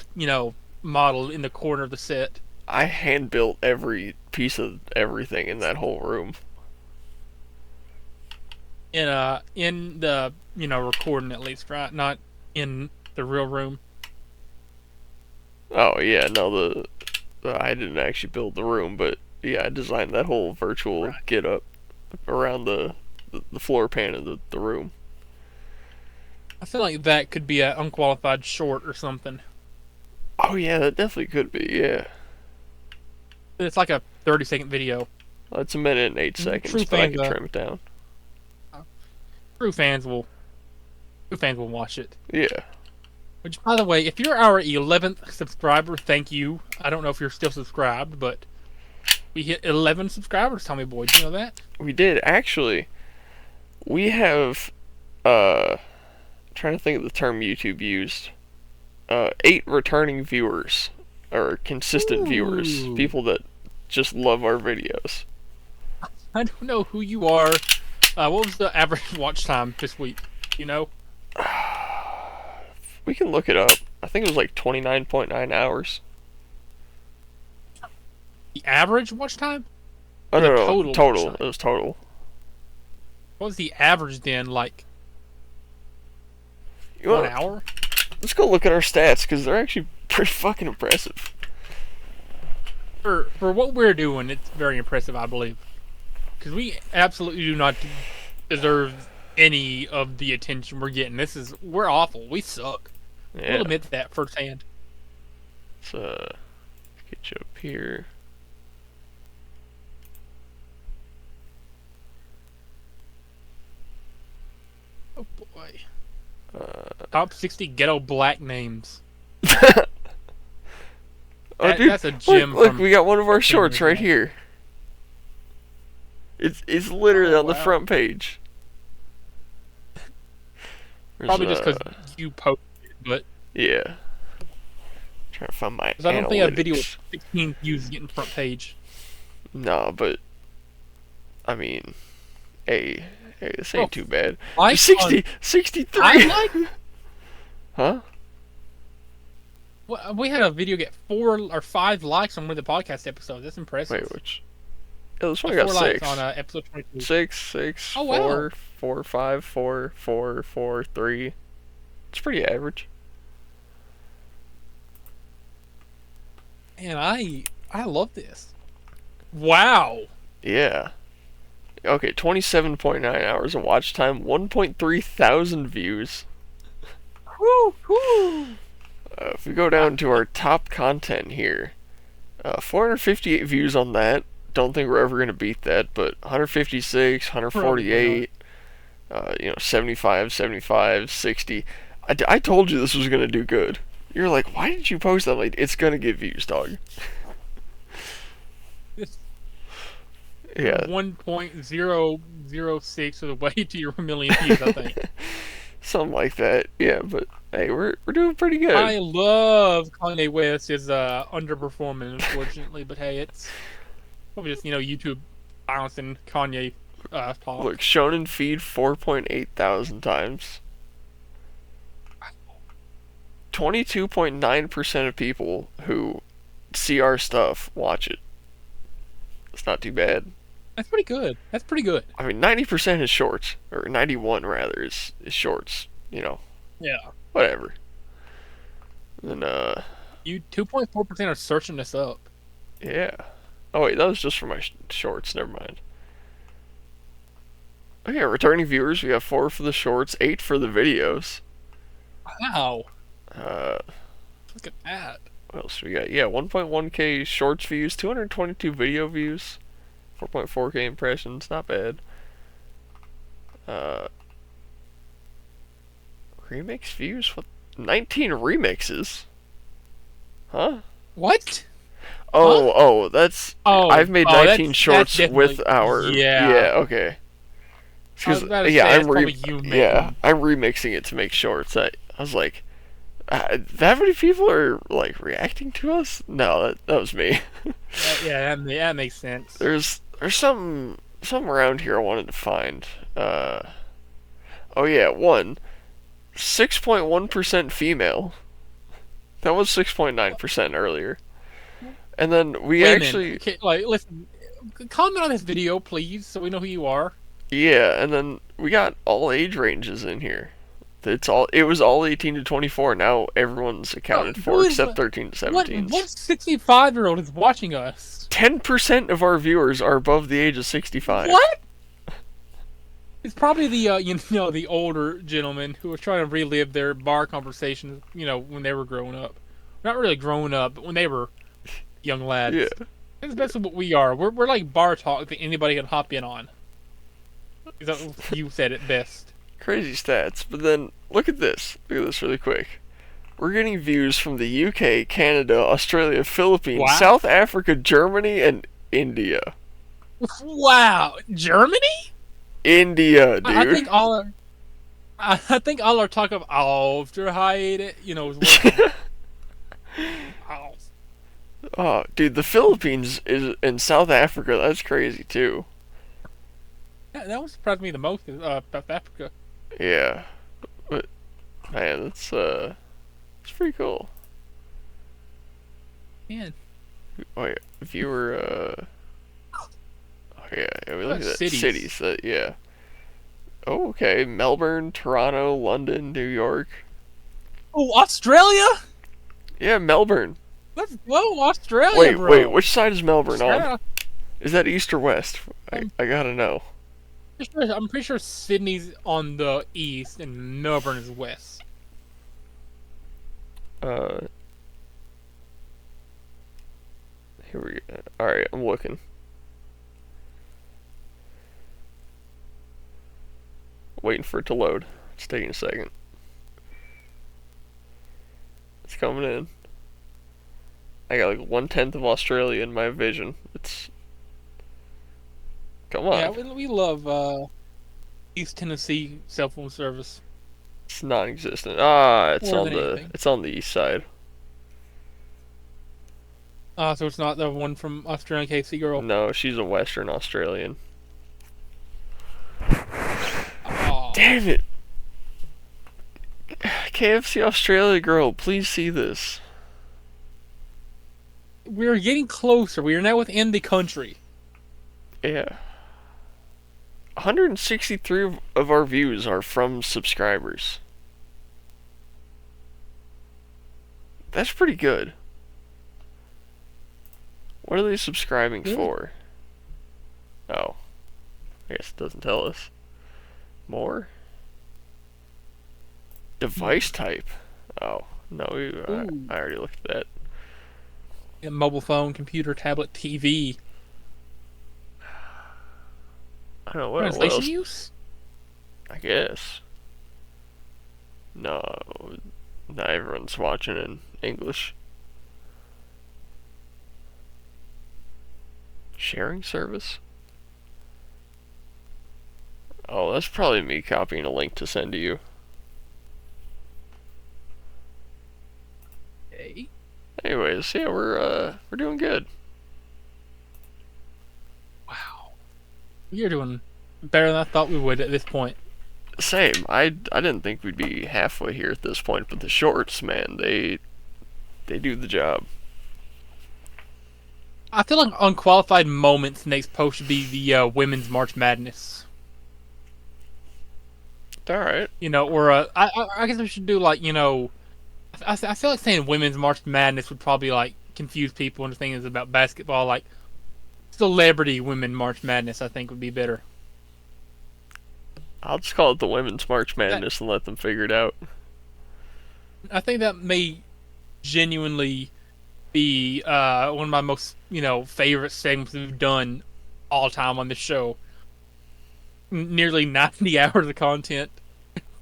model in the corner of the set. I hand built every piece of everything in that whole room. In the recording at least, right? Not in the real room. Oh yeah, no, I didn't actually build the room, but yeah, I designed that whole virtual get up around the floor pan of the room. I feel like that could be an unqualified short or something. Oh yeah, that definitely could be, yeah. It's like a 30-second video. Well, it's 1minute and 8 seconds, but I can trim it down. True fans will watch it. Yeah. Which, by the way, if you're our 11th subscriber, thank you. I don't know if you're still subscribed, but we hit 11 subscribers, Tommy Boy. Did you know that? We did. Actually, we have, trying to think of the term YouTube used, 8 returning viewers, or consistent viewers, people that just love our videos. I don't know who you are. What was the average watch time this week? You know? We can look it up. I think it was 29.9 hours. The average watch time? Oh, no, total. It was total. What was the average then? 1 hour? Let's go look at our stats, because they're actually pretty fucking impressive. For what we're doing, it's very impressive, I believe. Because we absolutely do not deserve any of the attention we're getting. We're awful. We suck. Yeah. We'll admit that firsthand. Let's get you up here. Oh boy. Top 60 ghetto black names. Dude, that's a gem. Look, we got one of our shorts right here. It's literally on the front page. Probably just because you posted it, but yeah. Trying to find my. I don't think a video with 16 views getting front page. No, but I mean, hey, this ain't too bad. 63. Huh? Well, we had a video get 4 or 5 likes on one of the podcast episodes. That's impressive. Wait, which? Oh, this one got 6. 4 likes on episode 22. 6, oh, 4, wow. 4, 5, 4, 4, 4, 3. It's pretty average. Man, I love this. Wow. Yeah. Okay, 27.9 hours of watch time, 1.3 thousand views. Woo, woo. If we go down to our top content here, 458 views on that. Don't think we're ever going to beat that, but 156, 148, 75, 75, 60. I told you this was going to do good. You're like, why did you post that? I'm like, it's going to get views, dog. Yeah. 1.006 of the way to your million views, I think. Something like that. Yeah, but hey, we're doing pretty good. I love Kanye West is underperforming, unfortunately, but hey, it's probably just YouTube bouncing Kanye talk. Look, shown in feed 4.8 thousand times. 22.9% of people who see our stuff watch it. It's not too bad. That's pretty good. That's pretty good. I mean, 90% is shorts, or 91 rather is shorts. Yeah. Whatever. And you 2.4% are searching this up. Yeah. Oh wait, that was just for my shorts. Never mind. Okay, returning viewers. We have 4 for the shorts, 8 for the videos. Wow. Look at that. What else we got? Yeah, 1.1k shorts views, 222 video views, 4.4k impressions. Not bad. Remix views? What? 19 remixes? Huh? What? Oh, that's. I've made 19 shorts with our. Yeah. Okay. I'm remixing it to make shorts. I was like, that many people are like reacting to us? No, that was me. that makes sense. There's something around here I wanted to find. Oh yeah, 6.1% female. That was 6.9% earlier. And then we actually listen. Comment on this video, please, so we know who you are. Yeah, and then we got all age ranges in here. It was all 18 to 24. Now everyone's accounted for except 13 to 17. What 65-year-old is watching us? 10% of our viewers are above the age of 65. What? It's probably the the older gentlemen who are trying to relive their bar conversations, when they were growing up. Not really growing up, but when they were young lads. Yeah. That's basically what we are. We're like bar talk that anybody can hop in on. You said it best. Crazy stats. But then, look at this. Look at this really quick. We're getting views from the UK, Canada, Australia, Philippines, South Africa, Germany, and India. Wow. Germany? India, dude. I think all our talk of after hayter, is working. Oh, dude, the Philippines is in South Africa. That's crazy too. Yeah, that would surprise me the most. South Africa. Yeah, but man, it's pretty cool. Man. Oh yeah, if you were we look at that. Cities. Yeah. Oh, okay. Melbourne, Toronto, London, New York. Oh, Australia? Yeah, Melbourne. Let's go, Australia, bro. Wait, which side is Melbourne on? Yeah. Is that east or west? I'm I gotta know. I'm pretty sure Sydney's on the east and Melbourne is west. Uh, here we go. Alright, I'm looking. Waiting for it to load. It's taking a second. It's coming in. I got like 1/10 of Australia in my vision. It's. Come on. Yeah, we love East Tennessee cell phone service It's non-existent. Ah, more than anything. it's on the east side. So it's not the one from Australian KC girl. No, she's a Western Australian. Aw. Damn it! KFC Australia girl, please see this. We're getting closer. We are now within the country. Yeah. 163 of our views are from subscribers. That's pretty good. What are they subscribing for? Oh. I guess it doesn't tell us. More? Device type. Oh. No, I already looked at that. Yeah, mobile phone, computer, tablet, TV. I don't know what Translation else. use? I guess. No. Not everyone's watching in English. Sharing service? Oh, that's probably me copying a link to send to you. Okay. Anyways, yeah, we're doing good. Wow. You're doing better than I thought we would at this point. Same. I didn't think we'd be halfway here at this point, but the shorts, man, they do the job. I feel like Unqualified Moments next post should be the Women's March Madness. Alright. You know, or I guess we should do like, you know, I feel like saying Women's March Madness would probably like confuse people into thinking it's about basketball. Like Celebrity Women March Madness, I think would be better. I'll just call it the Women's March Madness and let them figure it out. I think that may genuinely be one of my most, you know, favorite segments we've done all time on this show. Nearly 90 hours of content,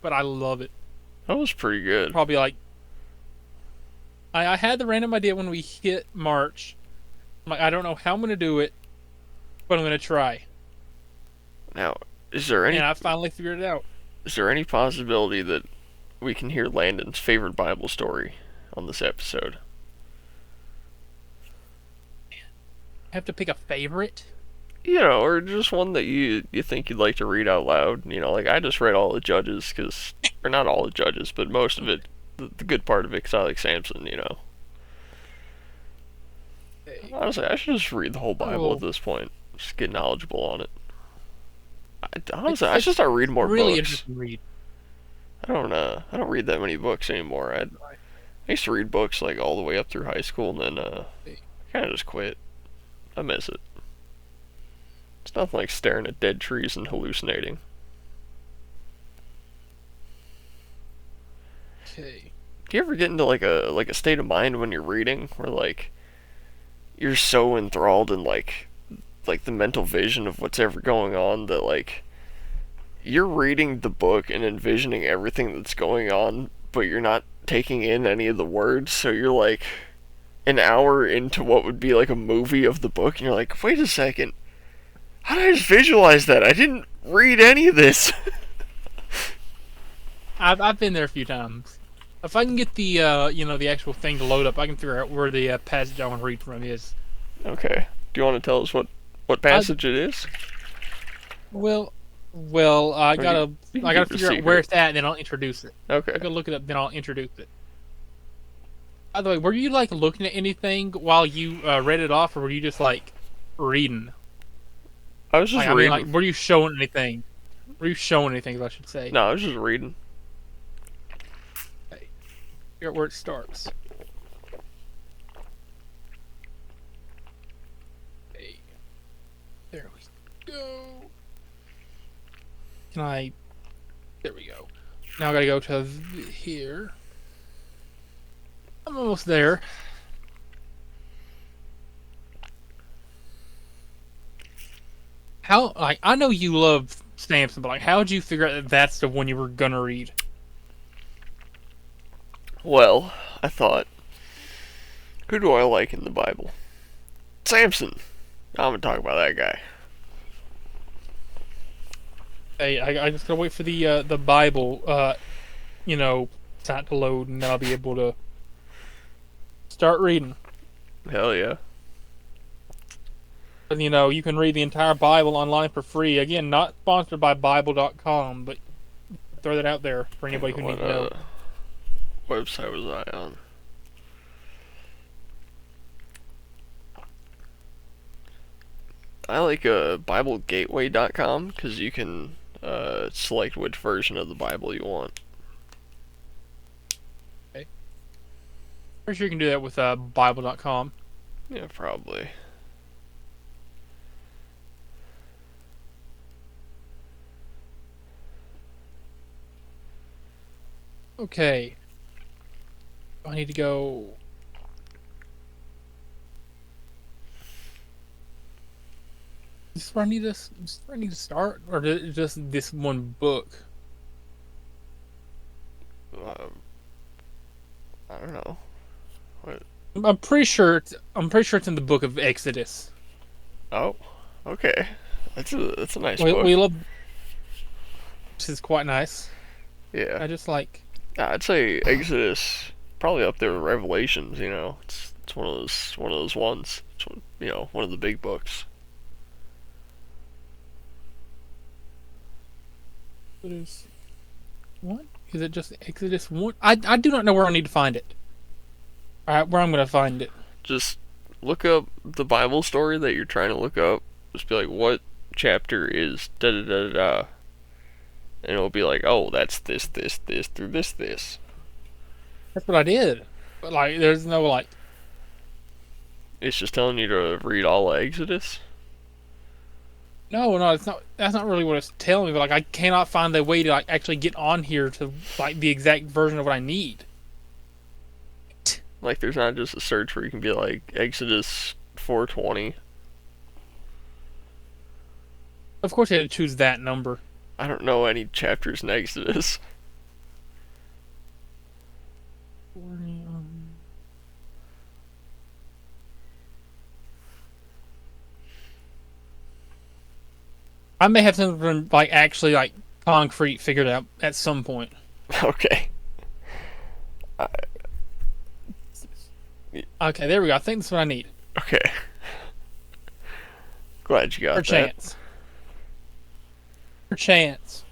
but I love it. That was pretty good. Probably like I had the random idea when we hit March. I'm like, I don't know how I'm gonna do it, but I'm gonna try. Now, is there any And I finally figured it out. is there any possibility that we can hear Landon's favorite Bible story on this episode? I have to pick a favorite. You know, or just one that you think you'd like to read out loud. You know, like I just read all the Judges, or not all the Judges, but most of it, the good part of it, because I like Samson, you know. Honestly, I should just read the whole Bible at this point. Just get knowledgeable on it. Honestly, I should start reading more Really books. interesting read. I don't read that many books anymore. I used to read books like all the way up through high school, and then I kind of just quit. I miss it. It's nothing like staring at dead trees and hallucinating. Okay. Do you ever get into like a state of mind when you're reading where like you're so enthralled in like the mental vision of what's ever going on that like you're reading the book and envisioning everything that's going on, but you're not taking in any of the words, so you're like an hour into what would be like a movie of the book and you're like, wait a second, how did I just visualize that? I didn't read any of this. I've been there a few times. If I can get the you know, the actual thing to load up, I can figure out where the passage I want to read from is. Okay. Do you want to tell us what passage it is? Well, I gotta figure out where it's at, and then I'll introduce it. Okay. I gotta look it up, then I'll introduce it. By the way, were you like looking at anything while you read it off, or were you just like reading? I was just Like, reading. I mean, like, were you showing anything? Were you showing anything, I should say? No, I was just reading. Okay. Figure out where it starts. Can I? There we go. Now I gotta go to here. I'm almost there. How? Like, I know you love Samson, but like, how did you figure out that that's the one you were gonna read? Well, I thought, who do I like in the Bible? Samson. I'm gonna talk about that guy. Hey, I just gotta wait for the Bible, site to load, and then I'll be able to start reading. Hell yeah. And, you can read the entire Bible online for free. Again, not sponsored by Bible.com, but throw that out there for anybody who needs to know. Website was I on? I like BibleGateway.com because you can select which version of the Bible you want. Okay. Pretty sure you can do that with Bible.com. Yeah, probably. Okay. I need to go. Is this where I need to start, or just this one book? I don't know. What? I'm pretty sure it's in the book of Exodus. Oh, okay. That's a nice we, book. we love. This is quite nice. Yeah. I just like. I'd say Exodus probably up there with Revelations. It's one of those ones. It's one of the big books. What is it? Just Exodus 1? I do not know where I need to find it. All right, where I'm gonna find it. Just look up the Bible story that you're trying to look up. Just be like, what chapter is da da da da, and it'll be like, oh, that's this through this. That's what I did. But like, there's no like. It's just telling you to read all of Exodus. No, it's not. That's not really what it's telling me. But like, I cannot find the way to like actually get on here to like the exact version of what I need. Like, there's not just a search where you can be like Exodus 420. Of course, you had to choose that number. I don't know any chapters in Exodus. I may have something like actually like concrete figured out at some point. Okay. Okay, there we go. I think that's what I need. Okay. Glad you got that. Chance. Chance.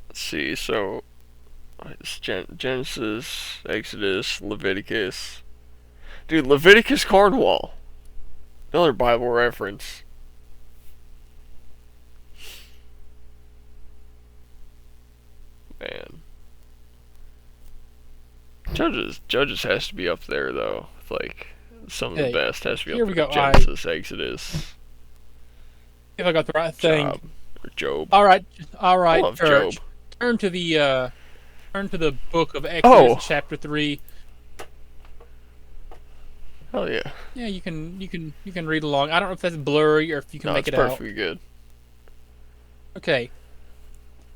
Let's see. So, it's Genesis, Exodus, Leviticus. Dude, Leviticus Cornwall. Another Bible reference. Man. Judges has to be up there though. It's like some of the best has to be up there. Genesis, Exodus. If I got the right thing. Job. All right, Job. Turn to the book of Exodus, chapter 3. Hell yeah. Yeah, you can read along. I don't know if that's blurry or if you can make it out. It's perfectly good. Okay.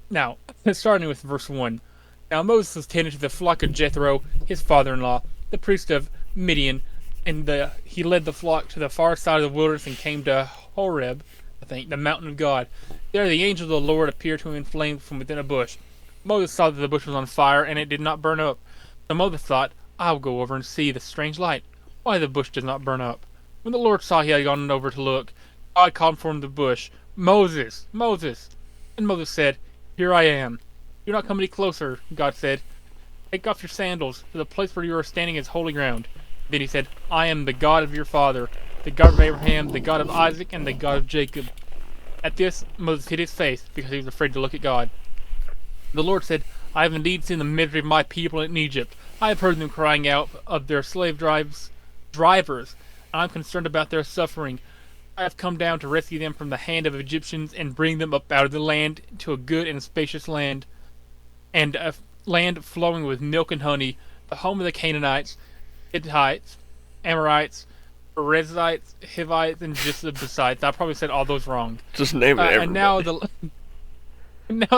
Now, starting with verse 1. Now Moses was tending to the flock of Jethro, his father-in-law, the priest of Midian, and he led the flock to the far side of the wilderness and came to Horeb, the mountain of God. There the angel of the Lord appeared to him in flames from within a bush. Moses saw that the bush was on fire, and it did not burn up. So Moses thought, I will go over and see the strange light, why the bush does not burn up. When the Lord saw he had gone over to look, God called from the bush, Moses, Moses. And Moses said, Here I am. Do not come any closer, God said. Take off your sandals, for the place where you are standing is holy ground. Then he said, I am the God of your father, the God of Abraham, the God of Isaac, and the God of Jacob. At this, Moses hid his face, because he was afraid to look at God. The Lord said, I have indeed seen the misery of my people in Egypt. I have heard them crying out of their slave drivers, and I am concerned about their suffering. I have come down to rescue them from the hand of Egyptians and bring them up out of the land to a good and spacious land, and a land flowing with milk and honey, the home of the Canaanites, Hittites, Amorites, Perizzites, Hivites, and Jebusites. I probably said all those wrong. Just name it. And now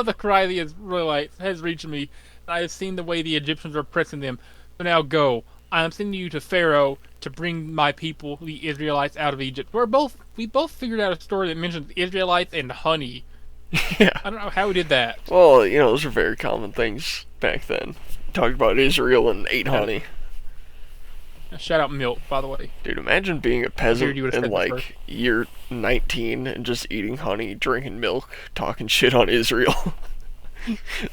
the cry of the Israelites has reached me, and I have seen the way the Egyptians are oppressing them. So now go. I am sending you to Pharaoh to bring my people, the Israelites, out of Egypt. We both figured out a story that mentions Israelites and honey. Yeah. I don't know how we did that. Well, those are very common things back then. Talked about Israel and ate honey. Shout out milk, by the way. Dude, imagine being a peasant you would've in said this like year 19 and just eating honey, drinking milk, talking shit on Israel.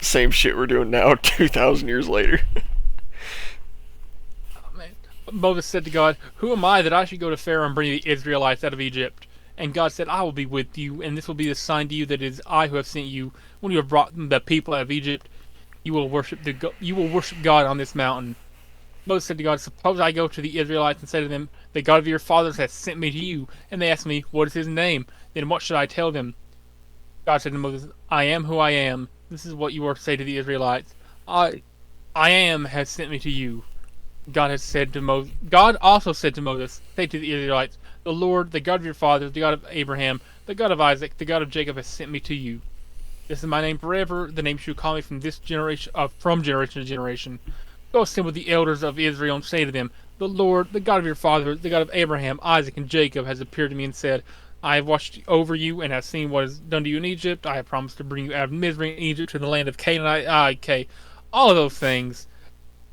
Same shit we're doing now 2,000 years later. Oh, man. Moses said to God, "Who am I that I should go to Pharaoh and bring the Israelites out of Egypt?" And God said, "I will be with you, and this will be the sign to you that it is I who have sent you. When you have brought the people out of Egypt, you will worship God on this mountain." Moses said to God, "Suppose I go to the Israelites and say to them, the God of your fathers has sent me to you, and they ask me, what is his name? Then what should I tell them?" God said to Moses, "I am who I am. This is what you are to say to the Israelites. I am has sent me to you." God also said to Moses, "Say to the Israelites, the Lord, the God of your fathers, the God of Abraham, the God of Isaac, the God of Jacob has sent me to you. This is my name forever, the name you shall call me from from generation to generation. Go assemble the elders of Israel and say to them, the Lord, the God of your fathers, the God of Abraham, Isaac, and Jacob has appeared to me and said, I have watched over you and have seen what is done to you in Egypt. I have promised to bring you out of misery in Egypt to the land of Canaan, all of those things,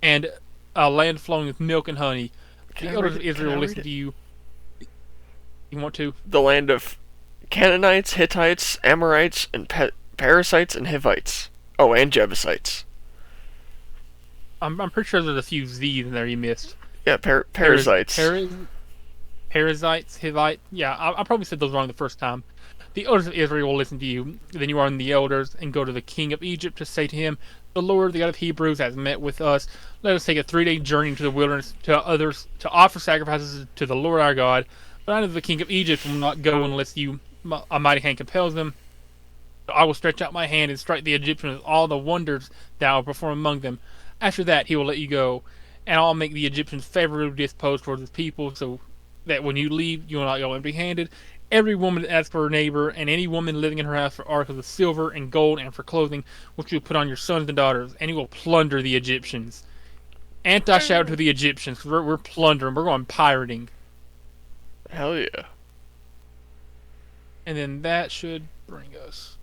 and a land flowing with milk and honey. The elders of Israel will listen to you. You want to? The land of Canaanites, Hittites, Amorites, and Perizzites, and Hivites. Oh, and Jebusites. I'm pretty sure there's a few Z's in there you missed. Yeah, Perizzites. Perizzites, Hivite. Yeah, I probably said those wrong the first time. The elders of Israel will listen to you. Then you are in the elders, and go to the king of Egypt to say to him, the Lord, the God of Hebrews, has met with us. Let us take a 3-day journey into the wilderness to offer sacrifices to the Lord our God. But I know the king of Egypt will not go unless a mighty hand compels them. So I will stretch out my hand and strike the Egyptians with all the wonders that I will perform among them. After that he will let you go, and I'll make the Egyptians favorably disposed towards his people, so that when you leave, you will not go empty-handed. Every woman that asks for her neighbor, and any woman living in her house for articles of silver and gold and for clothing, which you will put on your sons and daughters, and you will plunder the Egyptians. Anti-shout to the Egyptians, because we're plundering, we're going pirating. Hell yeah. And then that should bring us...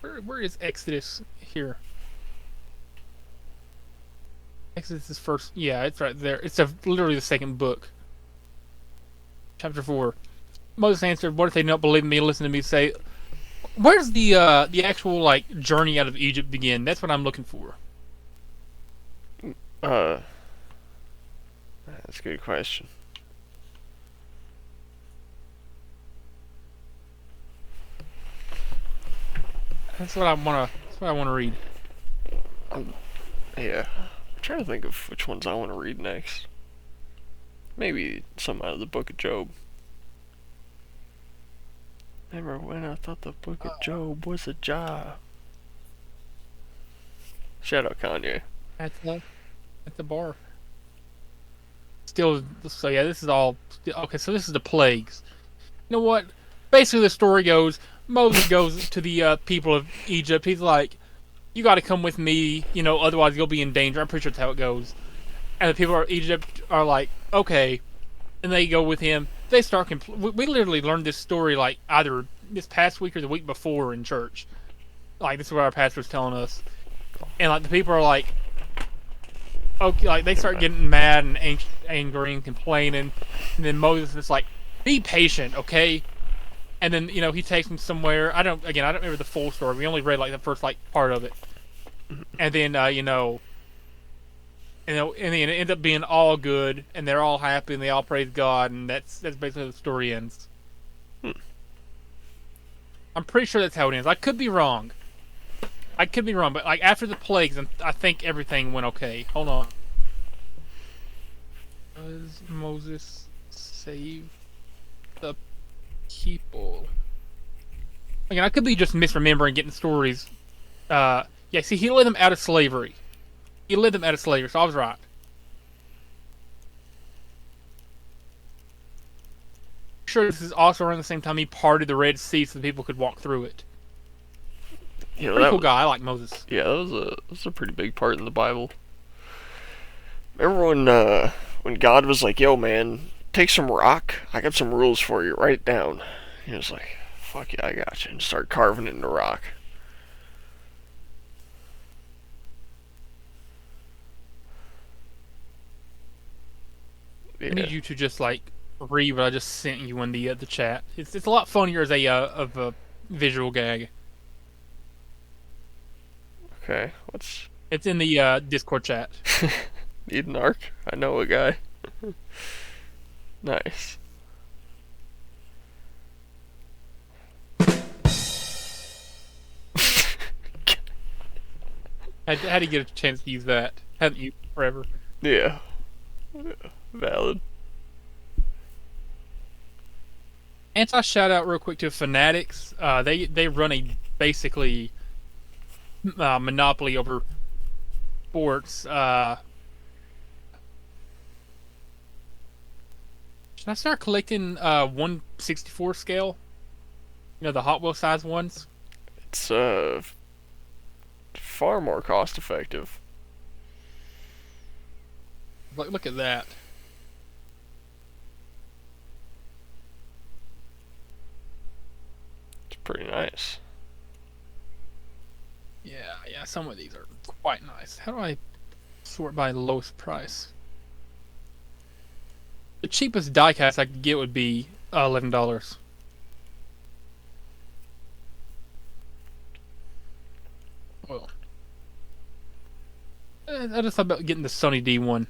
Where is Exodus here? Exodus is first... Yeah, it's right there. It's literally the second book. Chapter 4. Moses answered, what if they don't believe me and listen to me say... Where's the actual, journey out of Egypt begin? That's what I'm looking for. That's a good question. That's what I want to read. Yeah. I'm trying to think of which ones I want to read next. Maybe some out of the Book of Job. Remember when I thought the Book of Job was a job? Shout out Kanye. At the bar. Still, so yeah, this is all... Okay, so this is the plagues. You know what? Basically, the story goes, Moses goes to the people of Egypt. He's like, you got to come with me, otherwise you'll be in danger. I'm pretty sure that's how it goes. And the people of Egypt are like, okay. And they go with him. They start... We literally learned this story, either this past week or the week before in church. This is what our pastor was telling us. And, the people are like... Okay, they start getting mad and angry and complaining. And then Moses is like, be patient, okay? And then, he takes them somewhere. I don't remember the full story. We only read, the first, part of it. And then, and then it ends up being all good, and they're all happy, and they all praise God, and that's basically how the story ends. I'm pretty sure that's how it ends. I could be wrong. But after the plagues, I think everything went okay. Hold on. Does Moses save the people. Again, I could be just misremembering getting stories. Yeah, see, he led them out of slavery. So I was right. Sure, this is also around the same time he parted the Red Sea so people could walk through it. You know, Pretty cool guy. I like Moses. Yeah, that was a pretty big part in the Bible. Remember when God was like, "Yo, man, take some rock. I got some rules for you. Write it down." He was like, "Fuck yeah, I got you," and start carving it into rock. I Yeah. need you to just like read what I just sent you in the chat. It's a lot funnier as a of a visual gag. Okay. What's It's in the Discord chat. need an arc? I know a guy. Nice. How do you get a chance to use that? Haven't used it forever. Yeah. Valid. Anti shout out real quick to Fanatics. They run a basically monopoly over sports. Should I start collecting 1/64 scale? You know, the Hot Wheel size ones. It's far more cost effective. Look at that. It's pretty nice. Yeah. Some of these are quite nice. How do I sort by lowest price? The cheapest diecast I could get would be $11. Well, I just thought about getting the Sony D1.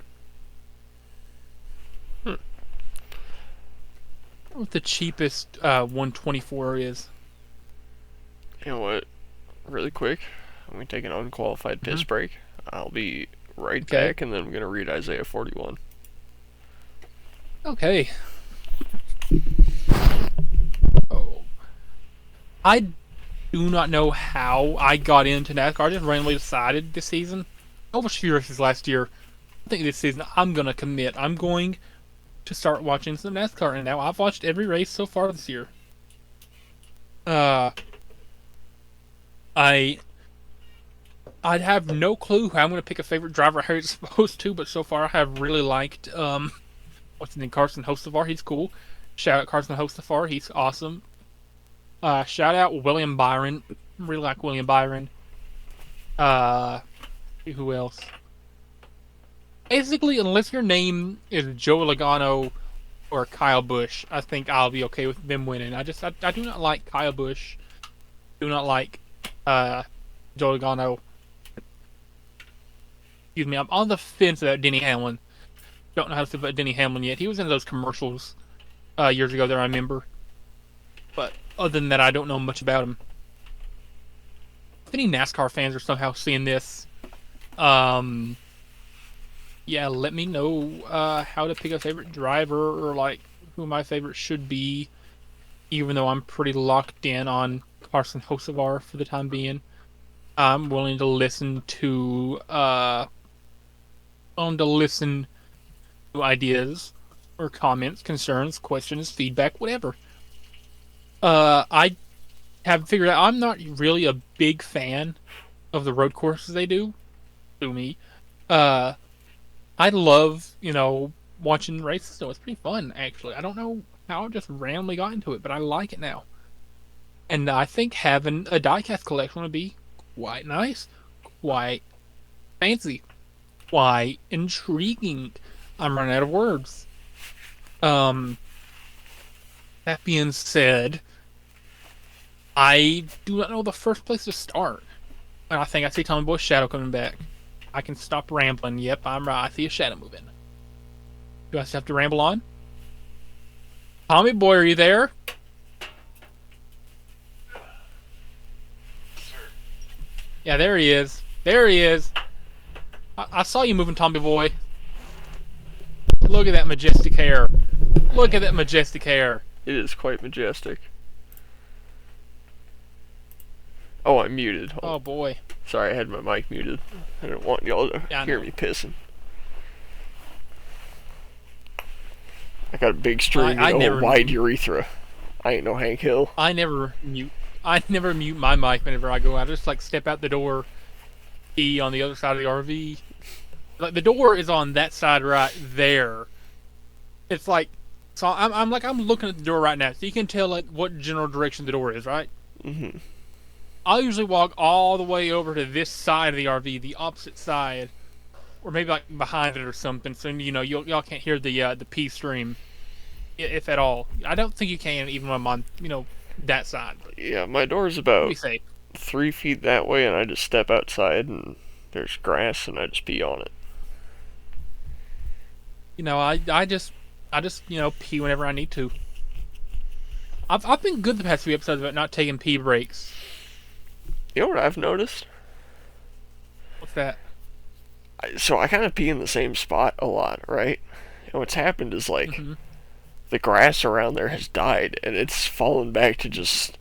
What the cheapest 124 is? You know what? Really quick, I'm gonna take an unqualified piss break. I'll be right back, and then I'm gonna read Isaiah 41. Okay. Oh, I do not know how I got into NASCAR. I just randomly decided this season. I was furious last year. I think this season I'm gonna commit. I'm going to start watching some NASCAR, and now I've watched every race so far this year. I'd have no clue how I'm going to pick a favorite driver how it's supposed to, but so far I have really liked what's his name, Carson Hocevar. He's cool. Shout out Carson Hocevar. He's awesome. Shout out William Byron. Really like William Byron. Who else? Basically, unless your name is Joe Logano or Kyle Busch, I think I'll be okay with them winning. I do not like Kyle Busch. Do not like Joe Logano. Excuse me, I'm on the fence about Denny Hamlin. Don't know how to feel about Denny Hamlin yet. He was in those commercials years ago that I remember. But other than that, I don't know much about him. If any NASCAR fans are somehow seeing this, yeah, let me know how to pick a favorite driver or like who my favorite should be. Even though I'm pretty locked in on Carson Hocevar for the time being, I'm willing to listen to ideas or comments, concerns, questions, feedback, whatever. I have figured out I'm not really a big fan of the road courses they do. To me, I love, watching races, so it's pretty fun, actually. I don't know how I just randomly got into it, but I like it now. And I think having a diecast collection would be quite nice, quite fancy, quite intriguing. I'm running out of words. That being said, I do not know the first place to start. And I think I see Tommy Boy's shadow coming back. I can stop rambling. Yep, I'm right. I see a shadow moving. Do I still have to ramble on? Tommy Boy, are you there? Yeah, there he is. There he is. I saw you moving, Tommy Boy. Look at that majestic hair. Look at that majestic hair. It is quite majestic. Oh, I'm muted. Hold Oh on. boy. Sorry, I had my mic muted. I didn't want y'all to hear me pissing. I got a big string and a wide urethra. I ain't no Hank Hill. I never mute my mic whenever I go out. I just like step out the door, pee on the other side of the RV. Like the door is on that side right there. It's like, so I'm looking at the door right now, so you can tell like what general direction the door is, right? Mm-hmm. I'll usually walk all the way over to this side of the RV, the opposite side, or maybe like behind it or something. So y'all can't hear the pee stream, if at all. I don't think you can even when I'm on that side. But yeah, my door's about be safe. 3 feet that way, and I just step outside and there's grass, and I just pee on it. I just pee whenever I need to. I've been good the past few episodes about not taking pee breaks. You know what I've noticed? What's that? So I kind of pee in the same spot a lot, right? And what's happened is like the grass around there has died, and it's fallen back to just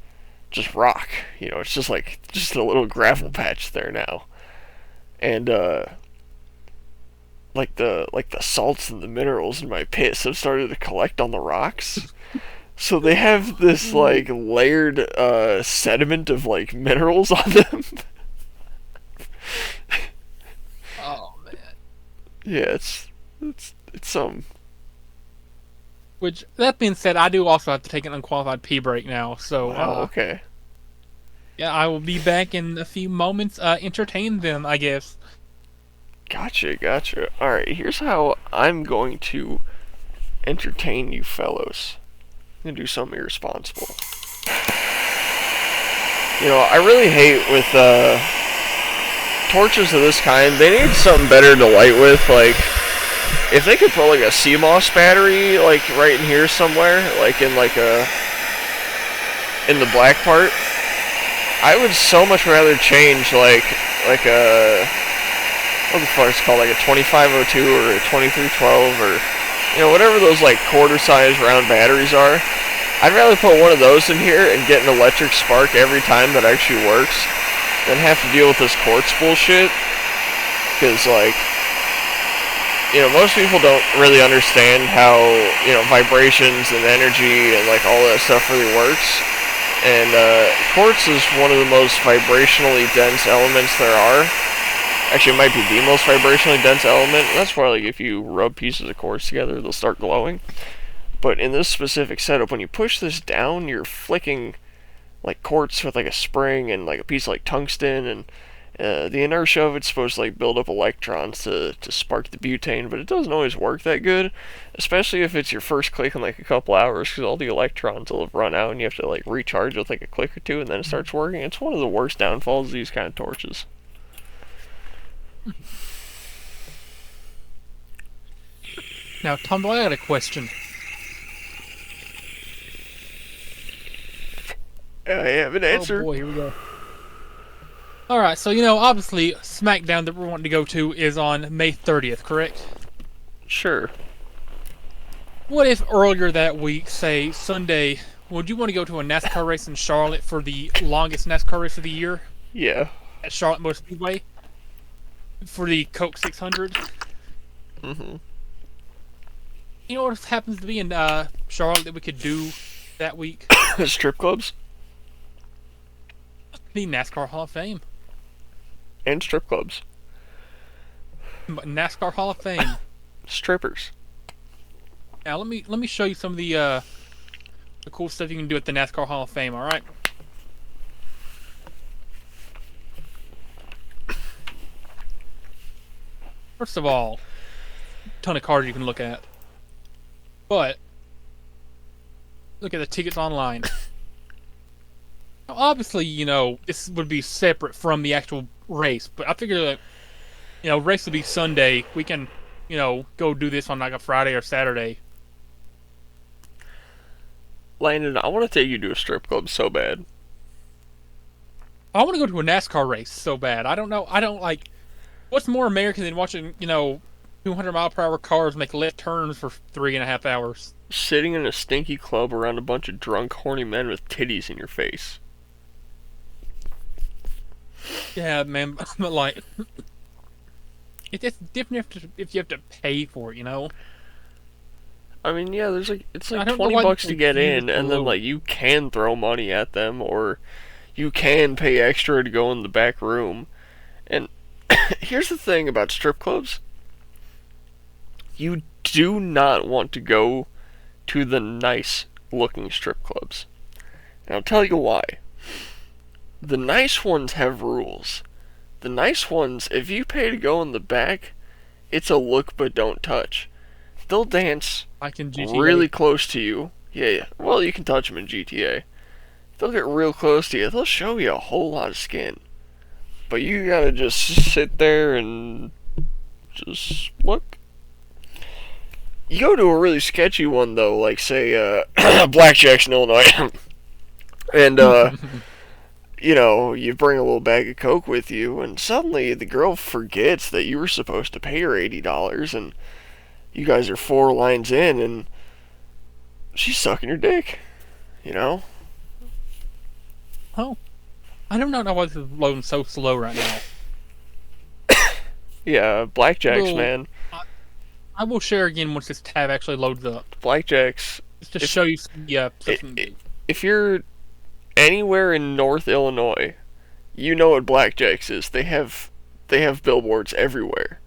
rock. It's just like just a little gravel patch there now, and like the salts and the minerals in my piss have started to collect on the rocks. So they have this like layered sediment of like minerals on them. Oh man. Yeah, it's Which, that being said, I do also have to take an unqualified pee break now. So okay. Yeah, I will be back in a few moments. Entertain them, I guess. Gotcha. Alright, here's how I'm going to entertain you fellows. I'm gonna do something irresponsible. I really hate with torches of this kind. They need something better to light with. Like, if they could put like a CMOS battery like right in here somewhere, like in the black part, I would so much rather change like a what the fuck is it called, like a 2502 or a 2312 or whatever those like quarter-size round batteries are. I'd rather put one of those in here and get an electric spark every time that actually works than have to deal with this quartz bullshit. Because like, most people don't really understand how vibrations and energy and like all that stuff really works. And quartz is one of the most vibrationally dense elements there are. Actually, it might be the most vibrationally dense element. That's why, like, if you rub pieces of quartz together, they'll start glowing. But in this specific setup, when you push this down, you're flicking, like, quartz with, like, a spring and, like, a piece of, like, tungsten. And the inertia of it's supposed to, like, build up electrons to spark the butane. But it doesn't always work that good. Especially if it's your first click in, like, a couple hours. Because all the electrons will have run out and you have to, like, recharge with, like, a click or two. And then it starts working. It's one of the worst downfalls of these kind of torches. Now, Tom, I got a question. I have an answer. Oh boy, here we go. Alright, so obviously, SmackDown that we're wanting to go to is on May 30th, correct? Sure. What if earlier that week, say Sunday, would you want to go to a NASCAR race in Charlotte for the longest NASCAR race of the year? Yeah. At Charlotte Motor Speedway? For the Coke 600? Mm-hmm. You know what happens to be in Charlotte that we could do that week? Strip clubs? The NASCAR Hall of Fame. And strip clubs. NASCAR Hall of Fame. Strippers. Now let me show you some of the cool stuff you can do at the NASCAR Hall of Fame. All right. First of all, ton of cars you can look at. But look at the tickets online. Now, obviously, this would be separate from the actual race, but I figure that, race would be Sunday. We can, go do this on like a Friday or Saturday. Landon, I want to take you to a strip club so bad. I want to go to a NASCAR race so bad. I don't know. I don't like. What's more American than watching, 200-mile-per-hour cars make left turns for 3.5 hours. Sitting in a stinky club around a bunch of drunk, horny men with titties in your face. Yeah, man, but like, it's different if you have to pay for it, you know. I mean, yeah, there's like it's I like don't know 20 why bucks they to get use in, the and then low. like you can throw money at them, or you can pay extra to go in the back room. And here's the thing about strip clubs: you do not want to go to the nice looking strip clubs. And I'll tell you why. The nice ones have rules. The nice ones, if you pay to go in the back, it's a look but don't touch. They'll dance Like in really GTA. close to you. Yeah, yeah. Well, you can touch them in GTA. They'll get real close to you. They'll show you a whole lot of skin. But you gotta just sit there and just look. You go to a really sketchy one though, like say Blackjack's in Illinois, and you bring a little bag of coke with you, and suddenly the girl forgets that you were supposed to pay her $80, and you guys are 4 lines in, and she's sucking your dick. You know? Oh, I do not know why this is loading so slow right now. Yeah, Blackjacks, Well, man. I will share again once this tab actually loads up. Blackjacks. Just to If, show you some, yeah, stuff from if you're anywhere in North Illinois, you know what Blackjacks is. They have billboards everywhere.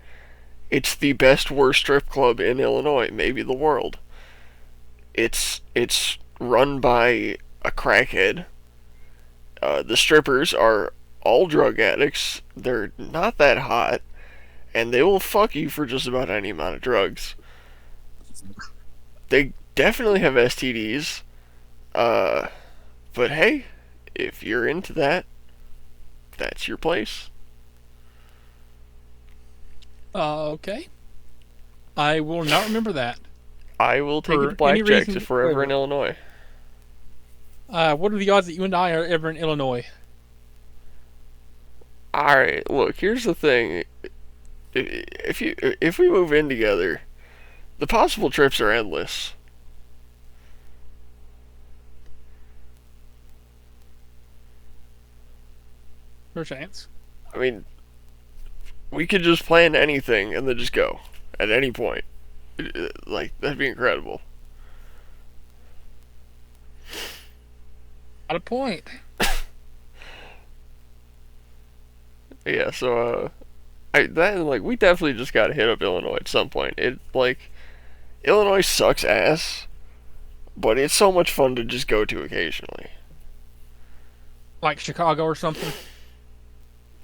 It's the best worst strip club in Illinois, maybe the world. It's run by a crackhead. The strippers are all drug addicts. They're not that hot, and they will fuck you for just about any amount of drugs. They definitely have STDs. But hey, if you're into that, that's your place. Okay. I will not remember that I will take you to for any Blackjacks reason if we're ever in whatsoever. Illinois. What are the odds that you and I are ever in Illinois? Alright, look, here's the thing. If we move in together, the possible trips are endless. For a chance. I mean, we could just plan anything and then just go at any point. Like, that'd be incredible. Not a point. Yeah, so we definitely just gotta hit up Illinois at some point. Illinois sucks ass, but it's so much fun to just go to occasionally. Like Chicago or something.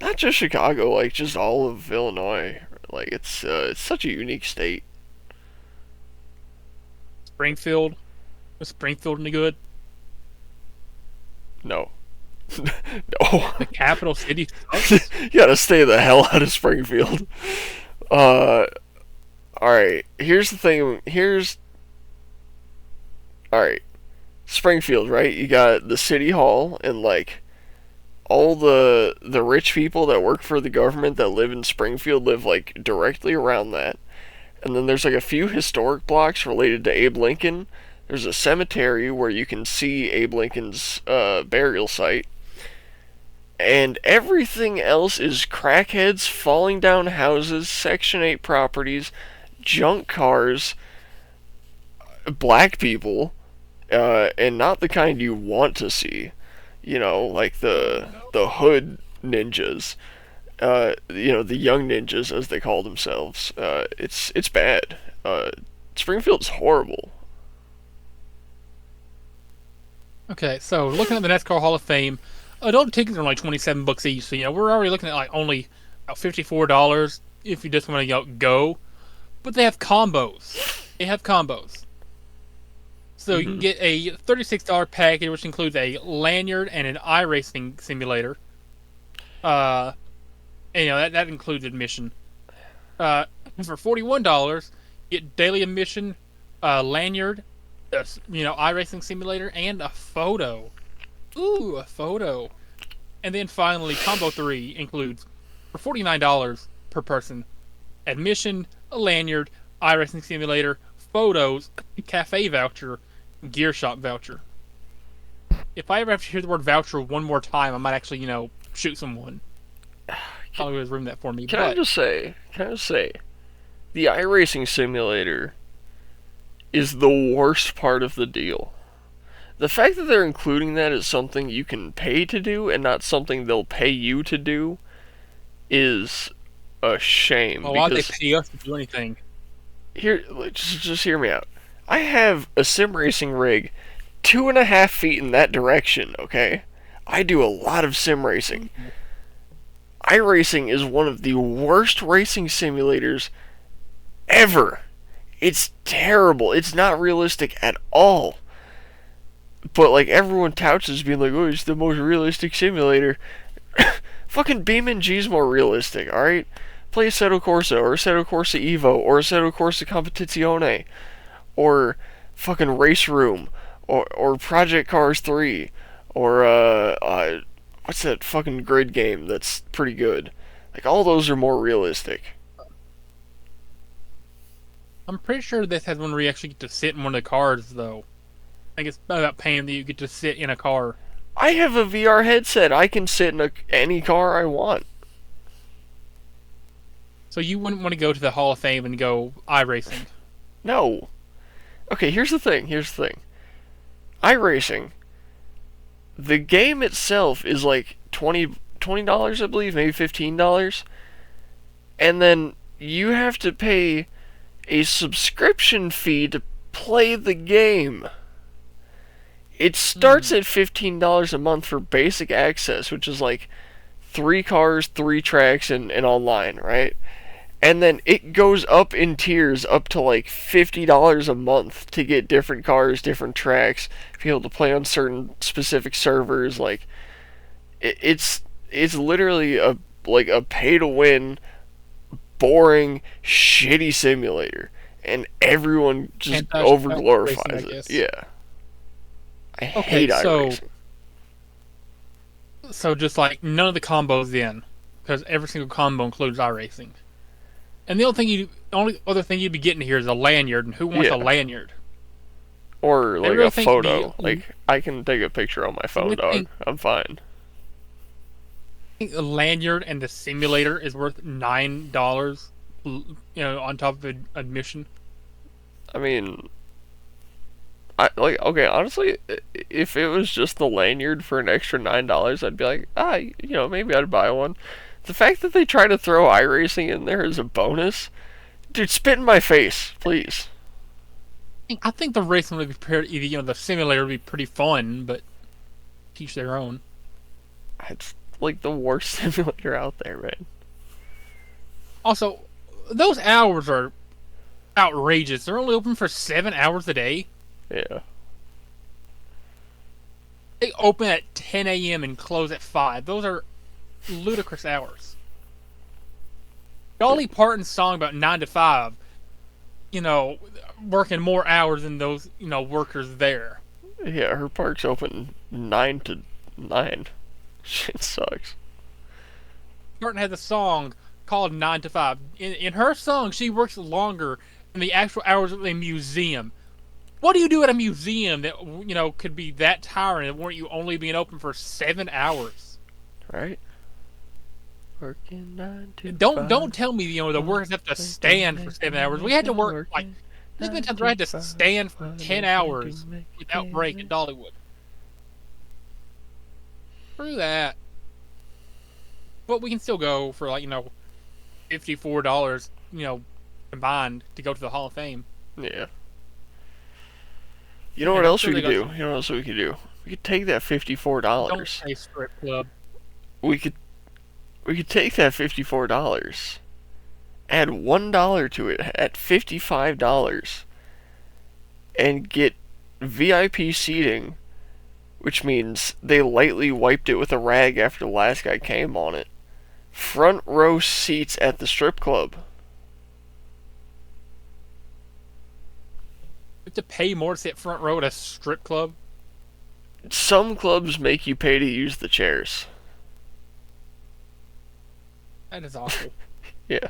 Not just Chicago, like just all of Illinois. Like it's such a unique state. Springfield. Was Springfield any good? No, no, The capital city sucks. you gotta stay the hell out of Springfield. Uh, all right. Here's the thing. All right. Springfield, right? You got the city hall and like all the rich people that work for the government that live in Springfield live like directly around that. And then there's like a few historic blocks related to Abe Lincoln. There's a cemetery where you can see Abe Lincoln's burial site. And everything else is crackheads falling down houses, Section 8 properties, junk cars, black people, and not the kind you want to see. Like the hood ninjas. The young ninjas, as they call themselves. It's bad. Springfield's horrible. Okay, so looking at the NASCAR Hall of Fame, adult tickets are like $27 each. So we're already looking at like only about $54 if you just want to go. But they have combos. So you can get a $36 package, which includes a lanyard and an iRacing simulator. And that includes admission. For $41, you get daily admission, lanyard, iRacing simulator, and a photo. Ooh, a photo. And then finally, Combo 3 includes, for $49 per person, admission, a lanyard, iRacing simulator, photos, cafe voucher, gear shop voucher. If I ever have to hear the word voucher one more time, I might actually, shoot someone. Hollywood has ruined that for me. Can I just say, the iRacing simulator is the worst part of the deal. The fact that they're including that as something you can pay to do and not something they'll pay you to do is a shame. Well, why would they pay us to do anything? Here, just hear me out. I have a sim racing rig 2.5 feet in that direction, okay? I do a lot of sim racing. iRacing is one of the worst racing simulators ever. It's terrible. It's not realistic at all. But, like, everyone touts as being like, oh, it's the most realistic simulator. Fucking BeamNG's more realistic, alright? Play Assetto Corsa, or Assetto Corsa Evo, or Assetto Corsa Competizione, or fucking Race Room, or Project Cars 3, or, what's that fucking grid game that's pretty good? Like, all those are more realistic. I'm pretty sure this has one where you actually get to sit in one of the cars, though. I think it's about paying that you get to sit in a car. I have a VR headset. I can sit in any car I want. So you wouldn't want to go to the Hall of Fame and go iRacing? No. Okay, here's the thing. iRacing, the game itself is like $20, I believe, maybe $15. And then you have to pay a subscription fee to play the game. It starts at $15 a month for basic access, which is like 3 cars, 3 tracks, and online, right? And then it goes up in tiers up to like $50 a month to get different cars, different tracks, be able to play on certain specific servers. Like, it's literally a pay to win, boring, shitty simulator, and everyone just over glorifies it. Yeah. I hate iRacing. So just like none of the combos then, because every single combo includes iRacing. And the only other thing you'd be getting here is a lanyard, and who wants a lanyard? Or like a photo. Like, I can take a picture on my phone, dog. I'm fine. I think the lanyard and the simulator is worth $9, on top of admission. I mean, honestly, if it was just the lanyard for an extra $9, I'd be like, maybe I'd buy one. The fact that they try to throw iRacing in there as a bonus, dude, spit in my face, please. I think the racing would be pretty, the simulator would be pretty fun, but teach their own. It's like the worst simulator out there, man. Also, those hours are outrageous. They're only open for 7 hours a day. Yeah. They open at 10 a.m. and close at 5. Those are ludicrous hours. Dolly Parton's song about 9 to 5, working more hours than those, workers there. Yeah, her park's open 9 to 9. Shit sucks. Parton has a song called 9 to 5. In her song, she works longer than the actual hours of a museum. What do you do at a museum that, could be that tiring and weren't you only being open for 7 hours? Right? Working 9 to 5. Don't tell me, the workers have to stand for 7 hours. We had to work, there's been times where I had to stand for 10 hours without break in Dollywood. Screw that. But we can still go for, $54, combined to go to the Hall of Fame. Yeah. You know what else we could do? We could take that $54. Don't say strip club. We could take that $54, add $1 to it at $55, and get VIP seating, which means they lightly wiped it with a rag after the last guy came on it. Front row seats at the strip club. You have to pay more to sit front row at a strip club? Some clubs make you pay to use the chairs. That is awful. Yeah.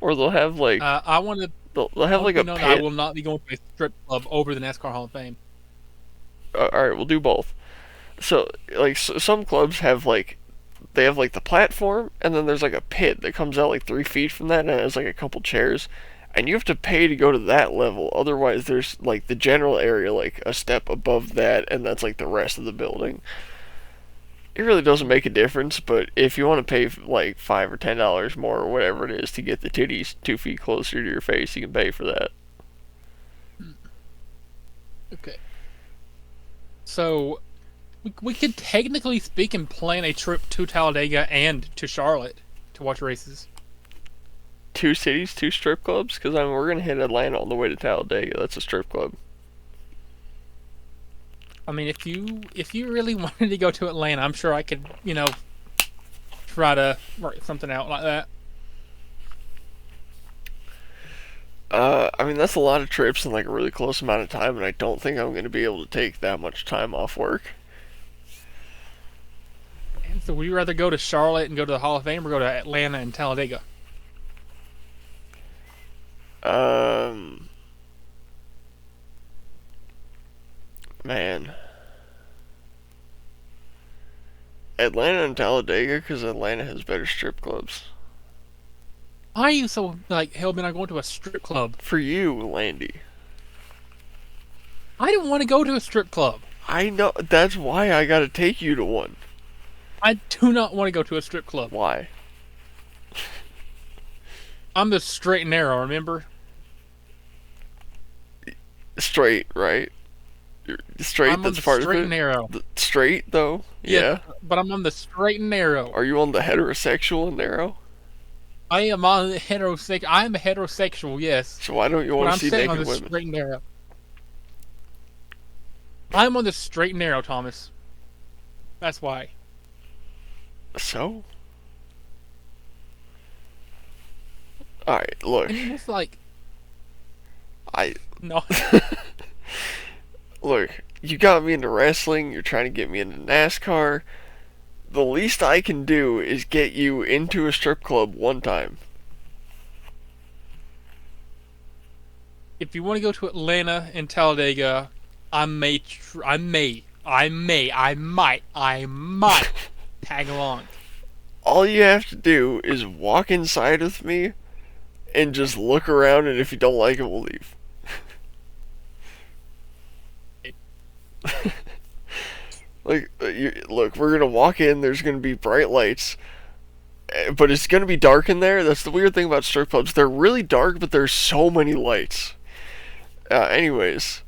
Or they'll have like I want to. they'll have like You a know, I pit. will not be going to a strip club over the NASCAR Hall of Fame. All right, we'll do both. So like some clubs have like they have like the platform, and then there's like a pit that comes out like 3 feet from that, and it has like a couple chairs, and you have to pay to go to that level. Otherwise, there's like the general area, like a step above that, and that's like the rest of the building. It really doesn't make a difference, but if you want to pay like $5 or $10 more or whatever it is to get the titties 2 feet closer to your face, you can pay for that. Okay. So, we could technically speak and plan a trip to Talladega and to Charlotte to watch races. 2 cities, 2 strip clubs, because I mean we're gonna hit Atlanta on the way to Talladega. That's a strip club. I mean, if you really wanted to go to Atlanta, I'm sure I could, try to work something out like that. I mean that's a lot of trips in like a really close amount of time, and I don't think I'm gonna be able to take that much time off work. And so, would you rather go to Charlotte and go to the Hall of Fame, or go to Atlanta and Talladega? Um, man, Atlanta and Talladega because Atlanta has better strip clubs. Why are you so like hell bent on going to a strip club? For you, Landy. I didn't want to go to a strip club. I know that's why I gotta take you to one. I do not want to go to a strip club. Why? I'm the straight and narrow, remember? Straight, right? Straight. I'm on That's the part of straight it. and narrow. Straight though. Yeah. But I'm on the straight and narrow. Are you on the heterosexual and narrow? I am on the heterosexual. I am a heterosexual, yes. So why don't you But want I'm to see saying on naked the women? straight and narrow. I'm on the straight and narrow, Thomas. That's why. So? Alright, look. And it's like, I no. look, you got me into wrestling, you're trying to get me into NASCAR. The least I can do is get you into a strip club one time. If you want to go to Atlanta and Talladega, I might tag along. All you have to do is walk inside with me and just look around, and if you don't like it, we'll leave. Like, look, we're gonna walk in, there's gonna be bright lights, but it's gonna be dark in there. That's the weird thing about strip clubs. They're really dark, but there's so many lights. Anyways,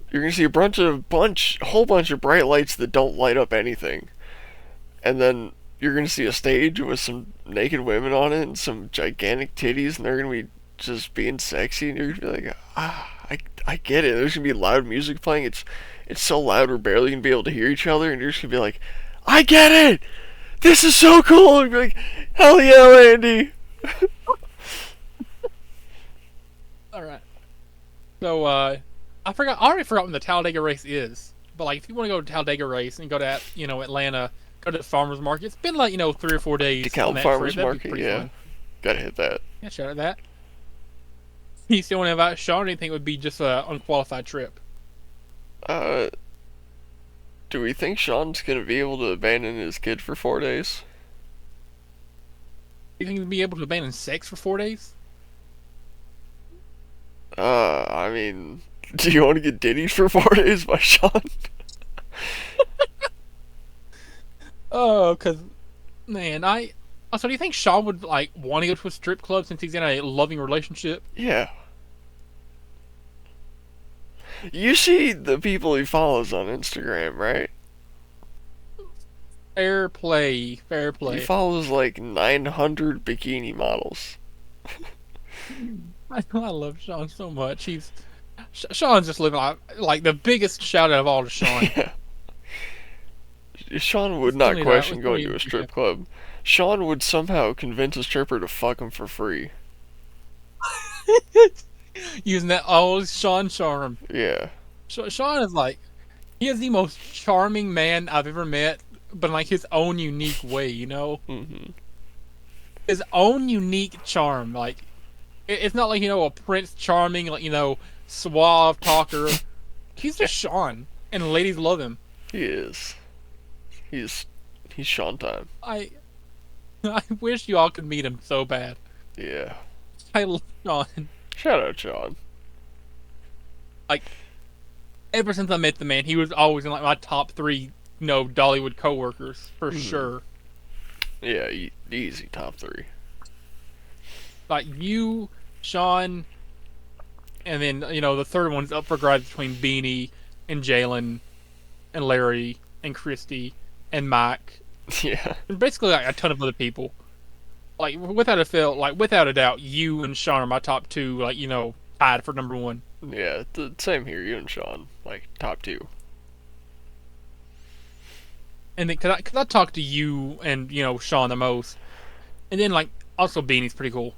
you're gonna see a whole bunch of bright lights that don't light up anything. And then you're gonna see a stage with some naked women on it and some gigantic titties, and they're gonna be just being sexy, and you're gonna be like, I get it. There's gonna be loud music playing. It's so loud we're barely gonna be able to hear each other, and you're just gonna be like, I get it. This is so cool. And you're like, hell yeah, Landy. All right. So I already forgot when the Talladega race is. But like, if you want to go to Talladega race and go to Atlanta, go to the farmers market. It's been like 3 or 4 days. DeKalb Farmers Market, yeah. Fun. Gotta hit that. Yeah, shout out that. You still want to invite Sean? Or do you think it would be just an unqualified trip? Do we think Sean's gonna be able to abandon his kid for 4 days? You think he'd be able to abandon sex for 4 days? I mean, do you want to get ditties for 4 days by Sean? Oh, cause man, Also, do you think Sean would like want to go to a strip club since he's in a loving relationship? Yeah. You see the people he follows on Instagram, right? Fair play, fair play. He follows like 900 bikini models. I love Sean so much. Sean's just living like the biggest shout out of all to Sean. Yeah. Sean would not question going to a strip club. Sean would somehow convince a stripper to fuck him for free. Using that old Sean charm. Yeah. Sean is like, he is the most charming man I've ever met, but in like his own unique way, you know? Mm-hmm. His own unique charm. Like, It's not like, a Prince Charming, like, suave talker. He's just Sean, and ladies love him. He is. He's Sean time. I I wish you all could meet him so bad. Yeah. I love Sean. Shout out Sean. Like, ever since I met the man, he was always in like my top 3, Dollywood coworkers for sure. Yeah, easy top 3. Like you, Sean, and then the third one's up for grabs between Beanie and Jalen and Larry and Christy and Mike. Yeah. And basically like a ton of other people. Like without a doubt, you and Sean are my top 2. Like tied for number 1. Yeah, same here. You and Sean, like top 2. And then cause I talk to you and Sean the most, and then like also Beanie's pretty cool.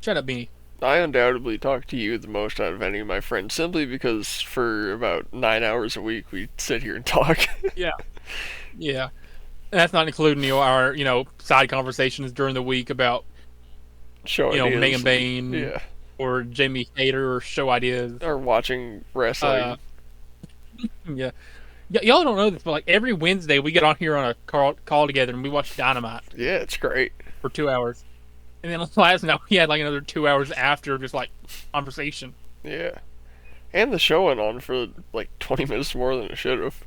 Shut up, Beanie. I undoubtedly talk to you the most out of any of my friends, simply because for about 9 hours a week we sit here and talk. Yeah, yeah. And that's not including our side conversations during the week about Show ideas. Megan Bayne, Yeah. or Jamie Hayter, or show ideas, Or watching wrestling. Yeah. Y'all don't know this, but like every Wednesday we get on here on a call together and we watch Dynamite Yeah, it's great. for 2 hours. And then last night we had like another 2 hours after just like conversation. Yeah. And the show went on for like 20 minutes more than it should have.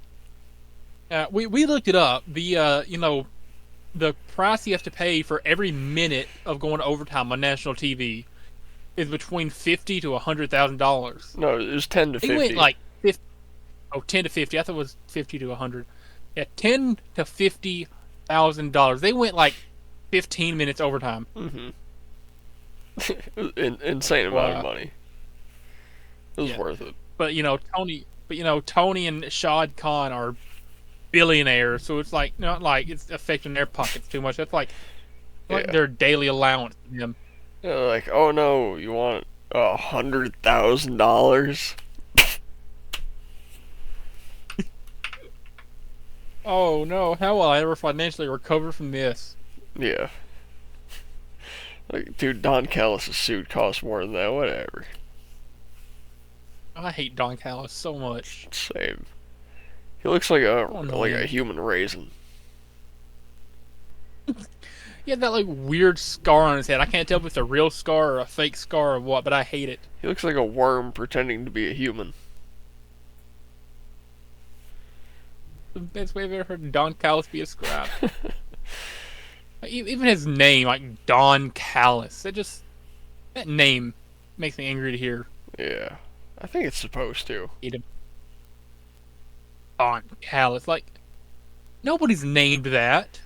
We looked it up. The price you have to pay for every minute of going to overtime on national TV is between $50,000 to $100,000. No, it was 10 to 50. They went like 50, 10 to 50. I thought it was 50 to 100. Yeah, $10,000 to $50,000. They went like 15 minutes overtime. Mm-hmm. Insane amount of money. It was worth it. But Tony and Shad Khan are billionaires, so it's like not like it's affecting their pockets too much. That's like their daily allowance to them. Yeah, like, oh no, you want $100,000? Oh no, how will I ever financially recover from this? Yeah. Like, dude, Don Callis' suit costs more than that. Whatever. I hate Don Callis so much. Same. He looks like a human raisin. He had that like weird scar on his head. I can't tell if it's a real scar or a fake scar or what, but I hate it. He looks like a worm pretending to be a human. The best way I've ever heard Don Callis be described. Even his name, like Don Callis, that name makes me angry to hear. Yeah, I think it's supposed to. Don Callis, like nobody's named that.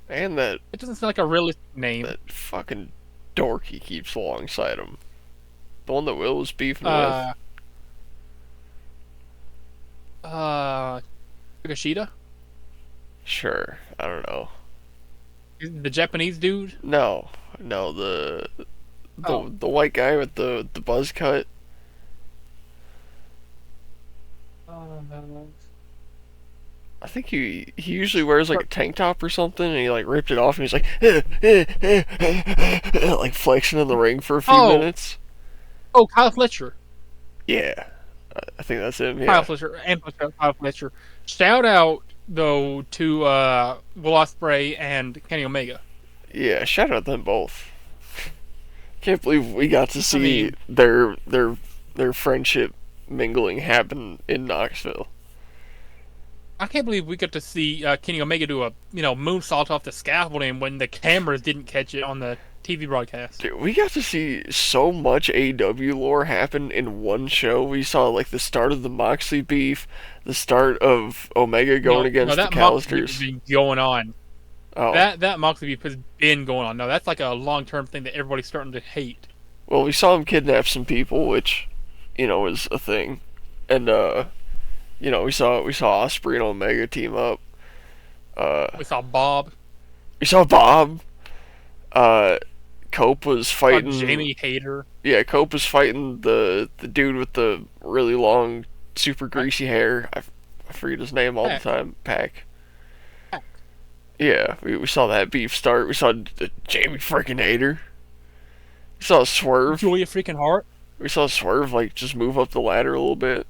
And that it doesn't sound like a realistic name. That fucking dork he keeps alongside him. The one that Will was beefing with. Takashita? Sure, I don't know. The Japanese dude? No, the white guy with the buzz cut. I think he usually wears like a tank top or something, and he like ripped it off, and he's like, like flexing in the ring for a few minutes. Oh, Kyle Fletcher. Yeah, I think that's him. Yeah. Kyle Fletcher and Kyle Fletcher. Shout out though to Will Ospreay and Kenny Omega. Yeah, shout out them both. Can't believe we got to see their friendship mingling happen in Knoxville. I can't believe we got to see Kenny Omega do a moonsault off the scaffolding when the cameras didn't catch it on the TV broadcast. Dude, we got to see so much AEW lore happen in one show. We saw like the start of the Moxley beef, the start of Omega going against the Callisters. Moxley beef has been going on. Oh. That Moxley beef has been going on. No, that's like a long-term thing that everybody's starting to hate. Well, we saw him kidnap some people, which is a thing, and we saw Ospreay and Omega team up. We saw Bob. Cope was fighting Jamie Hayter. Yeah, Cope was fighting the dude with the really long, super greasy hair. I forget his name all the time. Pac. Yeah, we saw that beef start. We saw Jamie freaking Hayter. We saw Swerve. Julia freaking Hart. We saw Swerve like just move up the ladder a little bit.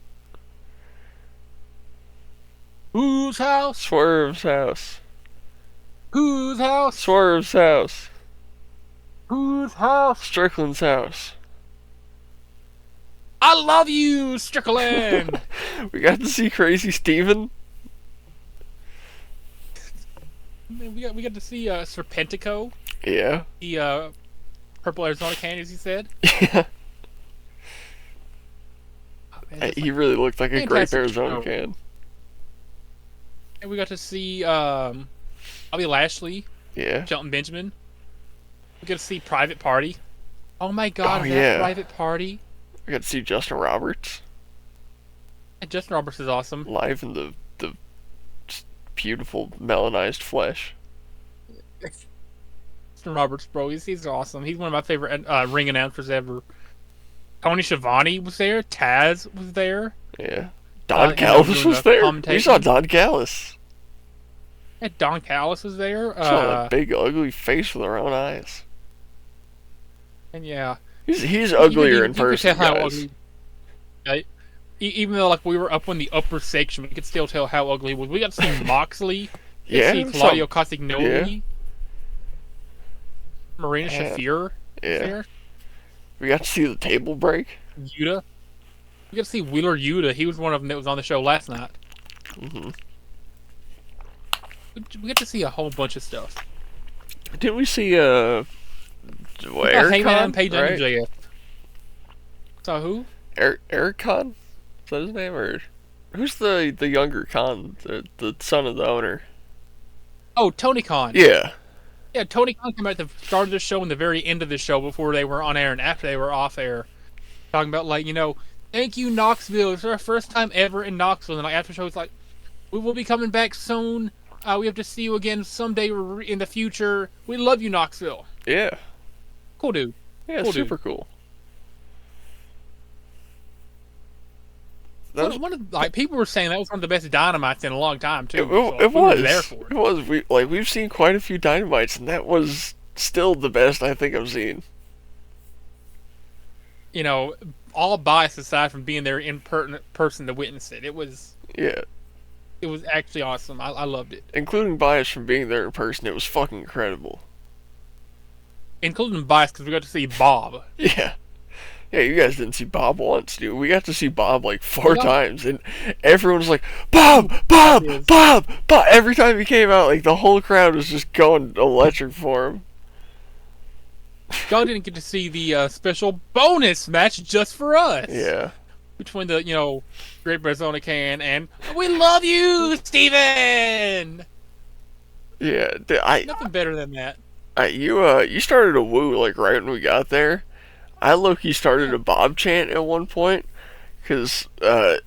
Whose house? Swerve's house. Whose house? Swerve's house. Whose house? Strickland's house. I love you, Strickland. We got to see Crazy Steven. we got to see Serpentico. Yeah. The purple Arizona can, as he said. Yeah. Oh, man, He really looked like a grape Arizona show. can. And we got to see Bobby Lashley. Yeah. Shelton Benjamin. We got to see Private Party. Oh my God, Oh, that yeah. Private Party. We got to see Justin Roberts And Justin Roberts is awesome. live in the just beautiful melanized flesh. Justin Roberts, bro, he's awesome. He's one of my favorite ring announcers ever. Tony Schiavone was there. Taz was there. Yeah. Don Callis was there. We saw Don Callis. And Don Callis was there. Saw that big ugly face with our own eyes. And yeah. He's uglier in person, could tell how guys. ugly. Even though like we were up in the upper section, we could still tell how ugly he was. We got to see Moxley. Yeah. See Claudio Castagnoli. Yeah. Marina Shafir. Yeah. There. We got to see the table break. Yuta. We got to see Wheeler Yuta. He was one of them that was on the show last night. Mm-hmm. We got to see a whole bunch of stuff. Didn't we see Hangman Page right? MJF. So who? Eric Khan? Is that his name? Or who's the younger Khan? The son of the owner? Oh, Tony Khan. Yeah. Yeah, Tony Khan came out at the start of the show and the very end of the show before they were on air and after they were off air. Talking about, like, thank you, Knoxville. It's our first time ever in Knoxville. And like, after the show, it's like, we will be coming back soon. We have to see you again someday in the future. We love you, Knoxville. Yeah. Cool dude. Yeah, Cool super dude. cool. People were saying that was one of the best Dynamites in a long time too. It we was. were there for it. It was. We've seen quite a few Dynamites, and that was still the best I think I've seen. All bias aside from being there in person to witness it, it was actually awesome. I loved it. Including bias from being there in person, it was fucking incredible. Including bias because we got to see Bob. Yeah. Yeah, you guys didn't see Bob once, dude. We got to see Bob like 4 times, and everyone was like, Bob! Bob! Bob! Bob! Every time he came out, like, the whole crowd was just going electric for him. Y'all didn't get to see the special bonus match just for us. Yeah. Between the, Great Arizona Can and we love you, Steven! Yeah, Nothing better than that. You started a woo, like, right when we got there. I low-key started a Bob chant at one point, because I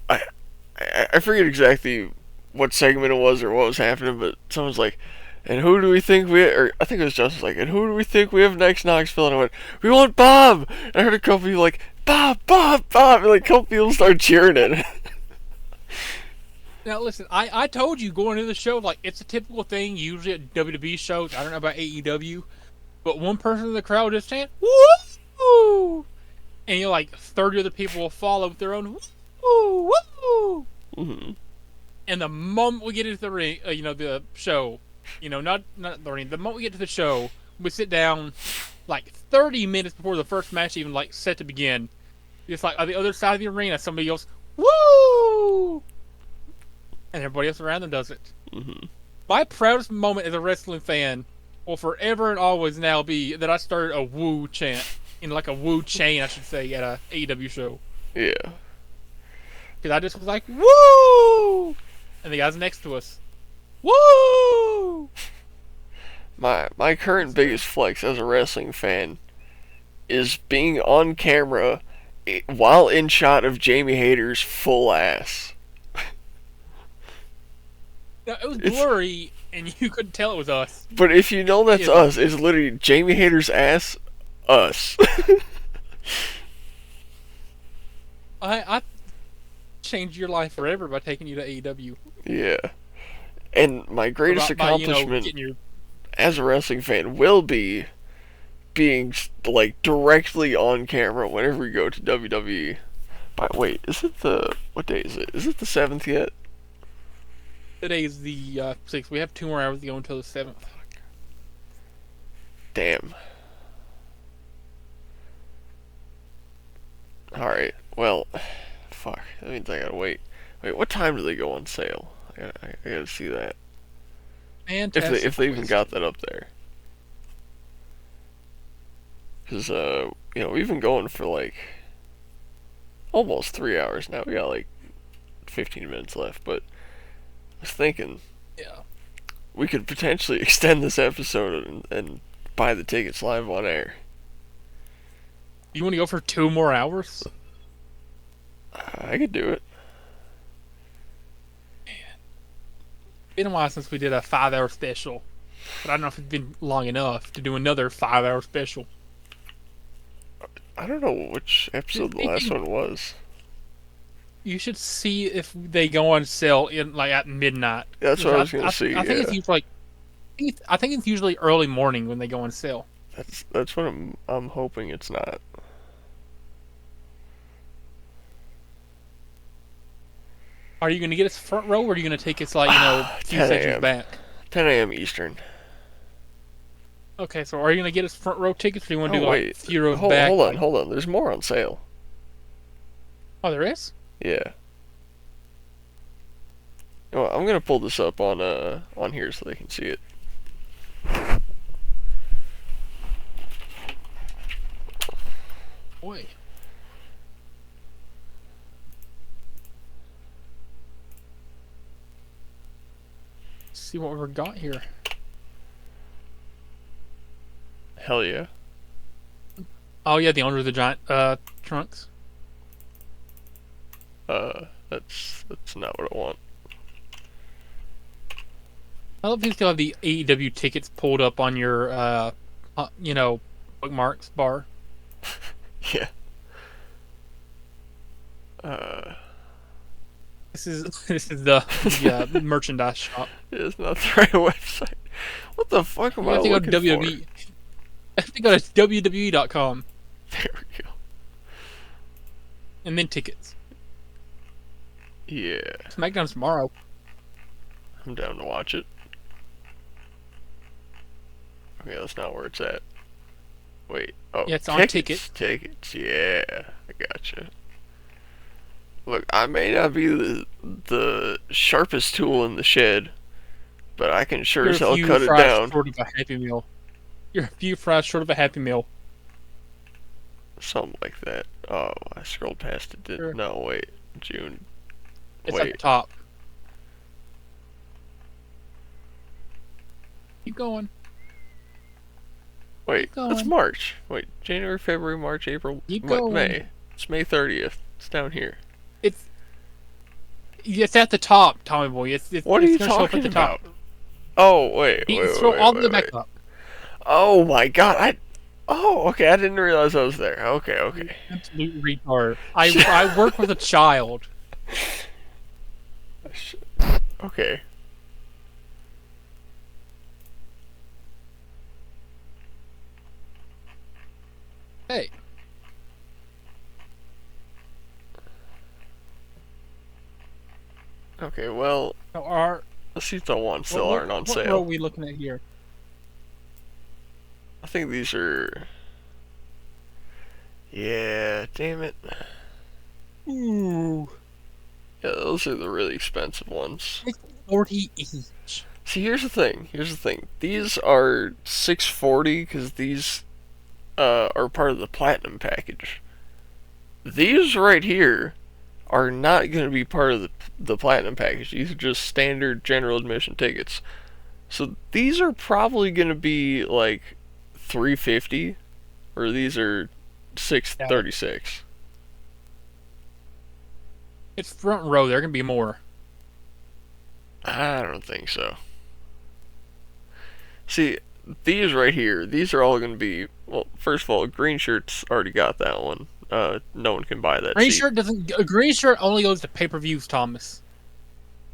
forget exactly what segment it was or what was happening, but someone's like, and who do we think or I think it was Justin, like, and who do we think we have next Knoxville? And I went, we want Bob! And I heard a couple people like, Bob, Bob, Bob! And like, a couple people started cheering it. Now listen, I told you going into the show, like, it's a typical thing usually at WWE shows. I don't know about AEW, but one person in the crowd just chant, woo! And 30 other people will follow with their own woo, woo! Mm-hmm. And the moment we get into the ring, the show, not the ring, the moment we get to the show, we sit down like 30 minutes before the first match even set to begin. It's like on the other side of the arena, somebody yells, woo! And everybody else around them does it. Mm-hmm. My proudest moment as a wrestling fan will forever and always now be that I started a woo chant. In like a woo chain, I should say, at a AEW show. Yeah. Because I just was like, woo! And the guys next to us, woo! My current biggest flex as a wrestling fan is being on camera while in shot of Jamie Hayter's full ass. Now, it was blurry, and you couldn't tell it was us. But if you know that's us, it's literally Jamie Hayter's ass, us. I changed your life forever by taking you to AEW. Yeah. And my greatest accomplishment getting your... as a wrestling fan will be being like directly on camera whenever we go to WWE. But wait, is it the what day is it? Is it the 7th yet? Today is the 6th. We have 2 more hours to go until the 7th. Damn. Alright, well, fuck. That means I gotta wait. Wait, what time do they go on sale? I gotta see that. Fantastic. If they even got that up there. Because, we've been going for like almost 3 hours now. We got like 15 minutes left, but I was thinking we could potentially extend this episode and buy the tickets live on air. You want to go for 2 more hours? I could do it. It's been a while since we did a 5-hour special, but I don't know if it's been long enough to do another 5-hour special. I don't know which episode the last one was. You should see if they go on sale at midnight. That's what I was gonna see. I think it's usually I think it's usually early morning when they go on sale. That's what I'm hoping it's not. Are you going to get us front row, or are you going to take us a few sections back? 10 a.m. Eastern. Okay, so are you going to get us front row tickets, or do you want to do a few rows hold back? Hold on. There's more on sale. Oh, there is? Yeah. Well, I'm gonna pull this up on here so they can see it. Boy. See what we've got here. Hell yeah. Oh yeah, the owner of the giant trunks. That's not what I want. I love if you still have the AEW tickets pulled up on your bookmarks bar. Yeah. This is the merchandise shop. It's not the right website. What the fuck am I looking for? WWE. I have to go to WWE.com. There we go. And then tickets. Yeah. SmackDown's tomorrow. I'm down to watch it. Okay, that's not where it's at. Wait. Oh, yeah, it's on tickets. Tickets, yeah. I gotcha. Look, I may not be the sharpest tool in the shed, but I can sure as hell cut it down. Short of a Happy Meal. You're a few fries short of a Happy Meal. Something like that. Oh, I scrolled past it. Sure. No, wait. June. It's at the top. Keep going. Wait, that's March. Wait, January, February, March, April, May. It's May 30th. It's down here. It's at the top, Tommy Boy. What are you talking about? Oh, wait. Scroll all the way back up. Oh my god, Oh, okay, I didn't realize I was there. Okay. Absolute retard. I work with a child. Okay. Hey. Okay, well, the seats I want still aren't on sale. What row are we looking at here? I think these are... Yeah, damn it. Ooh. Yeah, those are the really expensive ones. $6.40 each. See, here's the thing. These are $6.40 because these are part of the platinum package. These right here are not going to be part of the platinum package. These are just standard general admission tickets. So these are probably going to be like $3.50, or these are $6.36. It's front row. There can be more. I don't think so. See, these right here, these are all going to be, well, first of all, Green Shirt's already got that one. No one can buy that Green seat. Shirt doesn't. A Green Shirt only goes to pay-per-views, Thomas.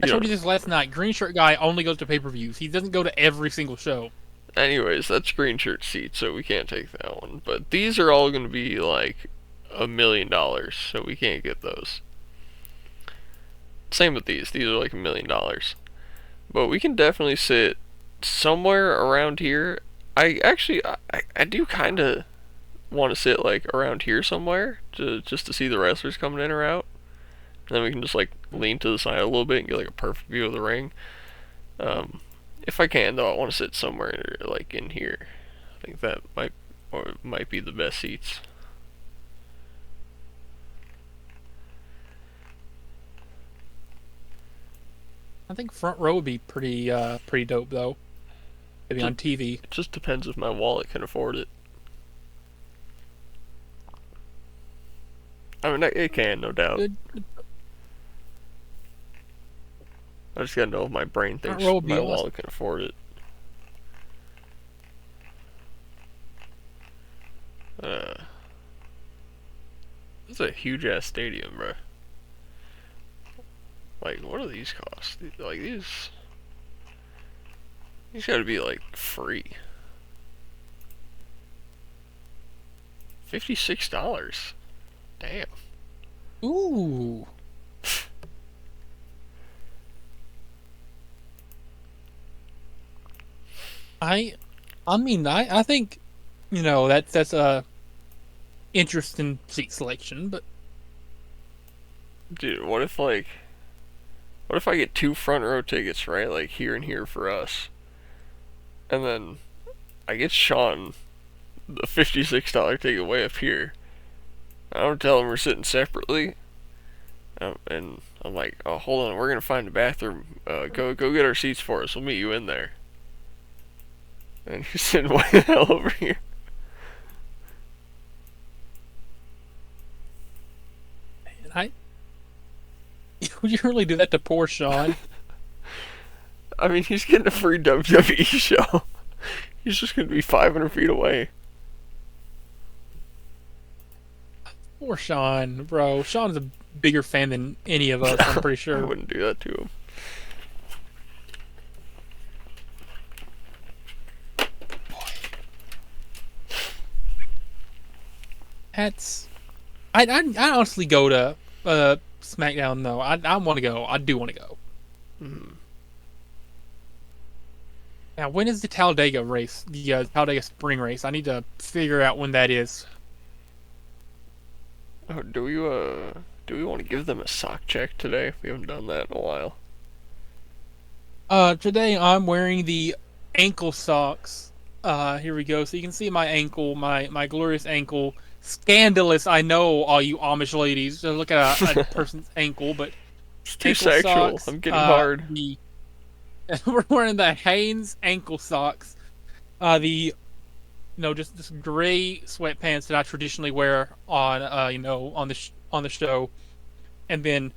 I told you this last night. Green Shirt guy only goes to pay-per-views. He doesn't go to every single show. Anyways, that's green shirt seats, so we can't take that one. But these are all going to be like $1 million, so we can't get those. Same with these. These are like $1 million. But we can definitely sit somewhere around here. I do kind of want to sit like around here somewhere just to see the wrestlers coming in or out. And then we can just like lean to the side a little bit and get like a perfect view of the ring. If I can though, I want to sit somewhere like in here. I think that might be the best seats. I think front row would be pretty dope though. Maybe on TV. It just depends if my wallet can afford it. I mean, it can, no doubt. Good. I just gotta know if my brain thinks Front row would be my awesome. wallet can afford it. This is a huge ass stadium, bro. Like, what do these cost? Like, these gotta be, like, free. $56. Damn. Ooh. I think, that's a interesting seat selection, but Dude, what if I get 2 front row tickets, right? Like, here and here for us. And then I get Sean the $56 ticket way up here. I don't tell him we're sitting separately. And I'm like, oh, hold on, we're gonna find a bathroom. Go get our seats for us. We'll meet you in there. And he's sitting way the hell over here. I would you really do that to poor Sean? I mean, he's getting a free WWE show. He's just gonna be 500 feet away. Poor Sean, bro. Sean's a bigger fan than any of us, I'm pretty I sure. wouldn't do that to him. I honestly go to SmackDown though. I want to go. I do want to go. Mm. Now, when is the Talladega race? The Talladega Spring race. I need to figure out when that is. Oh, do we want to give them a sock check today? We haven't done that in a while. Today I'm wearing the ankle socks. Here we go. So you can see my ankle, my glorious ankle. Scandalous, I know, all you Amish ladies. Just look at a person's ankle, but It's too ankle sexual. socks, I'm getting hard. We're wearing the Hanes ankle socks. Just this gray sweatpants that I traditionally wear on, on the show, and then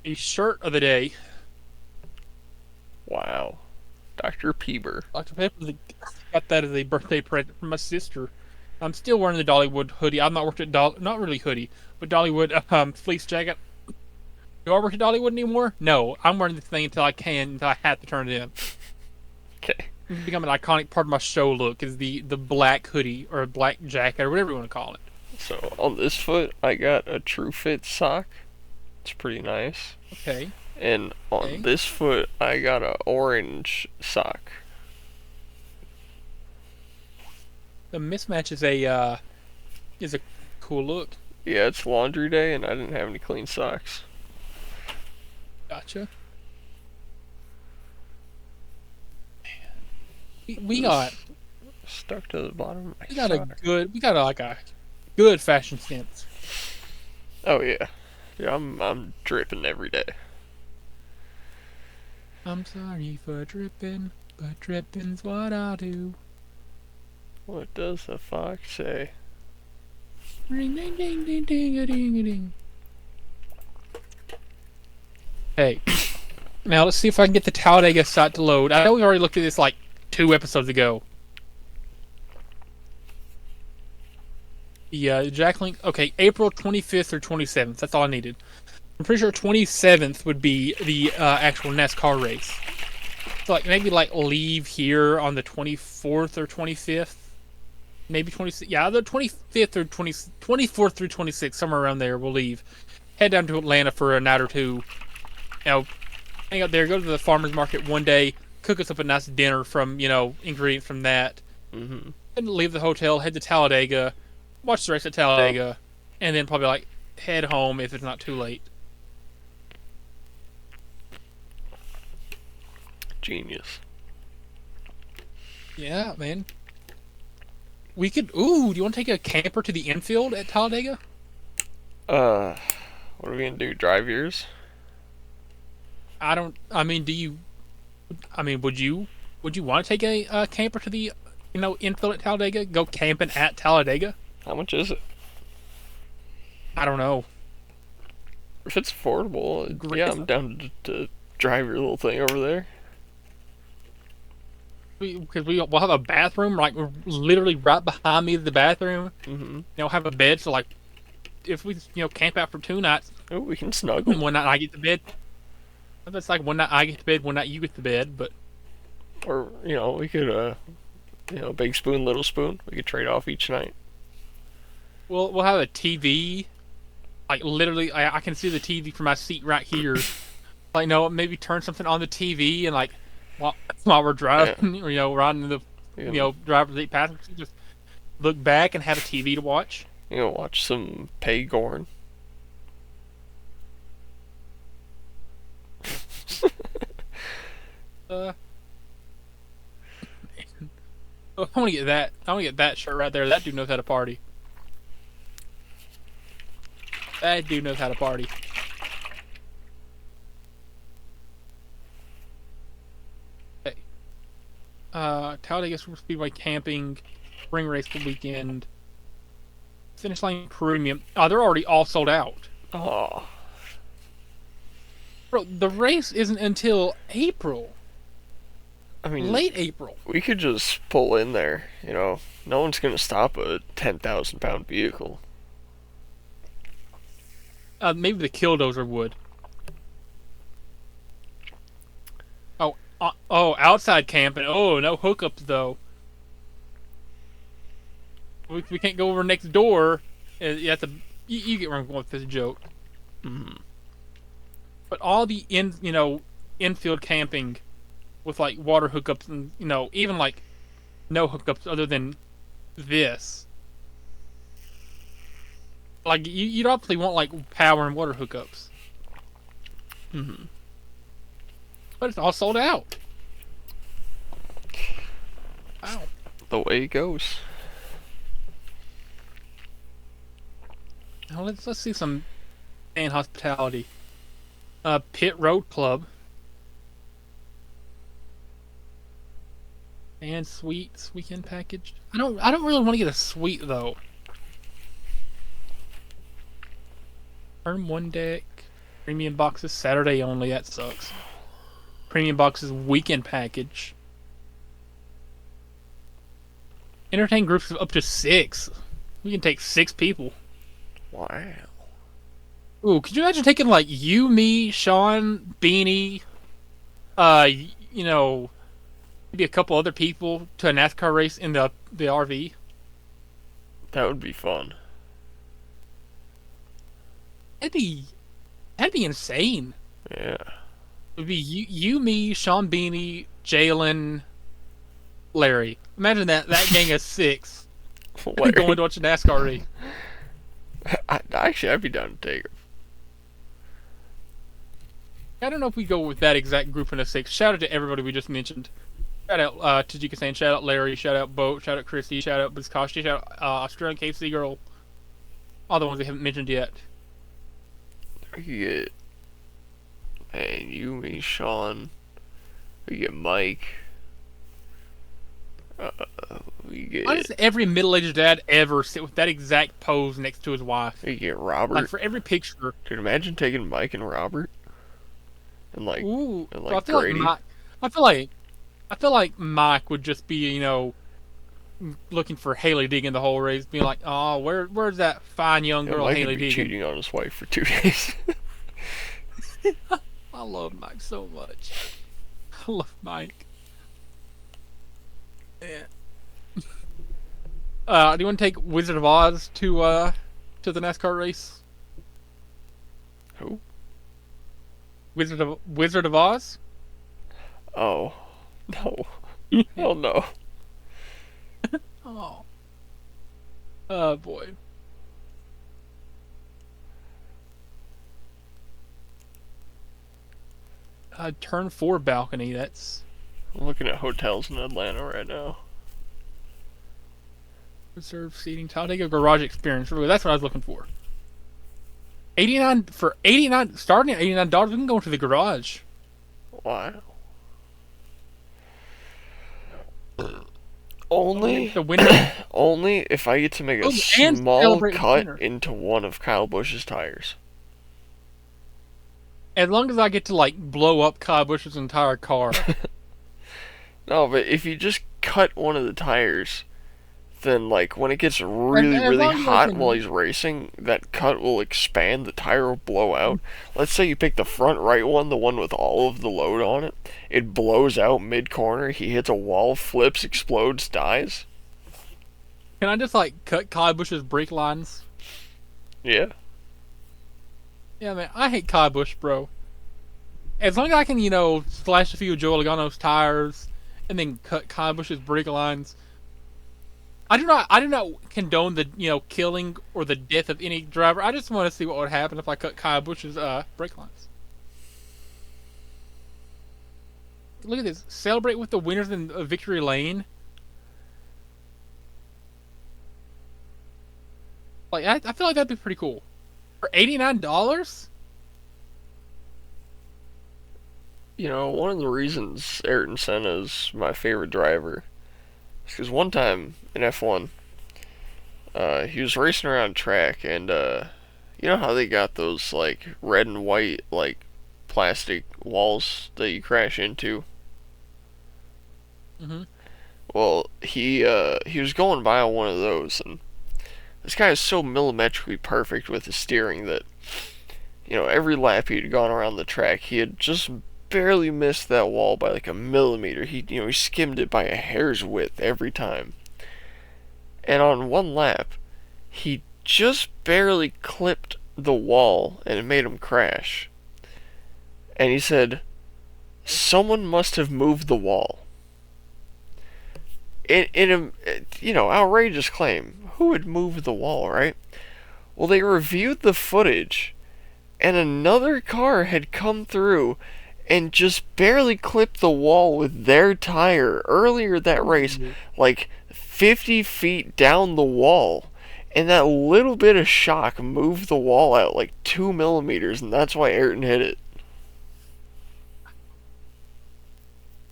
a shirt of the day. Wow. Dr. Peeber. Dr. Pepper got that as a birthday present from my sister. I'm still wearing the Dollywood hoodie. I've not worked at not really hoodie, but Dollywood fleece jacket. Do I work at Dollywood anymore? No, I'm wearing this thing until I have to turn it in. Okay. It's become an iconic part of my show look is the black hoodie or black jacket or whatever you want to call it. So on this foot, I got a True Fit sock. It's pretty nice. Okay. And on this foot, I got a orange sock. The mismatch is a cool look. Yeah, it's laundry day, and I didn't have any clean socks. Gotcha. We got Stuck to the bottom of my we got sock. a good fashion sense. Oh yeah, yeah. I'm dripping every day. I'm sorry for dripping, but dripping's what I do. What does the fox say? Ring ding ding ding ding a ding a ding. Hey, now let's see if I can get the Talladega site to load. I know we already looked at this like 2 episodes ago. Yeah, Jack Link. Okay, April 25th or 27th. That's all I needed. I'm pretty sure 27th would be the actual NASCAR race. like maybe like leave here on the 24th or 25th, maybe 26th. Yeah, the 25th or 24th through 26th, somewhere around there. We'll leave, head down to Atlanta for a night or two. You know, hang out there, go to the farmers market one day, cook us up a nice dinner from ingredients from that, Mm-hmm. and leave the hotel, head to Talladega, watch the race at Talladega, and then probably like head home if it's not too late. Genius. Yeah, man. We could. Ooh, do you want to take a camper to the infield at Talladega? What are we gonna do? Drive yours? I don't. I mean, do you? I mean, would you? Would you want to take a camper to the infield at Talladega? Go camping at Talladega? How much is it? I don't know. If it's affordable, yeah, I'm down to drive your little thing over there. Because we'll have a bathroom, like we're literally right behind me, the bathroom. Mm-hmm. Have a bed, so like if we camp out for 2 nights, Oh, we can snuggle. and one night I get to bed. That's like one night I get to bed, one night you get to bed. But Or, we could, big spoon, little spoon. We could trade off each night. we'll have a TV. Like literally, I can see the TV from my seat right here. Like no, maybe turn something on the TV and like while we're driving, or riding the driver's seat passenger seat, just look back and have a TV to watch. Watch some pay Gorn. I want to get that. I want to get that shirt right there. That dude knows how to party. That dude knows how to party. Okay. Talladega Speedway camping, spring race the weekend. Finish line premium. Oh, they're already all sold out. Oh, Bro, the race isn't until April. I mean, Late April. we could just pull in there. No one's gonna stop a 10,000-pound vehicle. Maybe the Killdozer would. Outside camping. Oh, no hookups though. We can't go over next door. You have to. You get where I'm going with this joke. Mm. But all the infield camping with like water hookups and even like no hookups other than this. Like you'd obviously want like power and water hookups. Mm-hmm. But it's all sold out. Wow. The way it goes. Now let's see some fan hospitality. Pit Road Club. And suites weekend package. I don't really want to get a suite though. Earn one deck. Premium boxes Saturday only. That sucks. Premium boxes weekend package. Entertain groups of up to 6. We can take 6 people. Wow. Ooh, could you imagine taking like you, me, Sean, Beanie, maybe a couple other people to a NASCAR race in the RV? That would be fun. That'd be insane. Yeah. It would be you, me, Sean, Beanie, Jalen, Larry. Imagine that gang of 6 going to watch a NASCAR race. I'd be down to take it. I don't know if we go with that exact grouping of 6. Shout out to everybody we just mentioned. Shout out Tajika-san, shout out Larry, shout out Boat, shout out Christy, shout out Bizkoshi, shout out Australian KFC Girl. All the ones we haven't mentioned yet. We get, man, you, me, Sean. We get Mike. We get. Why does every middle-aged dad ever sit with that exact pose next to his wife? We get Robert. Like for every picture. Dude, imagine taking Mike and Robert. And like, Ooh, and so like Grady. I feel like Mike would just be, looking for Haley digging the whole race, being like, "Oh, where's that fine young girl Mike Haley would be digging?" cheating on his wife for 2 days. I love Mike so much. I love Mike. Yeah. Do you want to take Wizard of Oz to the NASCAR race? Who? Wizard of Oz? Oh. No. Hell no. Oh. Oh boy. Turn 4 balcony, that's I'm looking at hotels in Atlanta right now. reserved seating. Talladega garage experience. Really, that's what I was looking for. 89 for 89 starting at $89, we can go into the garage. Wow. Only the winner. only if I get to make a And small celebrate the cut winner. into one of Kyle Busch's tires. As long as I get to like blow up Kyle Busch's entire car. No, but if you just cut one of the tires, then like when it gets really, as really long as I hot can- while he's racing, that cut will expand, the tire will blow out. Let's say you pick the front right one, the one with all of the load on it. It blows out mid-corner, he hits a wall, flips, explodes, dies. Can I just like cut Kyle Busch's brake lines? Yeah. Yeah, man, I hate Kyle Busch, bro. As long as I can, slash a few of Joe Logano's tires and then cut Kyle Busch's brake lines. I do not condone the, killing or the death of any driver. I just want to see what would happen if I cut Kyle Busch's brake lines. Look at this. Celebrate with the winners in Victory Lane. Like, I feel like that'd be pretty cool. For $89? One of the reasons Ayrton Senna is my favorite driver is because one time in F1, he was racing around track, and you know how they got those like red and white like plastic walls that you crash into? Mm-hmm. Well, he was going by on one of those, and this guy is so millimetrically perfect with his steering that every lap he'd gone around the track, he had just barely missed that wall by like a millimeter. He skimmed it by a hair's width every time. And on one lap, he just barely clipped the wall, and it made him crash. And he said, "Someone must have moved the wall." In a outrageous claim. Who would move the wall, right? Well, they reviewed the footage, and another car had come through and just barely clipped the wall with their tire earlier that race, like 50 feet down the wall. And that little bit of shock moved the wall out like 2 millimeters, and that's why Ayrton hit it.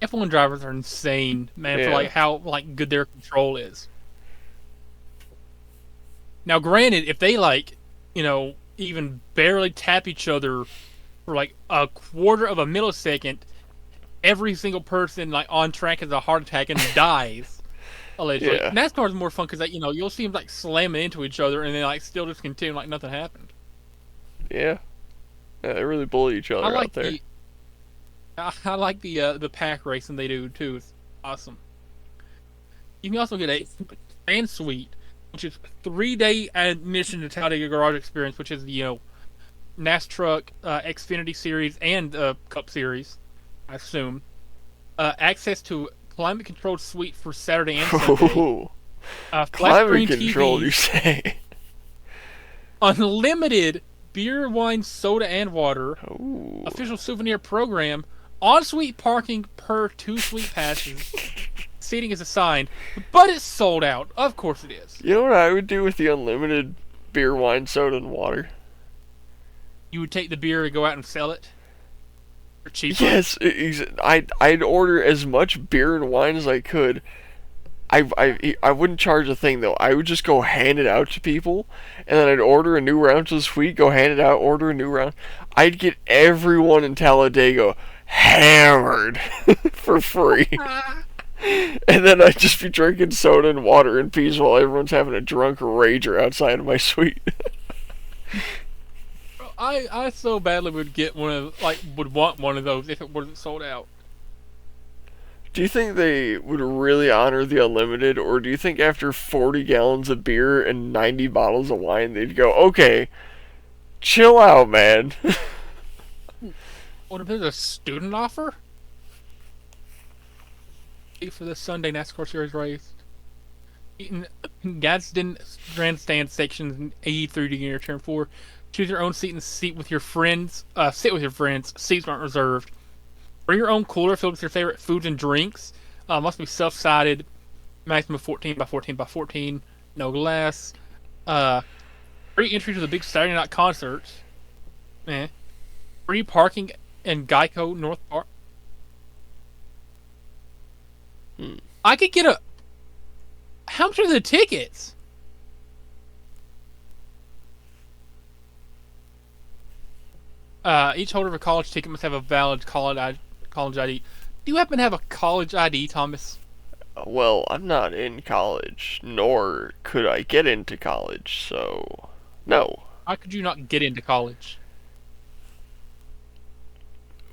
F1 drivers are insane, man, for Yeah. like how good their control is. Now, granted, if they even barely tap each other for like a quarter of a millisecond, every single person on track has a heart attack and dies. Allegedly. Yeah. NASCAR is more fun because you'll see them slamming into each other and then still just continue like nothing happened. Yeah. Yeah, they really bully each other out there. I like the pack racing they do too. It's awesome. You can also get a fan suite, which is a 3-day admission to Talladega Garage Experience, which is NAS Truck, Xfinity Series, and Cup Series, I assume. Access to climate-controlled suite for Saturday and Sunday. Ooh. Flat Climate screen control, TV, you say? unlimited beer, wine, soda, and water. Ooh. Official souvenir program. On-suite parking per 2 suite passes. Seating is assigned, but it's sold out. Of course it is. You know what I would do with the unlimited beer, wine, soda, and water? You would take the beer and go out and sell it for cheaper. Yes, I'd order as much beer and wine as I could. I wouldn't charge a thing though. I would just go hand it out to people, and then I'd order a new round to the suite, go hand it out, order a new round. I'd get everyone in Talladega hammered for free. And then I'd just be drinking soda and water in peace while everyone's having a drunk rager outside of my suite. I so badly would get one of would want one of those if it wasn't sold out. Do you think they would really honor the unlimited, or do you think after 40 gallons of beer and 90 bottles of wine, they'd go, okay, chill out, man? What if there's a student offer? For the Sunday NASCAR Series race. In Gadsden Grandstand sections 83 to near turn 4. Choose your own seat and sit with your friends. Seats aren't reserved. Bring your own cooler filled with your favorite foods and drinks. Must be self-sided. Maximum 14 by 14 by 14. No less. Free entry to the big Saturday night concerts. Free parking in Geico North Park. I could get a... How much are the tickets? Each holder of a college ticket must have a valid college ID. Do you happen to have a college ID, Thomas? Well, I'm not in college, nor could I get into college, so no. How could you not get into college?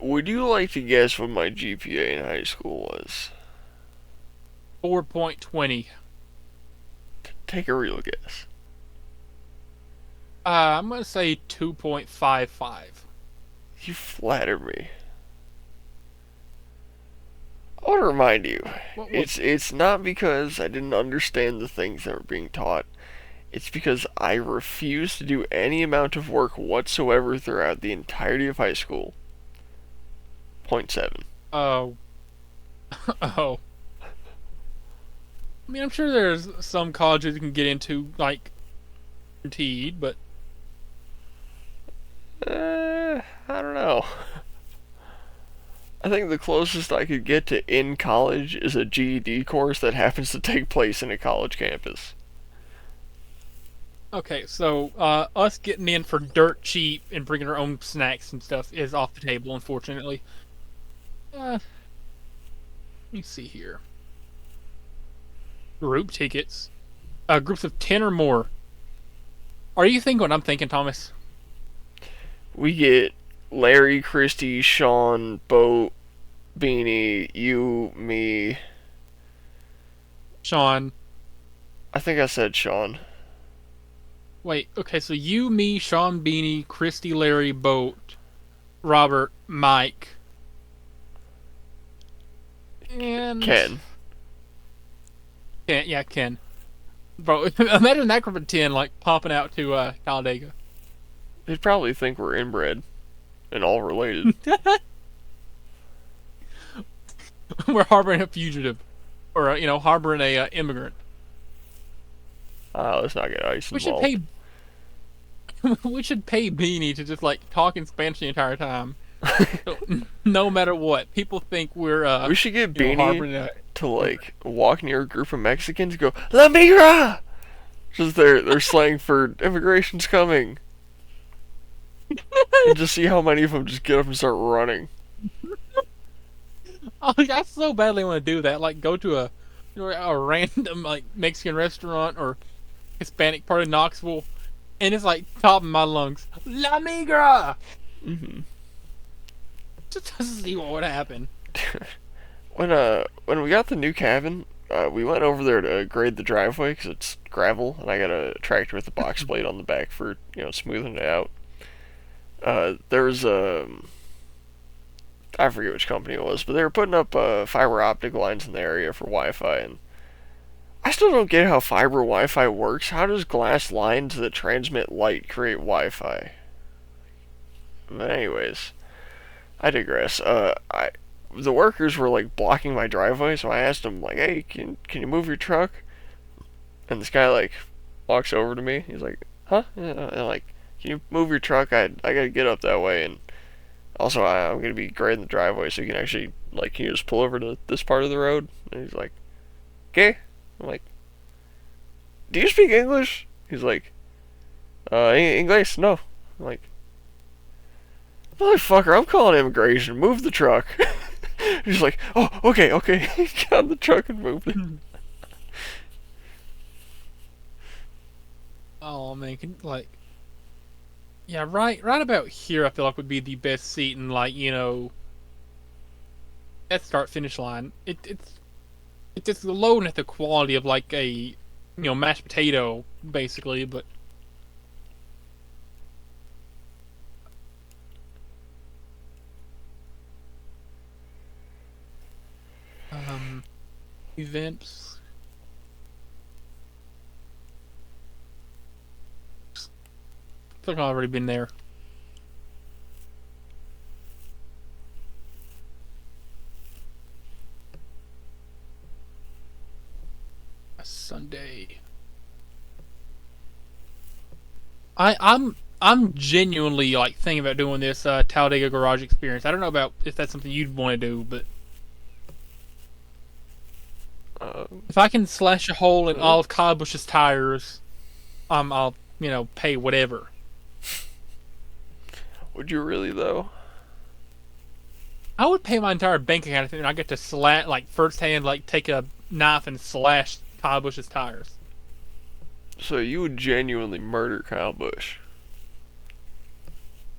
Would you like to guess what my GPA in high school was? 4.20. Take a real guess. I'm gonna say 2.55. You flatter me. I want to remind you, it's not because I didn't understand the things that were being taught. It's because I refused to do any amount of work whatsoever throughout the entirety of high school. 0.7. Oh. Oh. I mean, I'm sure there's some colleges you can get into, like, guaranteed, but... I don't know. I think the closest I could get to in college is a GED course that happens to take place in a college campus. Okay, so, us getting in for dirt cheap and bringing our own snacks and stuff is off the table, unfortunately. Let me see here. Group tickets. Groups of 10 or more. Are you thinking what I'm thinking, Thomas? We get Larry, Christy, Sean, Bo, Beanie, you, me. Sean. I think I said Sean. Wait, okay, so you, me, Sean, Beanie, Christy, Larry, Boat, Robert, Mike, and... Ken. Ken. Bro, imagine that group of 10, like, popping out to Talladega. They'd probably think we're inbred and all related. We're harboring a fugitive. Or, harboring a immigrant. Let's not get ice involved. We should pay Beanie to just, like, talk in Spanish the entire time. No matter what. People think we're, we should get Beanie to, like, walk near a group of Mexicans and go, La Migra! Just their slang for immigration's coming. And just see how many of them just get up and start running. Oh, I so badly want to do that. Like, go to a random, like, Mexican restaurant or Hispanic part of Knoxville, and it's, like, top of my lungs. La Migra! Mm-hmm. Just to see what would happen. When we got the new cabin, we went over there to grade the driveway because it's gravel, and I got a tractor with a box plate on the back for, smoothing it out. There was I forget which company it was, but they were putting up fiber optic lines in the area for Wi-Fi, and I still don't get how fiber Wi-Fi works. How does glass lines that transmit light create Wi-Fi? But anyways, I digress. The workers were like blocking my driveway, so I asked them like, "Hey, can you move your truck?" And this guy like walks over to me. He's like, "Huh?" And I'm like, "Can you move your truck? I gotta get up that way, and also I'm gonna be grading the driveway, so you can actually like, can you just pull over to this part of the road?" And he's like, "Okay." I'm like, "Do you speak English?" He's like, English? No." I'm like, "Motherfucker, I'm calling immigration. Move the truck." He's like, "Oh, okay." He got in the truck and moved it. Oh man, yeah, right about here. I feel like would be the best seat, and like that start finish line. It's just loading at the quality of like a mashed potato basically, but um events. I feel like I've already been there. A Sunday. I'm genuinely like thinking about doing this Talladega garage experience. I don't know about if that's something you'd want to do, but if I can slash a hole in all of Kyle Busch's tires, I'll pay whatever. Would you really though? I would pay my entire bank account and I get to slash like firsthand like take a knife and slash Kyle Busch's tires. So you would genuinely murder Kyle Busch?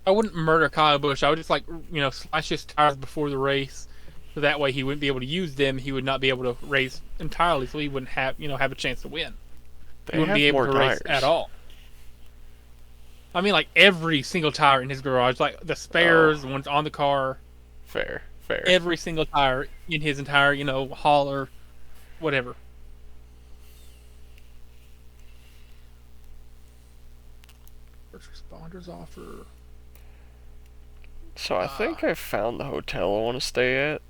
I wouldn't murder Kyle Busch. I would just like slash his tires before the race, so that way he wouldn't be able to use them. He would not be able to race entirely, so he wouldn't have a chance to win. He They wouldn't have be able more to race tires. at all. I mean, like every single tire in his garage, like the spares, the ones on the car, Fair, fair. every single tire in his entire hauler, whatever. First responders offer. So I think I found the hotel I want to stay at.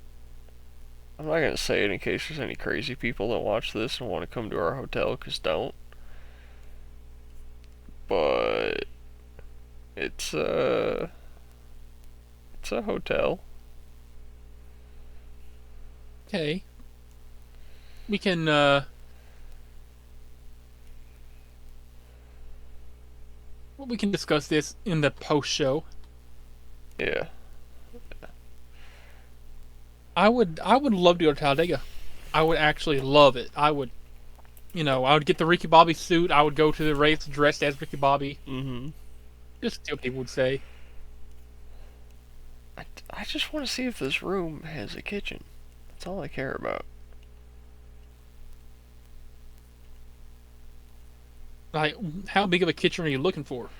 I'm not gonna say it in case there's any crazy people that watch this and want to come to our hotel, 'cause don't. But it's a hotel. Okay, we can. Well, we can discuss this in the post show. Yeah. I would love to go to Talladega. I would actually love it. I would get the Ricky Bobby suit. I would go to the race dressed as Ricky Bobby. Mm-hmm. Just see what people would say. I just want to see if this room has a kitchen. That's all I care about. Like, how big of a kitchen are you looking for?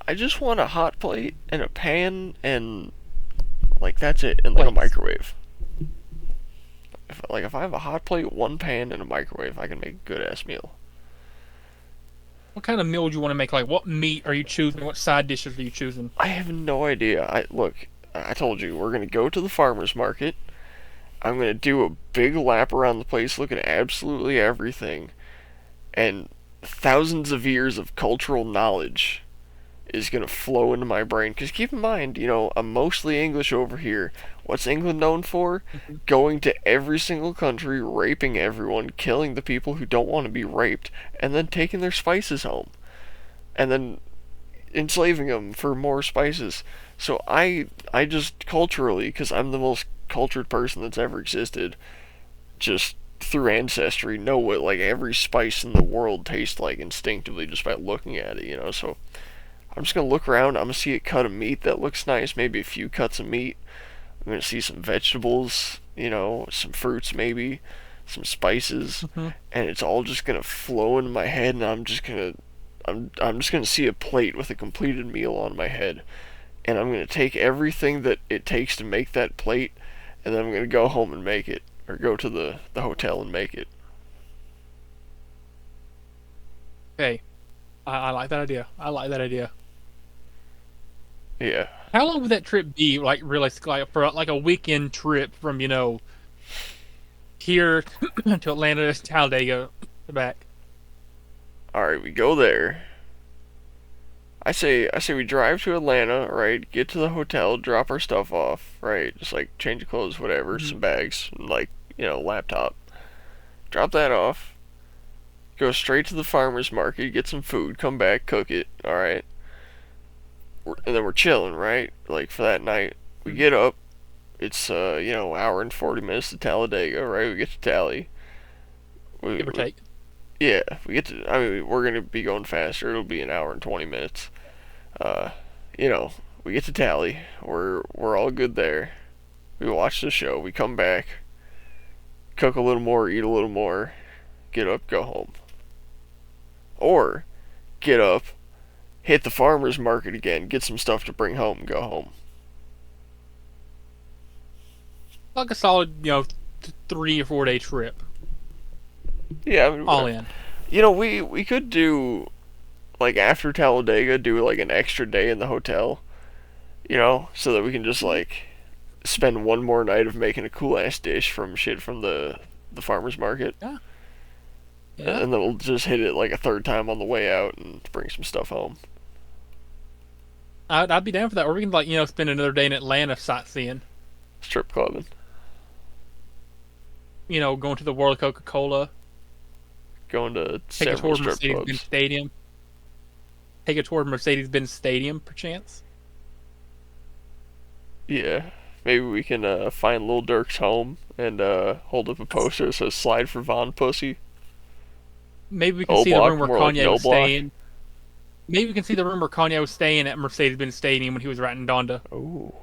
I just want a hot plate and a pan and like that's it, and like a Plates. microwave. If I have a hot plate, one pan, and a microwave, I can make a good ass meal. What kind of meal would you want to make? Like, what meat are you choosing? What side dishes are you choosing? I have no idea. I told you we're gonna go to the farmers market. I'm gonna do a big lap around the place, looking at absolutely everything, and thousands of years of cultural knowledge is gonna flow into my brain. Because keep in mind, I'm mostly English over here. What's England known for? Going to every single country, raping everyone, killing the people who don't want to be raped, and then taking their spices home, and then enslaving them for more spices. So I just culturally, because I'm the most cultured person that's ever existed, just through ancestry, know what like every spice in the world tastes like instinctively just by looking at it. So I'm just gonna look around. I'm gonna see a cut of meat that looks nice, maybe a few cuts of meat. I'm gonna see some vegetables, some fruits maybe, some spices, and it's all just gonna flow into my head, and I'm just gonna see a plate with a completed meal on my head, and I'm gonna take everything that it takes to make that plate, and then I'm gonna go home and make it, or go to the hotel and make it. Okay, I like that idea. I like that idea. Yeah. How long would that trip be? Like, realistically, like, for like a weekend trip from here to Atlanta to Talladega to back? All right, we go there. I say we drive to Atlanta, right? Get to the hotel, drop our stuff off, right? Just like change of clothes, whatever, some bags, and like laptop. Drop that off. Go straight to the farmers market, get some food, come back, cook it. All right, and then we're chilling, right? Like for that night, we get up. It's hour and 40 minutes to Talladega, right? We get to Tally. Give or take. Yeah, we get to. I mean, we're gonna be going faster. It'll be an hour and 20 minutes. Uh, we get to Tally. We're all good there. We watch the show. We come back, cook a little more, eat a little more, get up, go home. Or get up, hit the farmer's market again, get some stuff to bring home, and go home. Like a solid, 3 or 4 day trip. Yeah, I mean, All in. we could do like after Talladega, do like an extra day in the hotel, so that we can just like spend one more night of making a cool ass dish from shit from the farmer's market. Yeah. Yeah. And then we'll just hit it like a third time on the way out and bring some stuff home. I'd be down for that. Or we can spend another day in Atlanta sightseeing. Strip clubbing. Going to the World of Coca-Cola. Going to Take a several tour of strip Mercedes-Benz clubs. Stadium. Take a tour of Mercedes-Benz Stadium, perchance. Yeah. Maybe we can find Lil Durk's home and hold up a poster that says "Slide for Von Pussy." Maybe we can O see the block, room where more like Kanye no was block. staying. Maybe we can see the room where Kanye was staying at Mercedes-Benz Stadium when he was writing Donda. Ooh.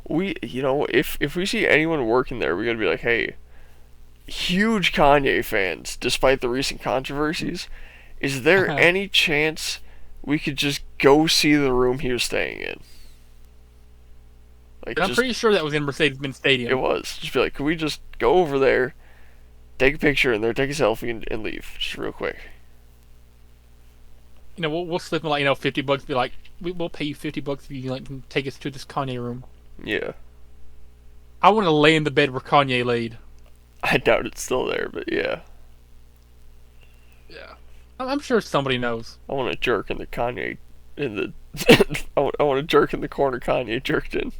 If we see anyone working there, we gotta be like, hey, huge Kanye fans, despite the recent controversies. Is there any chance we could just go see the room he was staying in? Like, And I'm pretty sure that was in Mercedes-Benz Stadium. it was. Just be like, could we just go over there, take a picture in there, take a selfie, and leave, just real quick. We'll slip him like $50. Be like, we'll pay you $50 if you can take us to this Kanye room. Yeah. I want to lay in the bed where Kanye laid. I doubt it's still there, but yeah. Yeah. I'm sure somebody knows. I want to jerk in the Kanye, in the, I want to jerk in the corner Kanye jerked in.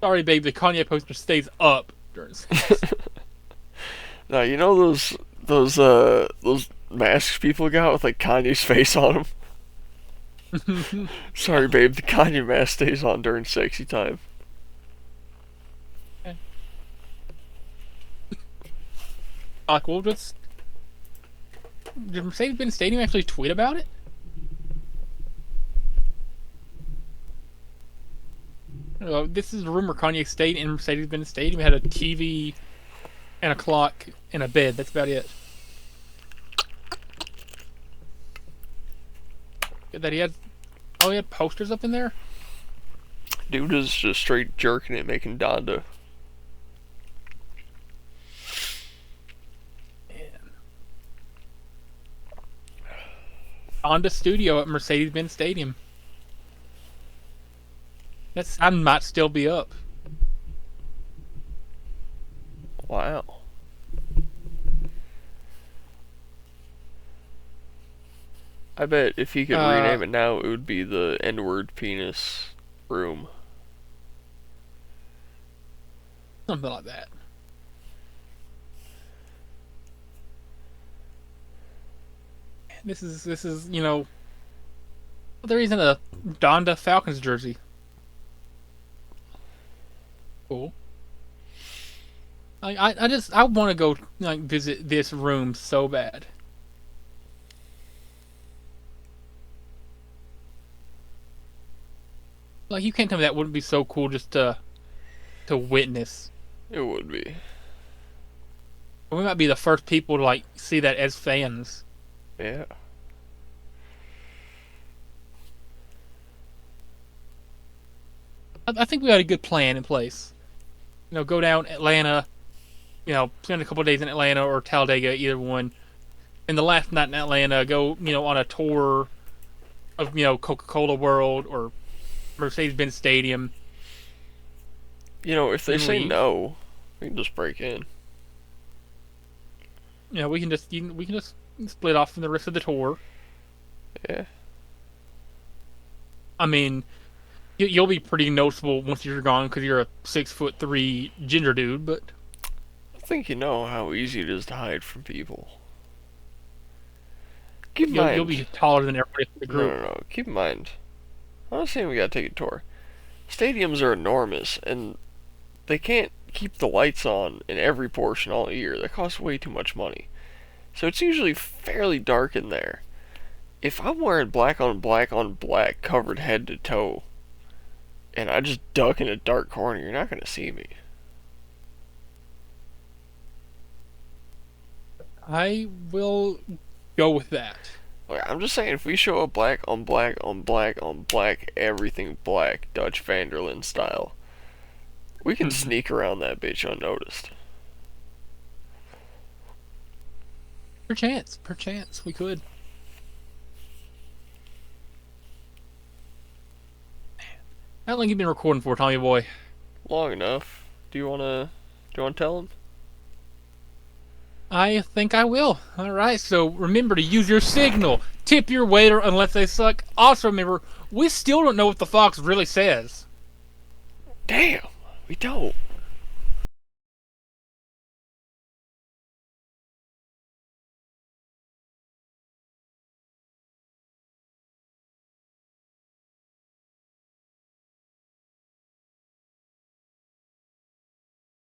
Sorry, babe, the Kanye poster stays up during sex. Now, those masks people got with like Kanye's face on them? Sorry, babe, the Kanye mask stays on during sexy time. Like, we'll just... Did Mercedes-Benz Stadium actually tweet about it? This is a room where Kanye stayed in Mercedes-Benz Stadium. It had a TV and a clock and a bed. That's about it. That he had... Oh, he had posters up in there? Dude is just straight jerking it, making Donda. Honda Studio at Mercedes-Benz Stadium. That sign might still be up. Wow. I bet if he could rename it now, it would be the N-word penis room. Something like that. This is there isn't a Donda Falcons jersey. Cool. I want to go visit this room so bad. Like, you can't tell me that wouldn't be so cool just to witness. It would be. We might be the first people to see that as fans. Yeah. I think we got a good plan in place. Go down Atlanta, spend a couple of days in Atlanta or Talladega, either one. And the last night in Atlanta, go, on a tour of, Coca-Cola World or Mercedes-Benz Stadium. If they And say leave. no, we can just break in. We can just split off from the rest of the tour. Yeah. I mean, you'll be pretty noticeable once you're gone because you're a 6'3" ginger dude. But I think you know how easy it is to hide from people. Keep in mind. you'll be taller than everybody in the group. No. Keep in mind. I'm not saying we gotta take a tour. Stadiums are enormous, and they can't keep the lights on in every portion all year. That costs way too much money. So it's usually fairly dark in there. If I'm wearing black on black on black, covered head to toe, and I just duck in a dark corner, you're not gonna see me. I will go with that. Like, I'm just saying, if we show up black on black on black on black, everything black, Dutch Vanderlyn style, we can sneak around that bitch unnoticed. Perchance, we could. How long you been recording for, Tommy boy? Long enough. Do you wanna tell him? I think I will. Alright, so remember to use your signal. Tip your waiter unless they suck. Also remember, we still don't know what the fox really says. Damn, we don't.